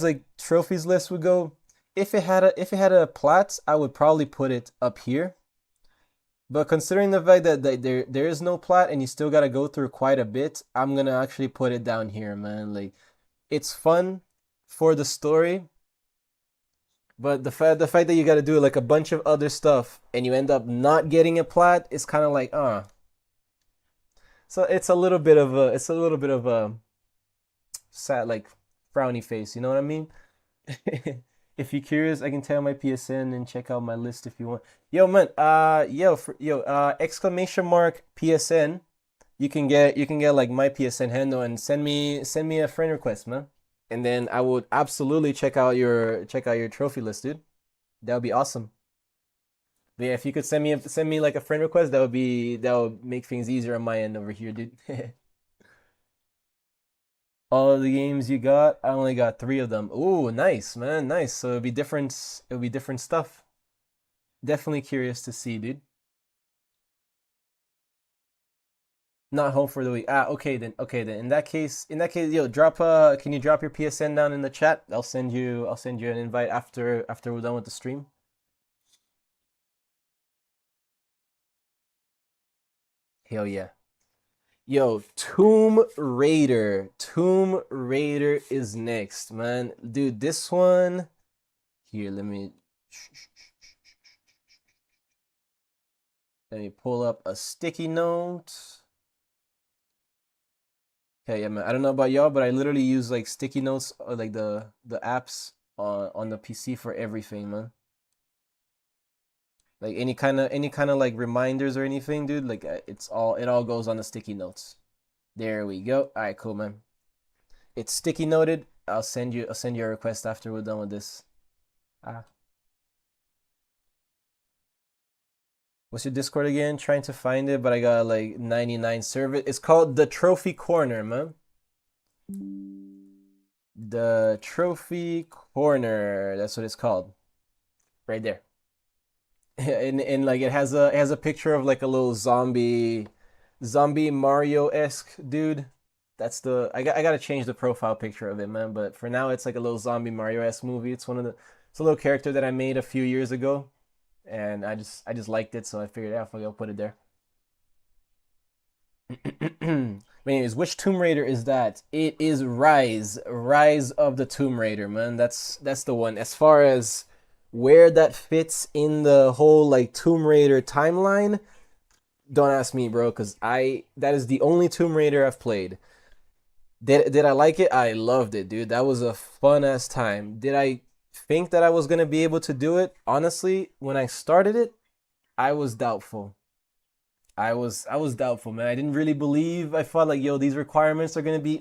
like trophies list would go, if it had a plat, I would probably put it up here. But considering the fact that there is no plat and you still gotta go through quite a bit, I'm gonna actually put it down here, man. Like, it's fun for the story, but the fact that you gotta do like a bunch of other stuff and you end up not getting a plat is kind of like, So it's a little bit of a sad, like, frowny face. You know what I mean? If you're curious, I can tell my PSN and check out my list if you want. Yo, man, exclamation mark PSN. You can get like my PSN handle and send me a friend request, man. And then I would absolutely check out your trophy list, dude. That would be awesome. But yeah, if you could send me like a friend request, that would make things easier on my end over here, dude. All of the games you got, I only got 3 of them. Ooh, nice, man, nice. So it'll be different. It'll be different stuff. Definitely curious to see, dude. Not home for the week. Okay then. Okay then. In that case, yo, can you drop your PSN down in the chat? I'll send you an invite after we're done with the stream. Hell yeah. Yo, Tomb Raider. Tomb Raider is next, man. Dude, this one. Here, let me pull up a sticky note. Okay, yeah, man. I don't know about y'all, but I literally use like sticky notes or like the apps on the PC for everything, man. Like any kind of like reminders or anything, dude. Like it all goes on the sticky notes. There we go. All right, cool, man. It's sticky noted. I'll send you a request after we're done with this. Ah. What's your Discord again? Trying to find it, but I got like 99 server. It's called the Trophy Corner, man. The Trophy Corner. That's what it's called. Right there. And like it has a picture of like a little zombie Mario-esque dude. I gotta change the profile picture of it, man. But for now, it's like a little zombie Mario-esque movie. It's a little character that I made a few years ago, and I just liked it, so I figured, yeah, fuck it, I'll put it there. But anyways, which Tomb Raider is that? It is Rise of the Tomb Raider, man. That's the one. As far as where that fits in the whole like Tomb Raider timeline, don't ask me, bro, because that is the only Tomb Raider I've played. Did I like it? I loved it, dude. That was a fun ass time. Did I think that I was gonna be able to do it? Honestly, when I started it, I was doubtful. I was doubtful, man. I didn't really believe. I felt like, yo, these requirements are gonna be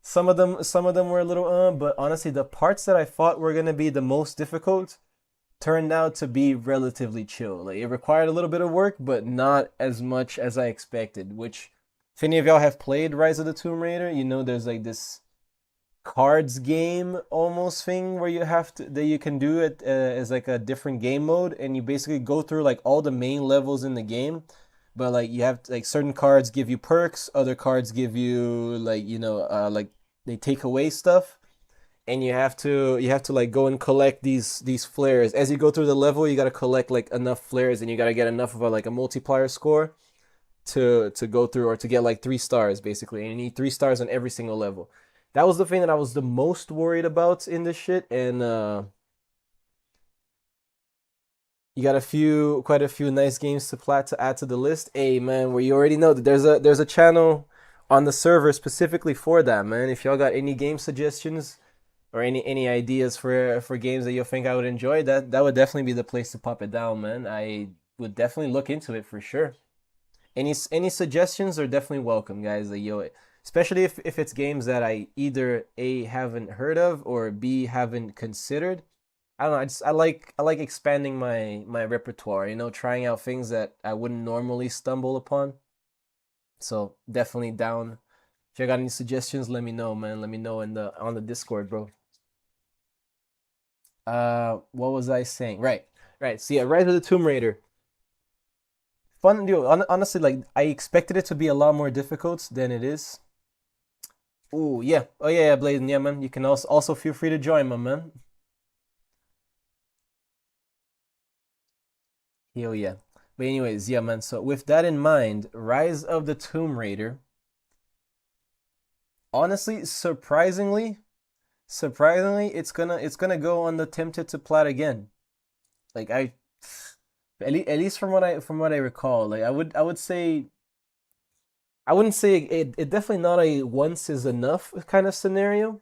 some of them were a little but honestly the parts that I thought were gonna be the most difficult turned out to be relatively chill. Like it required a little bit of work, but not as much as I expected. Which, if any of y'all have played Rise of the Tomb Raider, you know there's like this cards game almost thing where you have to that you can do it as like a different game mode, and you basically go through like all the main levels in the game. But like you have like certain cards give you perks, other cards give you like like they take away stuff, and you have to like go and collect these flares as you go through the level. You got to collect like enough flares, and you got to get enough of a multiplier score to go through, or to get like 3 stars basically, and you need 3 stars on every single level. That was the thing that I was the most worried about in this shit, and you got quite a few nice games to add to the list. Hey man, where you already know that there's a channel on the server specifically for that, man. If y'all got any game suggestions or any ideas for games that you think I would enjoy, that would definitely be the place to pop it down, man. I would definitely look into it for sure. Any suggestions are definitely welcome, guys. Like, yo, especially if it's games that I either A, haven't heard of, or B, haven't considered. I don't know. I like expanding my repertoire. Trying out things that I wouldn't normally stumble upon. So definitely down. If you got any suggestions, let me know, man. Let me know on the Discord, bro. What was I saying? Right. So yeah, Rise of the Tomb Raider. Fun, dude. Honestly, like I expected it to be a lot more difficult than it is. Ooh, yeah. Oh yeah, Bladen. Yeah, man. You can also feel free to join, my man. Hell yeah. But anyways, yeah, man. So with that in mind, Rise of the Tomb Raider. Honestly, surprisingly, it's gonna go on the Tempted to Plat again. Like at least from what I recall, like I would say I wouldn't say it definitely not a once is enough kind of scenario.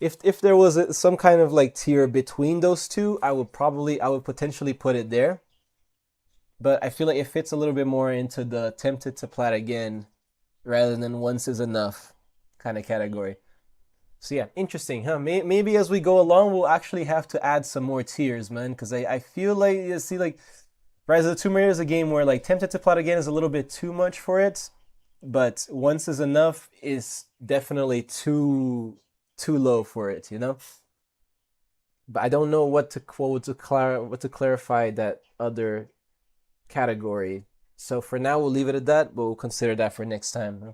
If there was some kind of like tier between those two, I would potentially put it there. But I feel like it fits a little bit more into the Tempted to Plat again rather than once is enough kind of category. So yeah, interesting, huh? Maybe as we go along, we'll actually have to add some more tiers, man. Because I feel like, you see, like, Rise of the Tomb Raider is a game where, like, Tempted to Plat again is a little bit too much for it. But once is enough is definitely too low for it, But I don't know what to clarify that other category. So for now, we'll leave it at that, but we'll consider that for next time, huh?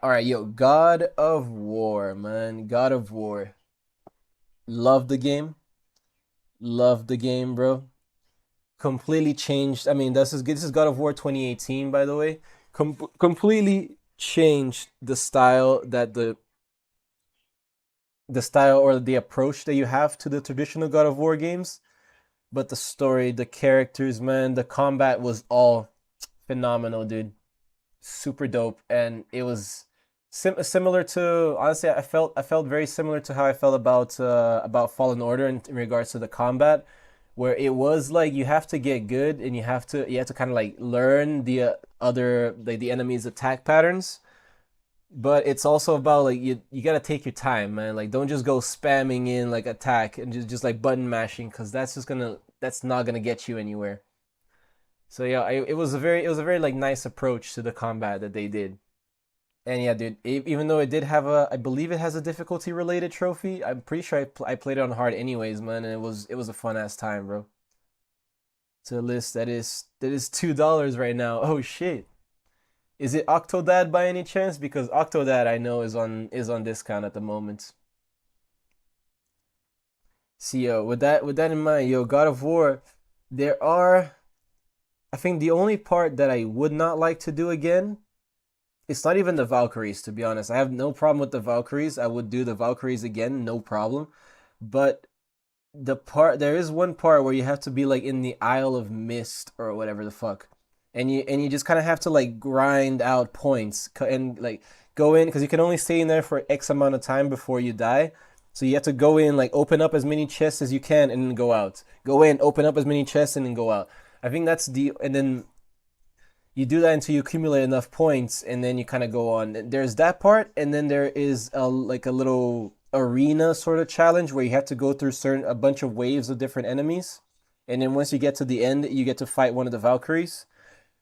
All right, yo, God of War, man. God of War. Love the game. Love the game, bro. Completely changed. I mean, this is God of War 2018, by the way. Completely changed the style or the approach that you have to the traditional God of War games. But the story, the characters, man, the combat was all phenomenal, dude. Super dope, and it was similar to, honestly, I felt very similar to how I felt about Fallen Order in regards to the combat, where it was like you have to get good and you have to kind of like learn the other, like, the enemy's attack patterns. But it's also about like you gotta take your time, man. Like, don't just go spamming in like attack and just like button mashing, because that's not gonna get you anywhere. So yeah, it was a very like nice approach to the combat that they did. And yeah, dude, even though it did have I believe it has a difficulty related trophy. I'm pretty sure I played it on hard anyways, man, and it was a fun ass time, bro. To a list that is $2 right now. Oh shit. Is it Octodad by any chance? Because Octodad I know is on discount at the moment. See, yo, with that in mind, yo, God of War, I think the only part that I would not like to do again, it's not even the Valkyries, to be honest. I have no problem with the Valkyries. I would do the Valkyries again, no problem. But there is one part where you have to be like in the Isle of Mist or whatever the fuck. And you just kind of have to like grind out points and like go in, because you can only stay in there for X amount of time before you die. So you have to go in, like, open up as many chests as you can and then go out. Go in, open up as many chests and then go out. I think and then You do that until you accumulate enough points, and then you kind of go on. There's that part, and then there is a like a little arena sort of challenge where you have to go through a bunch of waves of different enemies, and then once you get to the end, you get to fight one of the Valkyries.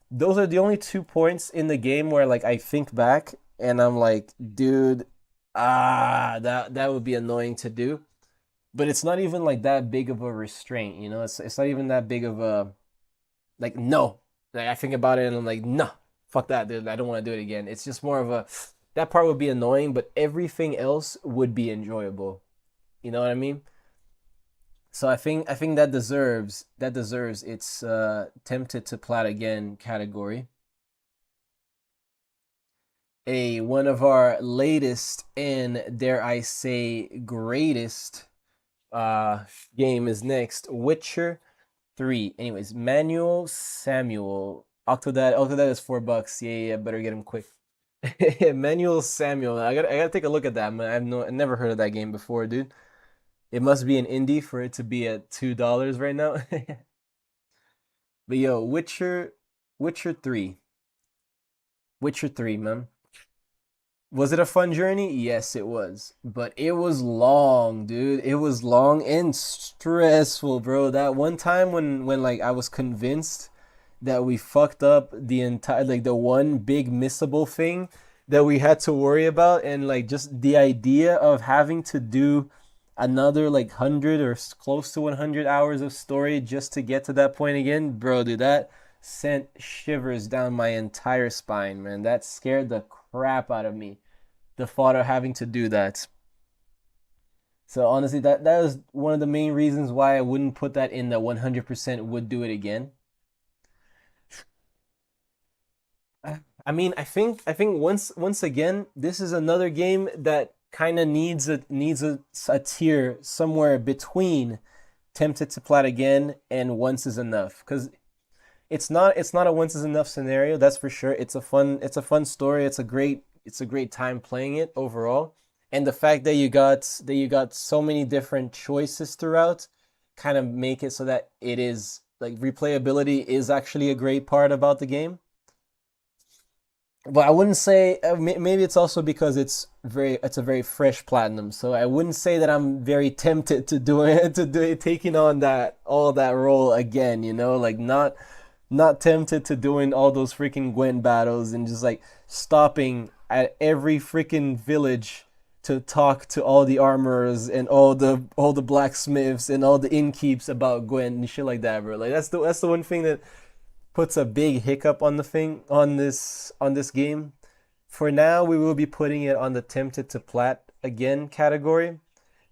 Those are the only 2 points in the game where like I think back and I'm like, dude, that would be annoying to do. But it's not even like that big of a restraint, you know? It's not even that big of a like no. Like I think about it and I'm like, no, fuck that, dude. I don't want to do it again. It's just more of a that part would be annoying, but everything else would be enjoyable. You know what I mean? So I think that deserves its tempted to plat again category. One of our latest and dare I say greatest game is next, Witcher 3. Anyways, Manuel Samuel. Octodad is $4. Yeah, better get him quick. Manuel Samuel. I gotta take a look at that, man. I've never heard of that game before, dude. It must be an indie for it to be at $2 right now. But yo, Witcher 3. Witcher 3, man. Was it a fun journey? Yes, it was. But it was long, dude. It was long and stressful, bro. That one time when like I was convinced that we fucked up the entire like the one big missable thing that we had to worry about, and like just the idea of having to do another like 100 or close to 100 hours of story just to get to that point again, bro, dude, that sent shivers down my entire spine, man. That scared the crap out of me, the thought of having to do that. So honestly, that was one of the main reasons why I wouldn't put that in the 100% would do it again. I mean, I think once again, this is another game that kind of needs a tier somewhere between Tempted to Plat again and Once is Enough, because it's not a once is enough scenario, that's for sure. It's a fun story. It's a great time playing it overall, and the fact that you got so many different choices throughout kind of make it so that it is like replayability is actually a great part about the game. But I wouldn't say maybe it's also because it's a very fresh platinum. So I wouldn't say that I'm very tempted to do it taking on that all that role again. You know, like not tempted to doing all those freaking Gwent battles and just like stopping at every freaking village to talk to all the armorers and all the blacksmiths and all the innkeeps about Gwent and shit like that, bro. Like that's the one thing that puts a big hiccup on the thing on this game. For now, we will be putting it on the Tempted to Plat again category,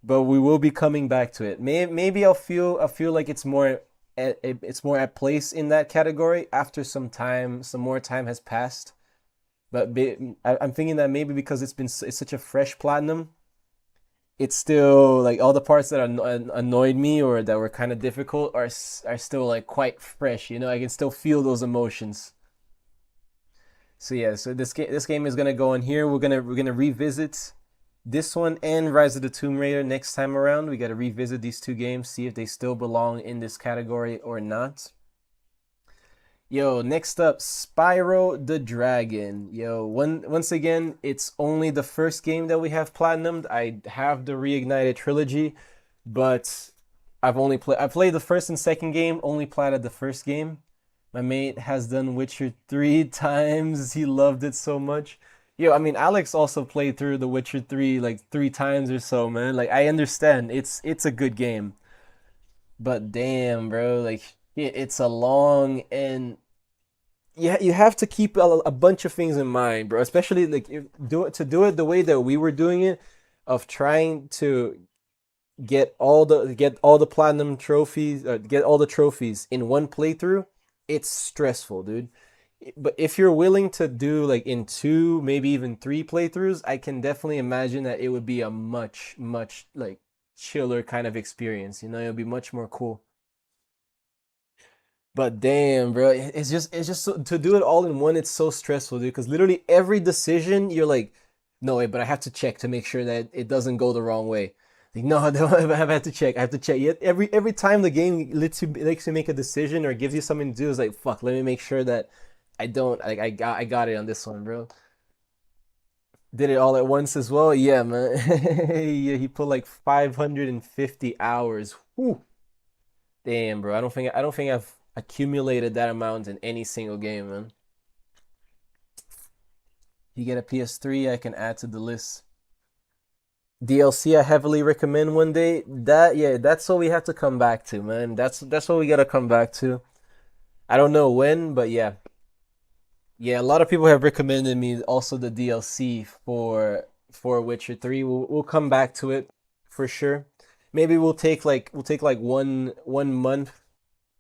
but we will be coming back to it. Maybe I feel like it's more at place in that category after some more time has passed. But I'm thinking that maybe because it's such a fresh platinum, it's still like all the parts that annoyed me or that were kind of difficult are still like quite fresh. You know, I can still feel those emotions. So yeah, so this game is gonna go in here. We're gonna revisit this one and Rise of the Tomb Raider next time around. We gotta revisit these two games, see if they still belong in this category or not. Yo, next up, Spyro the Dragon. Yo, once again, it's only the first game that we have platinumed. I have the Reignited trilogy, but I played the first and second game, only platted the first game. My mate has done Witcher 3 times. He loved it so much. Yo, I mean, Alex also played through The Witcher 3 like 3 times or so, man. Like I understand. It's a good game. But damn, bro, like it's a long and yeah, you have to keep a bunch of things in mind, bro. Especially like do it the way that we were doing it, of trying to get all the platinum trophies, get all the trophies in one playthrough. It's stressful, dude. But if you're willing to do like in 2, maybe even 3 playthroughs, I can definitely imagine that it would be a much like chiller kind of experience. You know, it would be much more cool. But damn, bro, it's just to do it all in one. It's so stressful, dude. Because literally every decision, you're like, no way, but I have to check to make sure that it doesn't go the wrong way. Like, no, I don't I have to check. I have to check. Yet every time the game lets you make a decision or gives you something to do, is like, fuck. Let me make sure that I don't. I got it on this one, bro. Did it all at once as well? Yeah, man. Yeah, he put like 550 hours. Whew. Damn, bro. I don't think I've accumulated that amount in any single game, man. You get a PS3, I can add to the list. DLC I heavily recommend one day. That's what we have to come back to, man. That's what we gotta come back to. I don't know when, but yeah. Yeah, a lot of people have recommended me also the DLC for Witcher 3. We'll come back to it for sure. Maybe we'll take like one month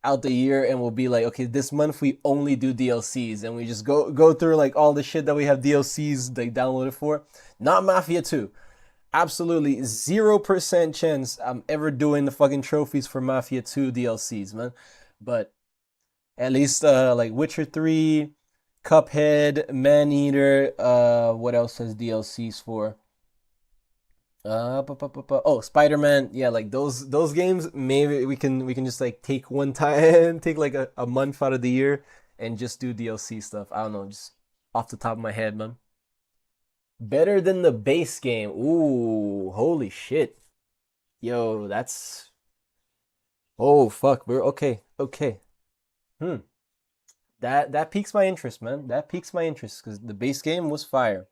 out the year and we'll be like, okay, this month we only do DLCs and we just go through like all the shit that we have DLCs like downloaded for. Not Mafia 2. Absolutely 0% chance I'm ever doing the fucking trophies for Mafia 2 DLCs, man. But at least like Witcher 3, Cuphead, Maneater, what else has DLCs for? Oh, Spider-Man. Yeah, like those games, maybe we can just like take one time, take like a month out of the year and just do DLC stuff. I don't know, just off the top of my head, man. Better than the base game. Ooh, holy shit. Yo, that's oh fuck, bro. Okay, okay. Hmm. That piques my interest, man. That piques my interest because the base game was fire.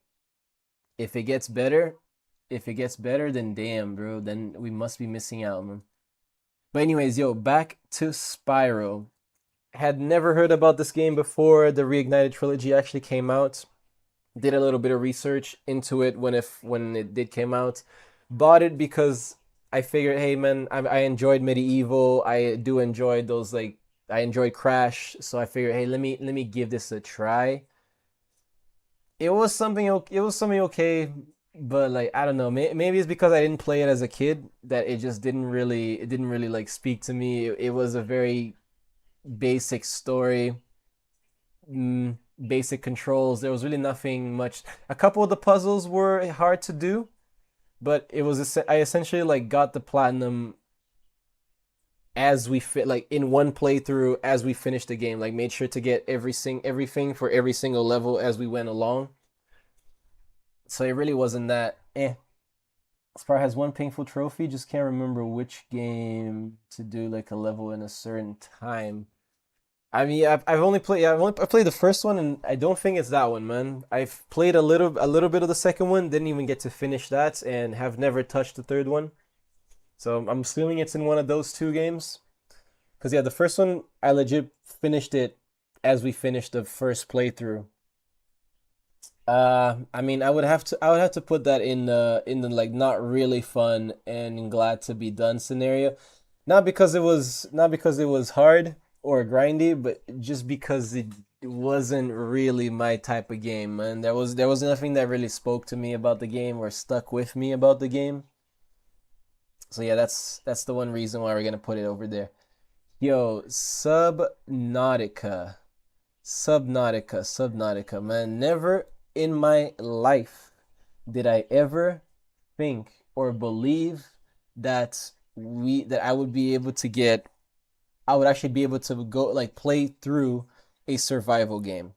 If it gets better, if it gets better, then damn, bro, then we must be missing out, man. But anyways, yo, back to Spyro. Had never heard about this game before the Reignited trilogy actually came out. Did a little bit of research into it when it did came out. Bought it because I figured, hey man, I enjoyed Medieval. I do enjoy those like I enjoy Crash, so I figured, hey, let me give this a try. It was something okay, but like I don't know, maybe it's because I didn't play it as a kid that it didn't really like speak to me. It was a very basic story, basic controls. There was really nothing much. A couple of the puzzles were hard to do, but I essentially like got the platinum as we fit like in one playthrough as we finished the game. Like made sure to get everything for every single level as we went along. So it really wasn't that. Spar has one painful trophy. Just can't remember which game to do like a level in a certain time. I mean, I played the first one, and I don't think it's that one, man. I've played a little bit of the second one, didn't even get to finish that, and have never touched the third one. So I'm assuming it's in one of those two games. Cause yeah, the first one I legit finished it as we finished the first playthrough. I mean, I would have to put that in the like not really fun and glad to be done scenario. Not because it was hard or grindy, but just because it wasn't really my type of game, man. There was nothing that really spoke to me about the game or stuck with me about the game. So yeah, that's the one reason why we're gonna put it over there. Yo, Subnautica, man. Never in my life did I ever think or believe that I would be able to get I would actually be able to go like play through a survival game.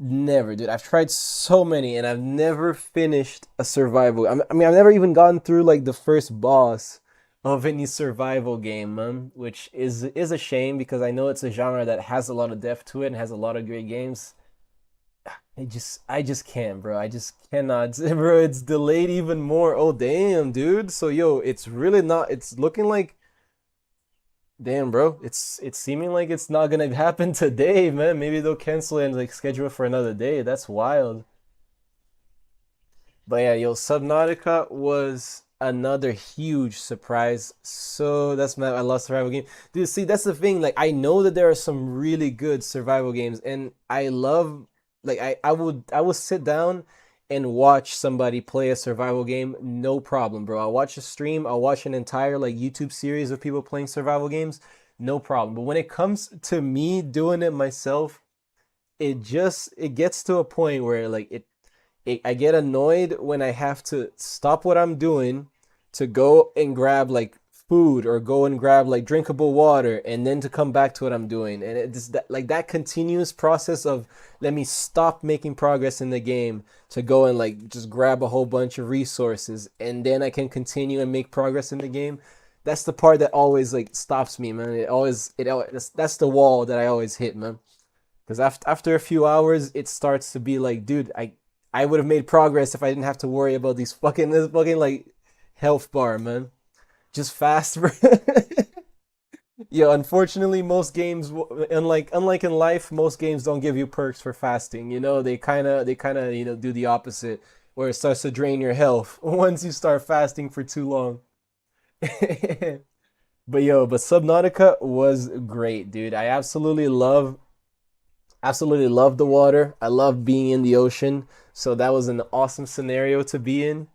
Never, dude. I've tried so many and I've never finished a survival. I mean, I've never even gotten through like the first boss of any survival game, man, which is a shame because I know it's a genre that has a lot of depth to it and has a lot of great games. I just can't, bro. I just cannot, bro. It's delayed even more. Oh, damn, dude. So, yo, it's really not. It's looking like, damn, bro. It's seeming like it's not gonna happen today, man. Maybe they'll cancel it and like schedule it for another day. That's wild. But yeah, yo, Subnautica was another huge surprise. So that's my I love survival game. Dude, see, that's the thing. Like I know that there are some really good survival games, and I love like I would sit down and watch somebody play a survival game, no problem, bro. I'll watch a stream, I'll watch an entire like YouTube series of people playing survival games, no problem. But when it comes to me doing it myself, it gets to a point where like I get annoyed when I have to stop what I'm doing to go and grab like food or go and grab like drinkable water and then to come back to what I'm doing. And it's that, like that continuous process of let me stop making progress in the game to go and like just grab a whole bunch of resources and then I can continue and make progress in the game. That's the part that always like stops me, man. That's the wall that I always hit, man. Because after a few hours, it starts to be like, dude, I would have made progress if I didn't have to worry about this fucking like health bar, man. Just fast, bro. Yeah, unfortunately, most games, unlike in life, most games don't give you perks for fasting. You know, they kind of do the opposite, where it starts to drain your health once you start fasting for too long. But Subnautica was great, dude. I absolutely love the water. I love being in the ocean. So that was an awesome scenario to be in.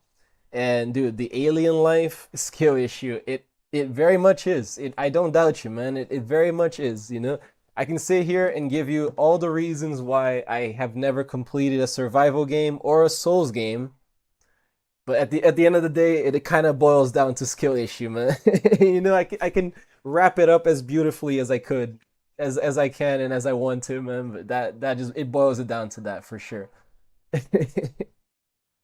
And dude, the alien life skill issue, it very much is. I don't doubt you, man. It very much is, you know. I can sit here and give you all the reasons why I have never completed a survival game or a Souls game. But at the end of the day, it kind of boils down to skill issue, man. You know, I can wrap it up as beautifully as I could, as I can and as I want to, man. But that just it boils it down to that for sure.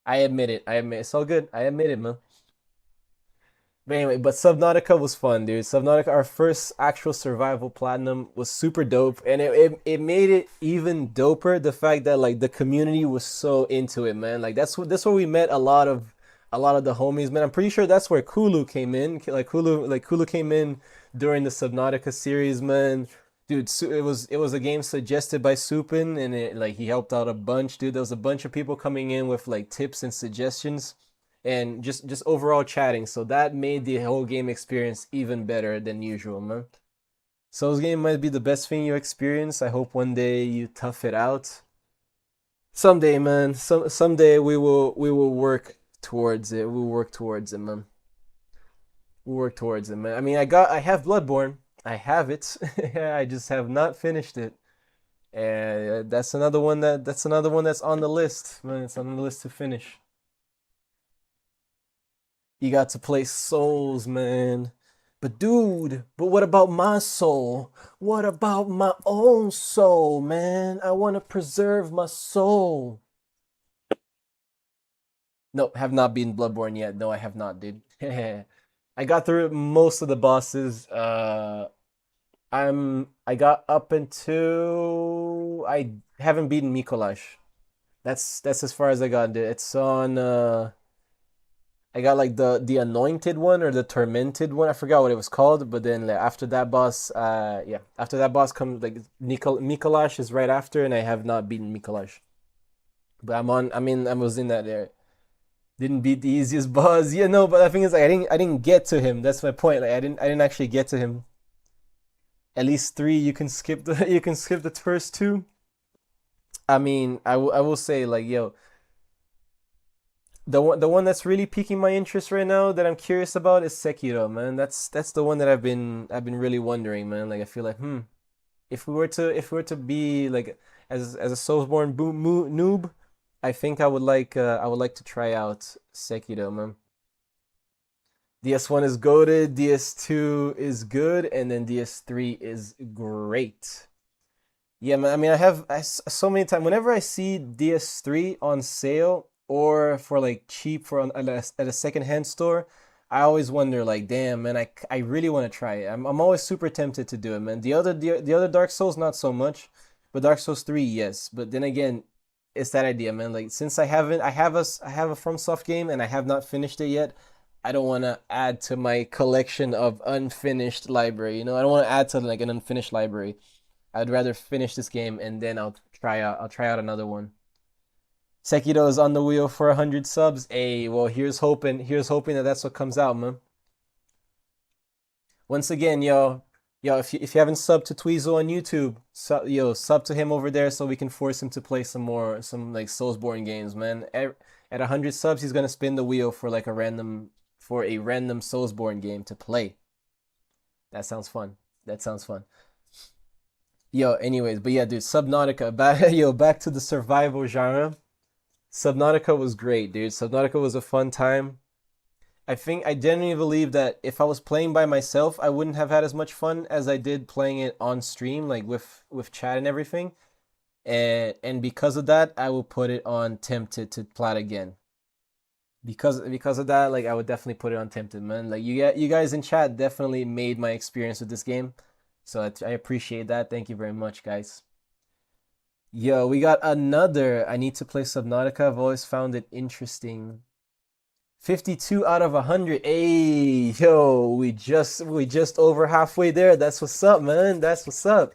I admit it. I admit it's all good. I admit it, man. But anyway, but Subnautica was fun, dude. Subnautica, our first actual survival platinum, was super dope, and it made it even doper. The fact that like the community was so into it, man. Like that's where we met a lot of the homies, man. I'm pretty sure that's where Kulu came in. Kulu came in during the Subnautica series, man. Dude, it was a game suggested by Supin, and he helped out a bunch, dude. There was a bunch of people coming in with like tips and suggestions and just overall chatting. So that made the whole game experience even better than usual, man. Souls game might be the best thing you experience. I hope one day you tough it out. Someday, man. Someday we will work towards it. We'll work towards it, man. We'll work towards it, man. I mean, I have Bloodborne. I have it. I just have not finished it. And that's another one that's on the list, man. It's on the list to finish. You got to play Souls, man. But dude, but what about my soul? What about my own soul, man? I want to preserve my soul. No, have not beaten Bloodborne yet. No, I have not, dude. I got through most of the bosses. I got up until I haven't beaten Mikolash. That's as far as I got. It's on I got like the anointed one or the tormented one. I forgot what it was called, but then like, after that boss, after that boss comes like Mikolash is right after, and I have not beaten Mikolash. But I was in that there. Didn't beat the easiest boss. Yeah, no, but the thing is like I didn't get to him. That's my point. Like I didn't actually get to him. At least three you can skip the first two. I mean, I will say like yo, the one that's really piquing my interest right now that I'm curious about is Sekiro, man. That's the one that I've been really wondering, man. Like I feel like if we were to be like as a Soulsborne noob, I think I would like to try out Sekiro, man. DS1 is goated, DS2 is good, and then DS3 is great. Yeah, man. I mean, so many times whenever I see DS3 on sale or for like cheap at a secondhand store, I always wonder like, damn, man, I really want to try it. I'm always super tempted to do it, man. The other Dark Souls not so much, but Dark Souls 3 yes. But then again, it's that idea, man. Like since I have a FromSoft game and I have not finished it yet, I don't want to add to my collection of unfinished library. You know, I don't want to add to like an unfinished library. I'd rather finish this game and then I'll try out another one. Sekiro is on the wheel for 100 subs. Hey, well, here's hoping that that's what comes out, man. Once again, yo, if you haven't subbed to Tweezel on YouTube, sub to him over there so we can force him to play some like Soulsborne games, man. At 100 subs, he's gonna spin the wheel for like a random Soulsborne game to play. That sounds fun. That sounds fun. Yo, anyways, but yeah, dude, Subnautica. Back to the survival genre. Subnautica was great, dude. Subnautica was a fun time. I genuinely believe that if I was playing by myself, I wouldn't have had as much fun as I did playing it on stream, like with chat and everything. And because of that, I will put it on Tempted to plat again. Because of that, like I would definitely put it on Tempted, man. Like you guys in chat definitely made my experience with this game, so I appreciate that. Thank you very much, guys. Yo, we got another. I need to play Subnautica. I've always found it interesting. 52 out of 100. Hey, yo, we just over halfway there. That's what's up, man. That's what's up.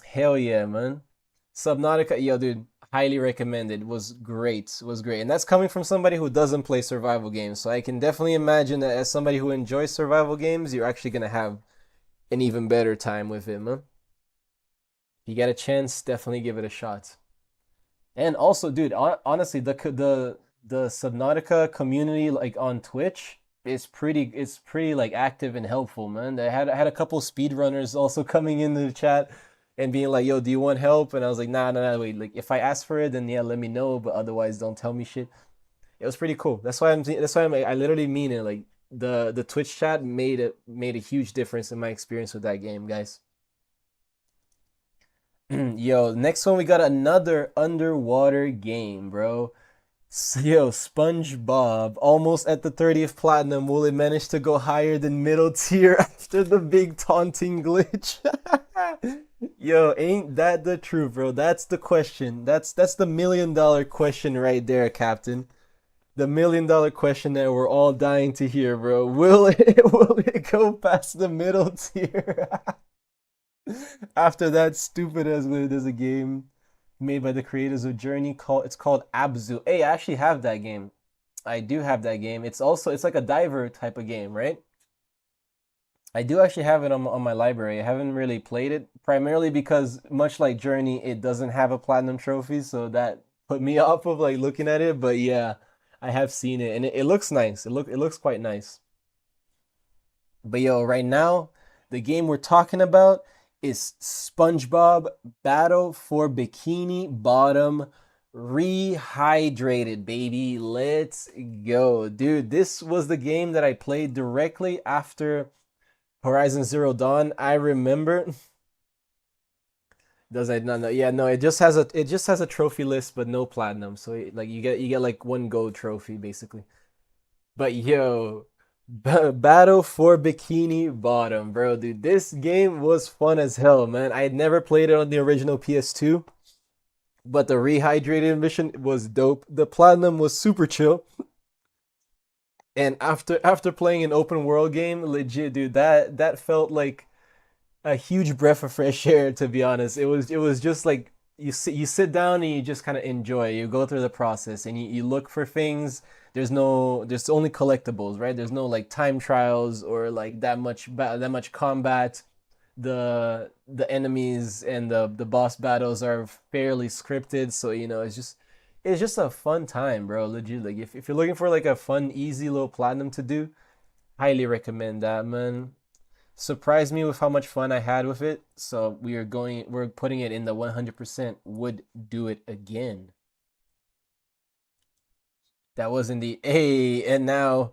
Hell yeah, man. Subnautica, yo, dude, highly recommended. Was great. Was great. And that's coming from somebody who doesn't play survival games. So I can definitely imagine that as somebody who enjoys survival games, you're actually gonna have an even better time with it, man. If you get a chance, definitely give it a shot. And also, dude, honestly, the Subnautica community like on Twitch is pretty like active and helpful, man. I had a couple speedrunners also coming into the chat and being like, "Yo, do you want help?" And I was like, "Nah, wait. Like, if I ask for it, then yeah, let me know. But otherwise, don't tell me shit." It was pretty cool. I literally mean it. Like the Twitch chat made a huge difference in my experience with that game, guys. Yo, next one we got another underwater game, bro. Yo, SpongeBob, almost at the 30th platinum. Will it manage to go higher than middle tier after the big taunting glitch? Yo, ain't that the truth, bro? That's the question. That's the $1 million question right there, Captain. The $1 million question that we're all dying to hear, bro. Will it go past the middle tier after that stupid as glitch? There's a game made by the creators of Journey it's called Abzu. Hey, I actually have that game. I do have that game. It's like a diver type of game, right? I do actually have it on my library. I haven't really played it primarily because much like Journey, it doesn't have a platinum trophy, so that put me off of like looking at it. But yeah, I have seen it and it looks nice. It looks quite nice. But yo, right now, the game we're talking about is SpongeBob Battle for Bikini Bottom Rehydrated, baby. Let's go. Dude, this was the game that I played directly after Horizon Zero Dawn. I remember. Does I not know? Yeah, no, it just has a trophy list but no platinum. So like you get like one gold trophy basically. But yo, Battle for Bikini Bottom, bro, dude. This game was fun as hell, man. I had never played it on the original PS2, but the rehydrated mission was dope. The platinum was super chill. And after playing an open world game, legit, dude, that felt like a huge breath of fresh air, to be honest. It was just like you sit down and you just kind of enjoy. You go through the process and you look for things. There's only collectibles, right? There's no like time trials or like that much combat. The enemies and the boss battles are fairly scripted, so you know it's just a fun time, bro. Legit, like if you're looking for like a fun, easy little platinum to do, highly recommend that, man. Surprised me with how much fun I had with it, so we're putting it in the 100% would do it again. That was in the A, and now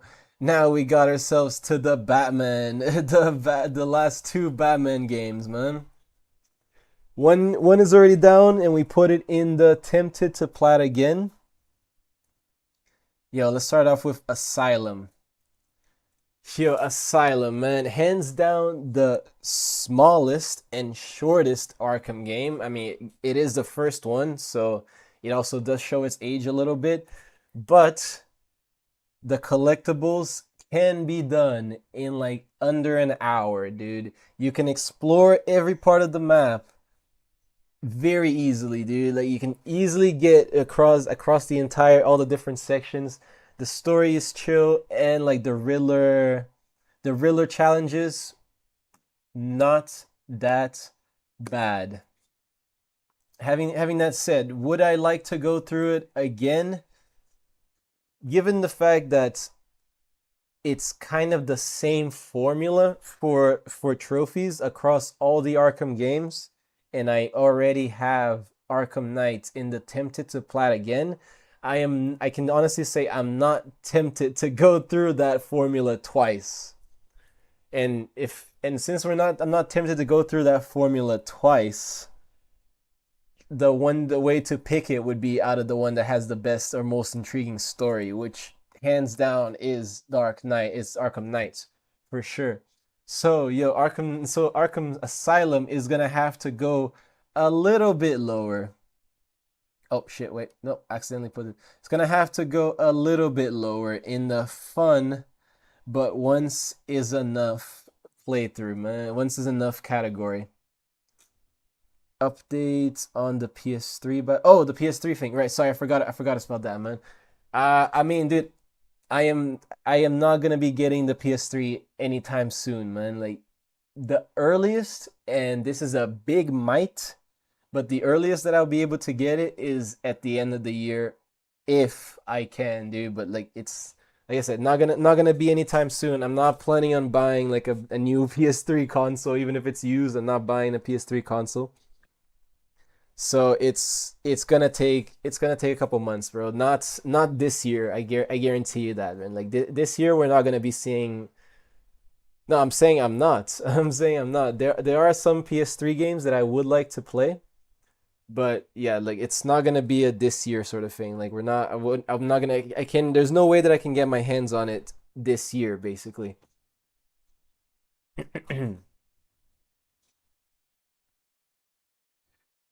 we got ourselves to the Batman, the last two Batman games, man. One is already down, and we put it in the tempted to plat again. Yo, let's start off with Asylum. Yo, Asylum, man, hands down the smallest and shortest Arkham game. I mean, it is the first one, so it also does show its age a little bit, but the collectibles can be done in like under an hour, dude. You can explore every part of the map very easily, dude. Like you can easily get across the entire all the different sections. The story is chill, and like the Riddler challenges, not that bad. Having that said, would I like to go through it again? Given the fact that it's kind of the same formula for trophies across all the Arkham games, and I already have Arkham Knight in the tempted to plat again, I can honestly say I'm not tempted to go through that formula twice. And since I'm not tempted to go through that formula twice, the way to pick it would be out of the one that has the best or most intriguing story, which hands down is Arkham Knight for sure. So Arkham Asylum is gonna have to go a little bit lower. Oh shit, wait, no, accidentally put it. It's gonna have to go a little bit lower in the fun, but once is enough playthrough, man. Once is enough category. Updates on the PS3, but the PS3 thing, right? Sorry, I forgot about that, man. I mean, dude, I am not gonna be getting the PS3 anytime soon, man. Like the earliest, and this is a big might, but the earliest that I'll be able to get it is at the end of the year, if I can, dude. But like it's like I said, not gonna be anytime soon. I'm not planning on buying like a new PS3 console, even if it's used. I'm not buying a PS3 console. So it's gonna take a couple months, bro. Not this year. I guarantee you that, man. Like this year, we're not gonna be seeing. No, I'm saying I'm not. I'm saying I'm not. There are some PS3 games that I would like to play, but yeah, like it's not gonna be a this year sort of thing. Like we're not. I'm not gonna. I can. There's no way that I can get my hands on it this year, basically.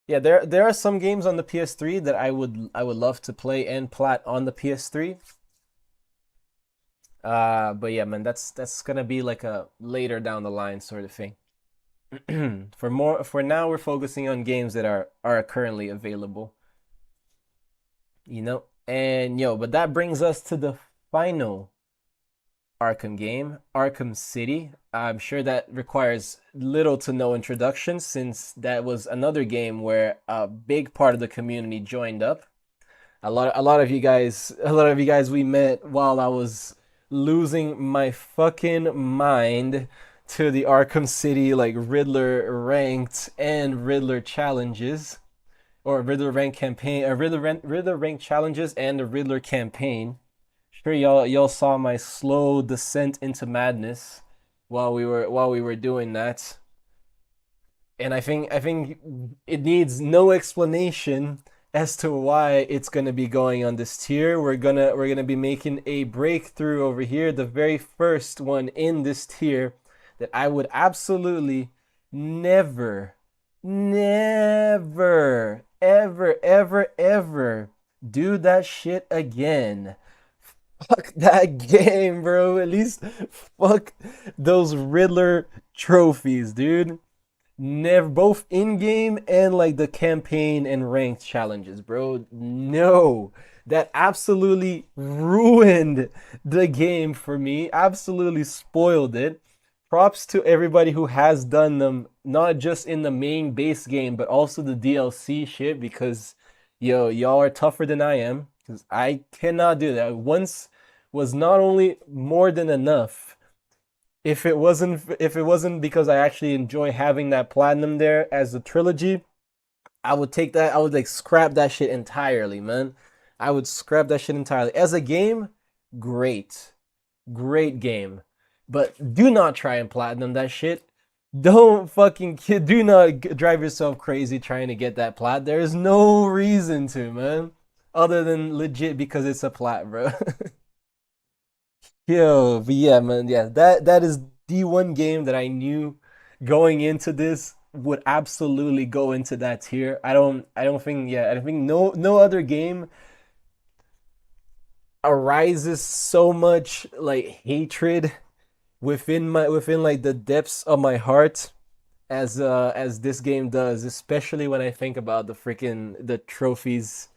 Yeah, there are some games on the PS3 that I would love to play and plat on the PS3. But yeah, man, that's gonna be like a later down the line sort of thing. For now, we're focusing on games that are currently available. And but that brings us to the final Arkham game, Arkham City. I'm sure that requires little to no introduction, since that was another game where a big part of the community joined up. A lot of you guys we met while I was losing my fucking mind to the Arkham City like Riddler ranked and Riddler challenges, or Riddler ranked campaign, or Riddler ranked challenges and the Riddler campaign. Sure, y'all saw my slow descent into madness while we were doing that. And I think it needs no explanation as to why it's gonna be going on this tier. We're gonna be making a breakthrough over here, the very first one in this tier that I would absolutely never, ever, ever do that shit again. Fuck that game, bro. At least fuck those Riddler trophies, dude. Never, both in-game and like the campaign and ranked challenges, bro. No. That absolutely ruined the game for me. Absolutely spoiled it. Props to everybody who has done them, not just in the main base game, but also the DLC shit, because y'all are tougher than I am. Because I cannot do that. Once was not only more than enough. If it wasn't because I actually enjoy having that platinum there as a trilogy, I would take that. I would like scrap that shit entirely, man. I would scrap that shit entirely. As a game, great game. But do not try and platinum that shit. Do not drive yourself crazy trying to get that plat. There is no reason to, man. Other than legit because it's a plat, bro. Yo, but yeah, man, yeah, that is the one game that I knew going into this would absolutely go into that tier. I don't think no other game arises so much like hatred within like the depths of my heart as this game does, especially when I think about the trophies,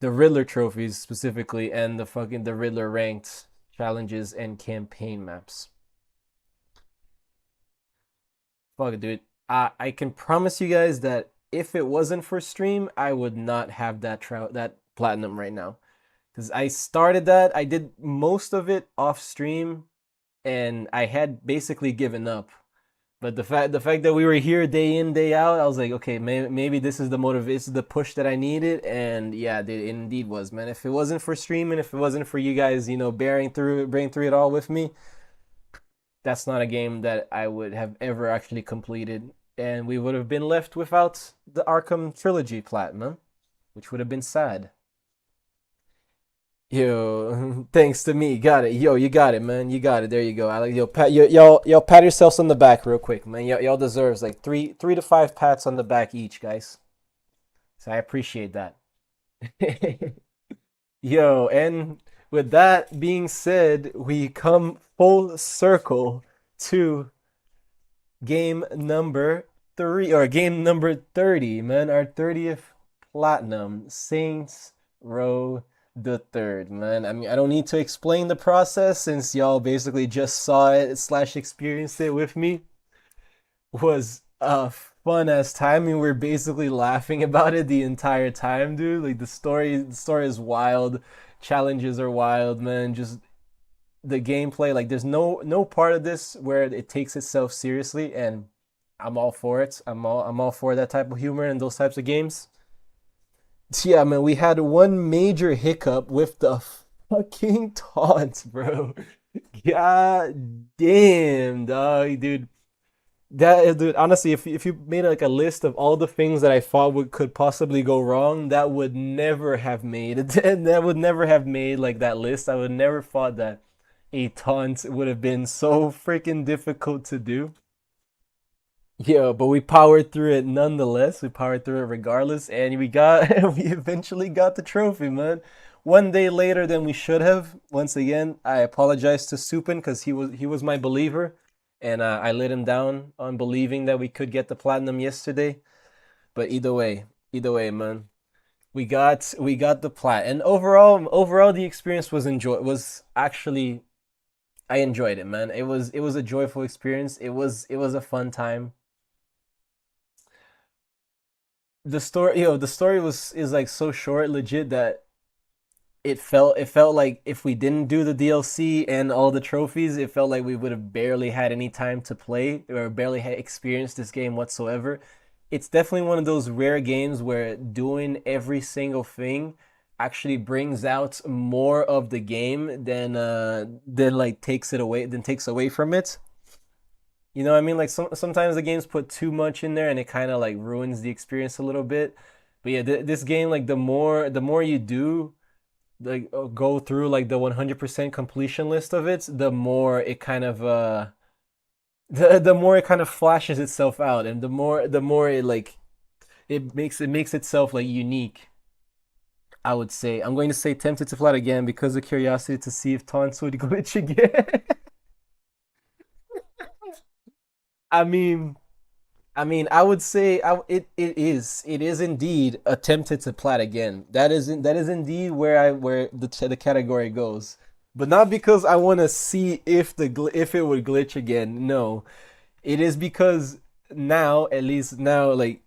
the Riddler trophies specifically, and the Riddler ranked challenges and campaign maps. Fuck, dude. I can promise you guys that if it wasn't for stream, I would not have that platinum right now. Because I started that, I did most of it off stream, and I had basically given up But the fact that we were here day in day out, I was like, okay, maybe this is the motive, this is the push that I needed, and yeah, it indeed was, man. If it wasn't for streaming, if it wasn't for you guys, bearing through it all with me, that's not a game that I would have ever actually completed, and we would have been left without the Arkham Trilogy platinum, which would have been sad. Yo, thanks to me, got it. Yo, you got it, man. You got it. There you go. I like y'all pat yourselves on the back real quick, man. Y'all deserves like three to five pats on the back each, guys. So I appreciate that. Yo, and with that being said, we come full circle to game number 30, man. Our 30th platinum, Saints Row the Third, man. I mean, I don't need to explain the process since y'all basically just saw it / experienced it with me. Was a fun ass time. I mean, we're basically laughing about it the entire time, dude. Like the story is wild. Challenges are wild, man. Just the gameplay, like there's no part of this where it takes itself seriously, and I'm all for it. I'm all for that type of humor and those types of games. Yeah, man, we had one major hiccup with the fucking taunts, bro. God damn, dog, dude. Dude, honestly, if you made like a list of all the things that I thought could possibly go wrong, that would never have made it. That would never have made like that list. I would never thought that a taunt would have been so freaking difficult to do. Yeah, but we powered through it nonetheless. We powered through it regardless, and we eventually got the trophy, man. One day later than we should have. Once again, I apologize to Supin because he was my believer, and I let him down on believing that we could get the platinum yesterday. But either way, man, we got the plat, and overall the experience was actually, I enjoyed it, man. It was a joyful experience. It was a fun time. The story is like so short, legit, that it felt like if we didn't do the DLC and all the trophies, it felt like we would have barely had any time to play or barely had experienced this game whatsoever. It's definitely one of those rare games where doing every single thing actually brings out more of the game than like takes away from it. You know what I mean? Like sometimes the games put too much in there and it kind of like ruins the experience a little bit. But yeah, this game, like the more you do, like go through like the 100% completion list of it, the more it kind of the more it kind of flashes itself out, and the more it like it makes itself like unique. I would say I'm going to say tempted to flat again because of curiosity to see if taunts would glitch again. I mean, I would say it is indeed attempted to plat again. That is indeed where the category goes, but not because I want to see if if it would glitch again. No, it is because now, at least now, like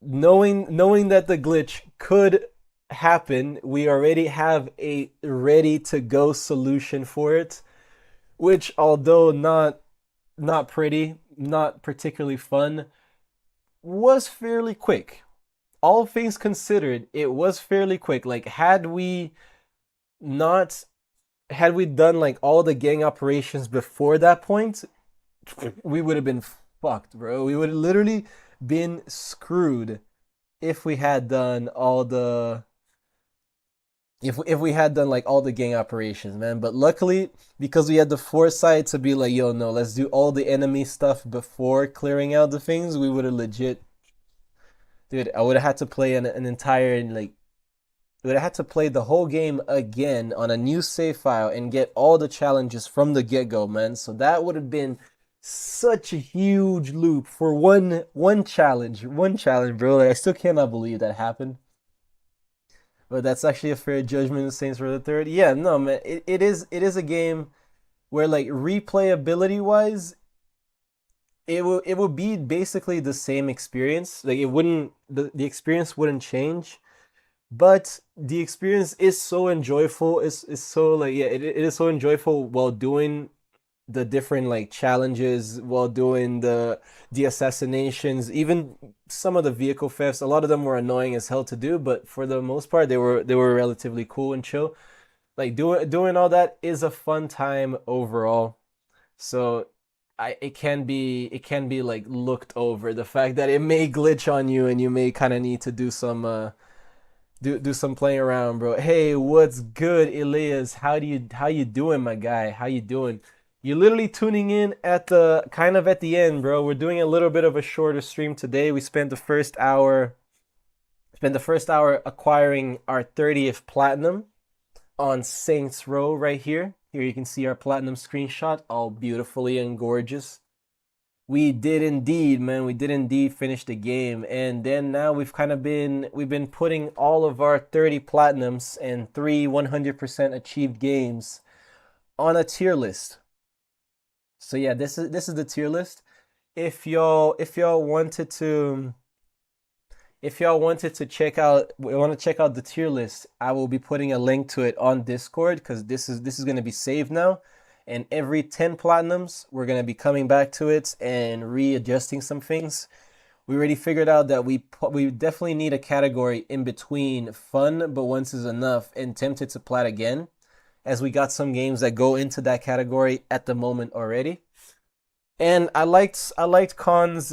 knowing that the glitch could happen, we already have a ready to go solution for it, which although not pretty, not particularly fun, was fairly quick. All things considered, it was fairly quick. Like had we done like all the gang operations before that point, we would have been fucked, bro. We would have literally been screwed if we had done all the if we had done like all the gang operations, man. But luckily, because we had the foresight to be like, yo, no, let's do all the enemy stuff before clearing out the things, we would have legit, dude, I would have had to play an entire, like, would have had to play the whole game again on a new save file and get all the challenges from the get-go, man. So that would have been such a huge loop for one challenge, bro. Like, I still cannot believe that happened. But that's actually a fair judgment of Saints Row the Third. Yeah, no, man, it is a game where like replayability wise, it will be basically the same experience. Like the experience wouldn't change, but the experience is so enjoyable. It's so like, yeah, it is so enjoyable while doing the different like challenges while doing the assassinations, even some of the vehicle thefts. A lot of them were annoying as hell to do, but for the most part, they were relatively cool and chill. Like doing all that is a fun time overall. So it can be like looked over, the fact that it may glitch on you and you may kind of need to do some do some playing around, bro. Hey, what's good, Elias? How you doing, my guy? How you doing? You're literally tuning in at the kind of at the end, bro. We're doing a little bit of a shorter stream today. We spent the first hour acquiring our 30th platinum on Saints Row right here. Here you can see our platinum screenshot, all beautifully and gorgeous. We did indeed, man. We did indeed finish the game. And then now we've been putting all of our 30 platinums and 3 100% achieved games on a tier list. So yeah, this is the tier list. If y'all wanted to check out the tier list, I will be putting a link to it on Discord, because this is going to be saved now. And every 10 platinums, we're going to be coming back to it and readjusting some things. We already figured out that we definitely need a category in between fun, but once is enough, and tempted to plat again, as we got some games that go into that category at the moment already. And I liked Khan's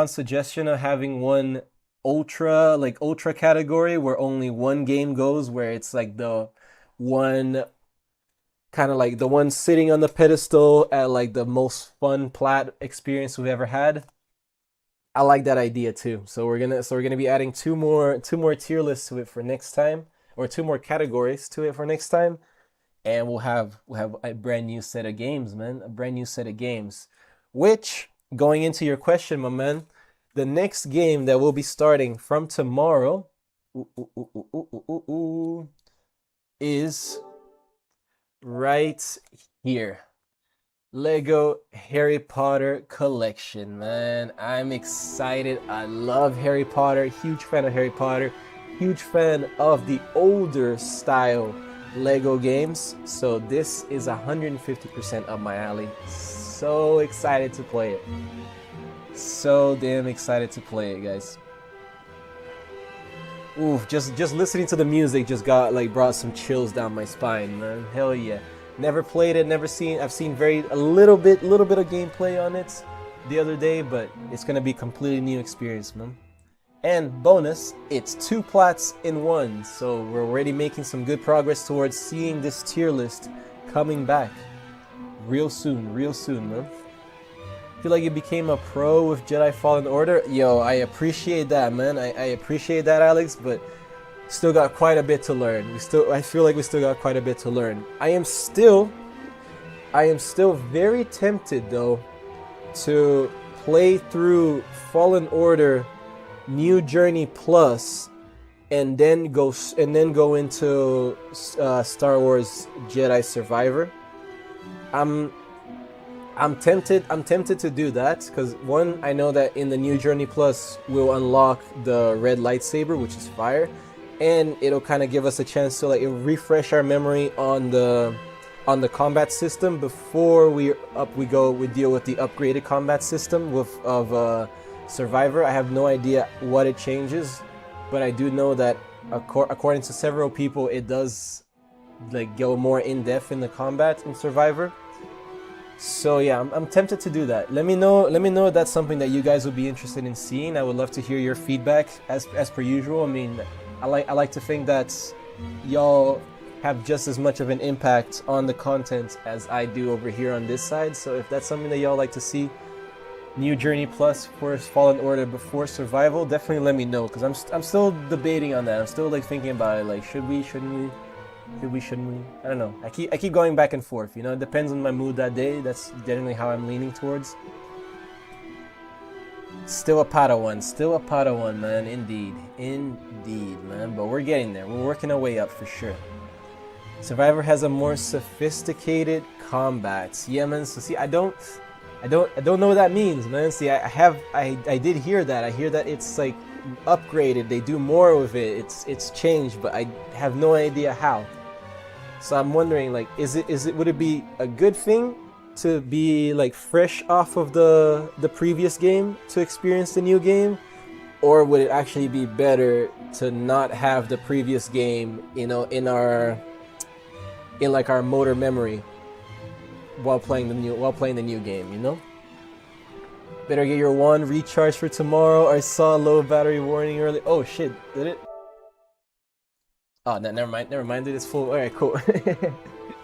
suggestion of having one ultra category where only one game goes, where it's like the one kind of like the one sitting on the pedestal at like the most fun plat experience we've ever had. I like that idea too. So we're gonna be adding two more tier lists to it for next time, or two more categories to it for next time, and we'll have a brand new set of games, man. A brand new set of games. Which, going into your question, my man, the next game that we'll be starting from tomorrow is right here. Lego Harry Potter collection, man. I'm excited. I love Harry Potter. Huge fan of Harry Potter. Huge fan of the older style Lego games. So this is 150% up my alley. So excited to play it. So damn excited to play it, guys. Oof, just listening to the music just brought some chills down my spine, man. Hell yeah. Never played it, I've seen a little bit of gameplay on it the other day, but it's gonna be a completely new experience, man. And bonus, it's 2 plats in 1, so we're already making some good progress towards seeing this tier list coming back real soon, man. Feel like you became a pro with Jedi Fallen Order. Yo, I appreciate that, man. I appreciate that, Alex, but still got quite a bit to learn. I feel like we still got quite a bit to learn. I am still very tempted though to play through Fallen Order New Journey Plus and then go into Star Wars Jedi Survivor. I'm tempted to do that because, one, I know that in the New Journey Plus we'll unlock the red lightsaber, which is fire, and it'll kind of give us a chance to refresh our memory on the combat system before we deal with the upgraded combat system of Survivor. I have no idea what it changes, but I do know that according to several people, it does go more in depth in the combat in Survivor. So yeah, I'm tempted to do that. Let me know if that's something that you guys would be interested in seeing. I would love to hear your feedback as per usual. I mean, I like to think that y'all have just as much of an impact on the content as I do over here on this side. So if that's something that y'all like to see, New Journey Plus for Fallen Order before Survival, definitely let me know, because I'm still debating on that. I'm still thinking about it, should we, shouldn't we? Shouldn't we? I don't know. I keep going back and forth, It depends on my mood that day. That's generally how I'm leaning towards. Still a Padawan, man. Indeed, man. But we're getting there. We're working our way up for sure. Survivor has a more sophisticated combat. Yeah, man. So see, I don't know what that means, man. See, I did hear that. I hear that it's upgraded. They do more with it. It's changed, but I have no idea how. So I'm wondering, would it be a good thing to be like fresh off of the previous game to experience the new game, or would it actually be better to not have the previous game, you know, in like our motor memory while playing the new game, you know? Better get your one recharge for tomorrow. I saw low battery warning early. Oh shit, did it? Oh, no, never mind, dude, it's full. Alright, cool.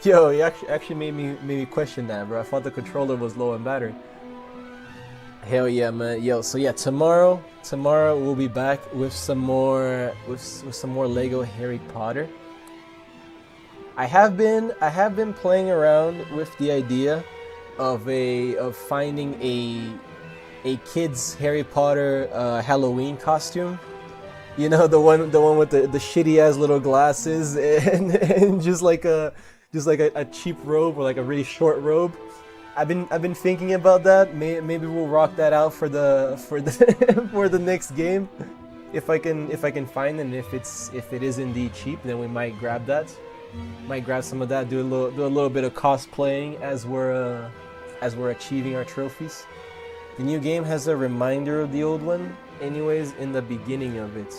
Yo, you actually made me question that, bro. I thought the controller was low on battery. Hell yeah, man. Yo, so yeah, tomorrow we'll be back with some more Lego Harry Potter. I have been playing around with the idea of finding a kid's Harry Potter Halloween costume. You know, the one with the shitty ass little glasses and just like a cheap robe or like a really short robe. I've been thinking about that. Maybe we'll rock that out for the for the next game, if I can find it. And if it is indeed cheap, then we might grab that. Might grab some of that. Do a little bit of cosplaying as we're achieving our trophies. The new game has a reminder of the old one, anyways, in the beginning of it.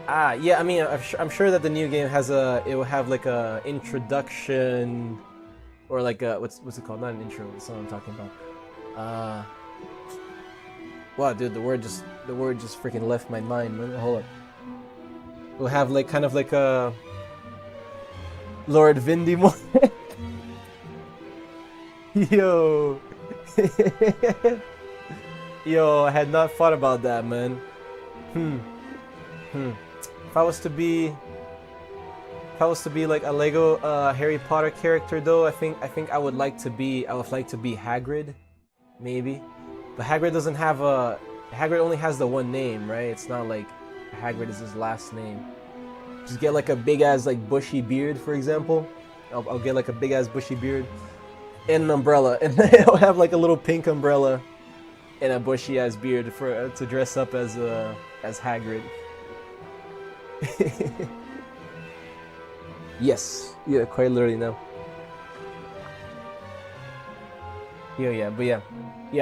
Ah, yeah. I mean, I'm sure that the new game it will have like a introduction. Or like what's it called? Not an intro. That's what I'm talking about. Wow, dude, the word just freaking left my mind, man. Hold up. We'll have like kind of like a Lord Vindimore. Yo, yo, I had not thought about that, man. If I was to be like a Lego Harry Potter character, though, I think I would like to be Hagrid, maybe. But Hagrid doesn't have Hagrid only has the one name, right? It's not like Hagrid is his last name. Just get like a big ass like bushy beard, for example. I'll get like a big ass bushy beard and an umbrella, and I'll have like a little pink umbrella and a bushy ass beard to dress up as Hagrid. Yes, yeah, quite literally now. Yeah, but yeah.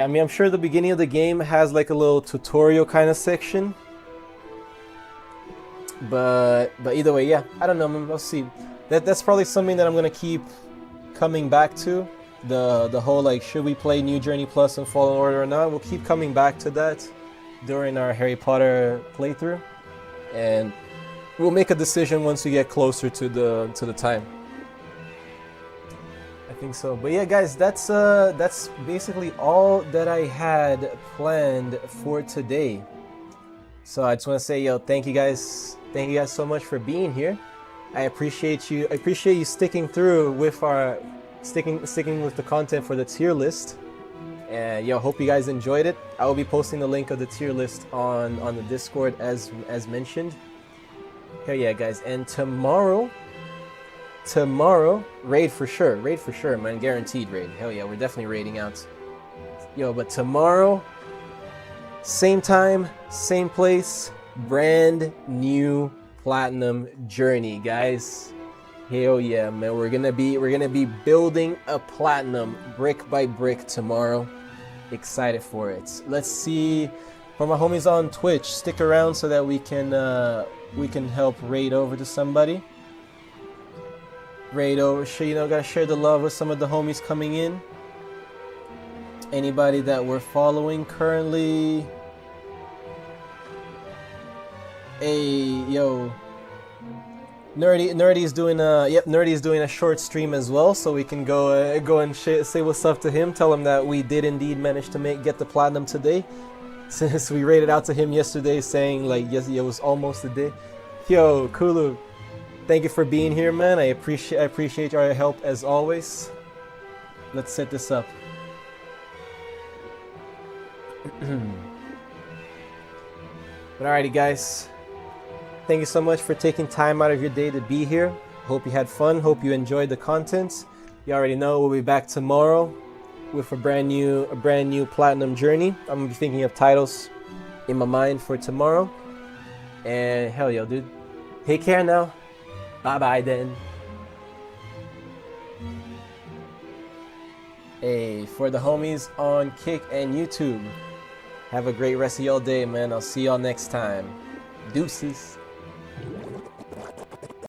I mean, I'm sure the beginning of the game has like a little tutorial kind of section. But either way, yeah, I don't know, man. We'll see. That's probably something that I'm gonna keep coming back to. The whole like, should we play New Journey Plus and Fallen Order or not? We'll keep coming back to that during our Harry Potter playthrough, and we'll make a decision once we get closer to the time. I think so. But yeah, guys, that's basically all that I had planned for today. So I just want to say, yo, thank you guys so much for being here. I appreciate you sticking through with our sticking with the content for the tier list. And yo, hope you guys enjoyed it. I will be posting the link of the tier list on the Discord as mentioned. Hell yeah, guys. And tomorrow, raid for sure, man. Guaranteed raid. Hell yeah, we're definitely raiding out. Yo, but tomorrow, same time, same place, brand new Platinum Journey, guys. Hell yeah, man. We're gonna be building a Platinum brick by brick tomorrow. Excited for it. Let's see. For my homies on Twitch, stick around so that we can help raid over to somebody. Raid over, gotta share the love with some of the homies coming in. Anybody that we're following currently. Hey, yo. Nerdy's doing a short stream as well, so we can go and say what's up to him. Tell him that we did indeed manage to get the platinum today. Since we rated out to him yesterday, saying like, yes, it was almost a day. Yo, Kulu, thank you for being here, man. I appreciate your help as always. Let's set this up. But alrighty, guys. Thank you so much for taking time out of your day to be here. Hope you had fun. Hope you enjoyed the content. You already know we'll be back tomorrow with a brand new Platinum Journey. I'm gonna be thinking of titles in my mind for tomorrow. And hell yo, dude. Take care now. Bye bye then. Hey, for the homies on Kick and YouTube, have a great rest of your day, man. I'll see y'all next time. Deuces.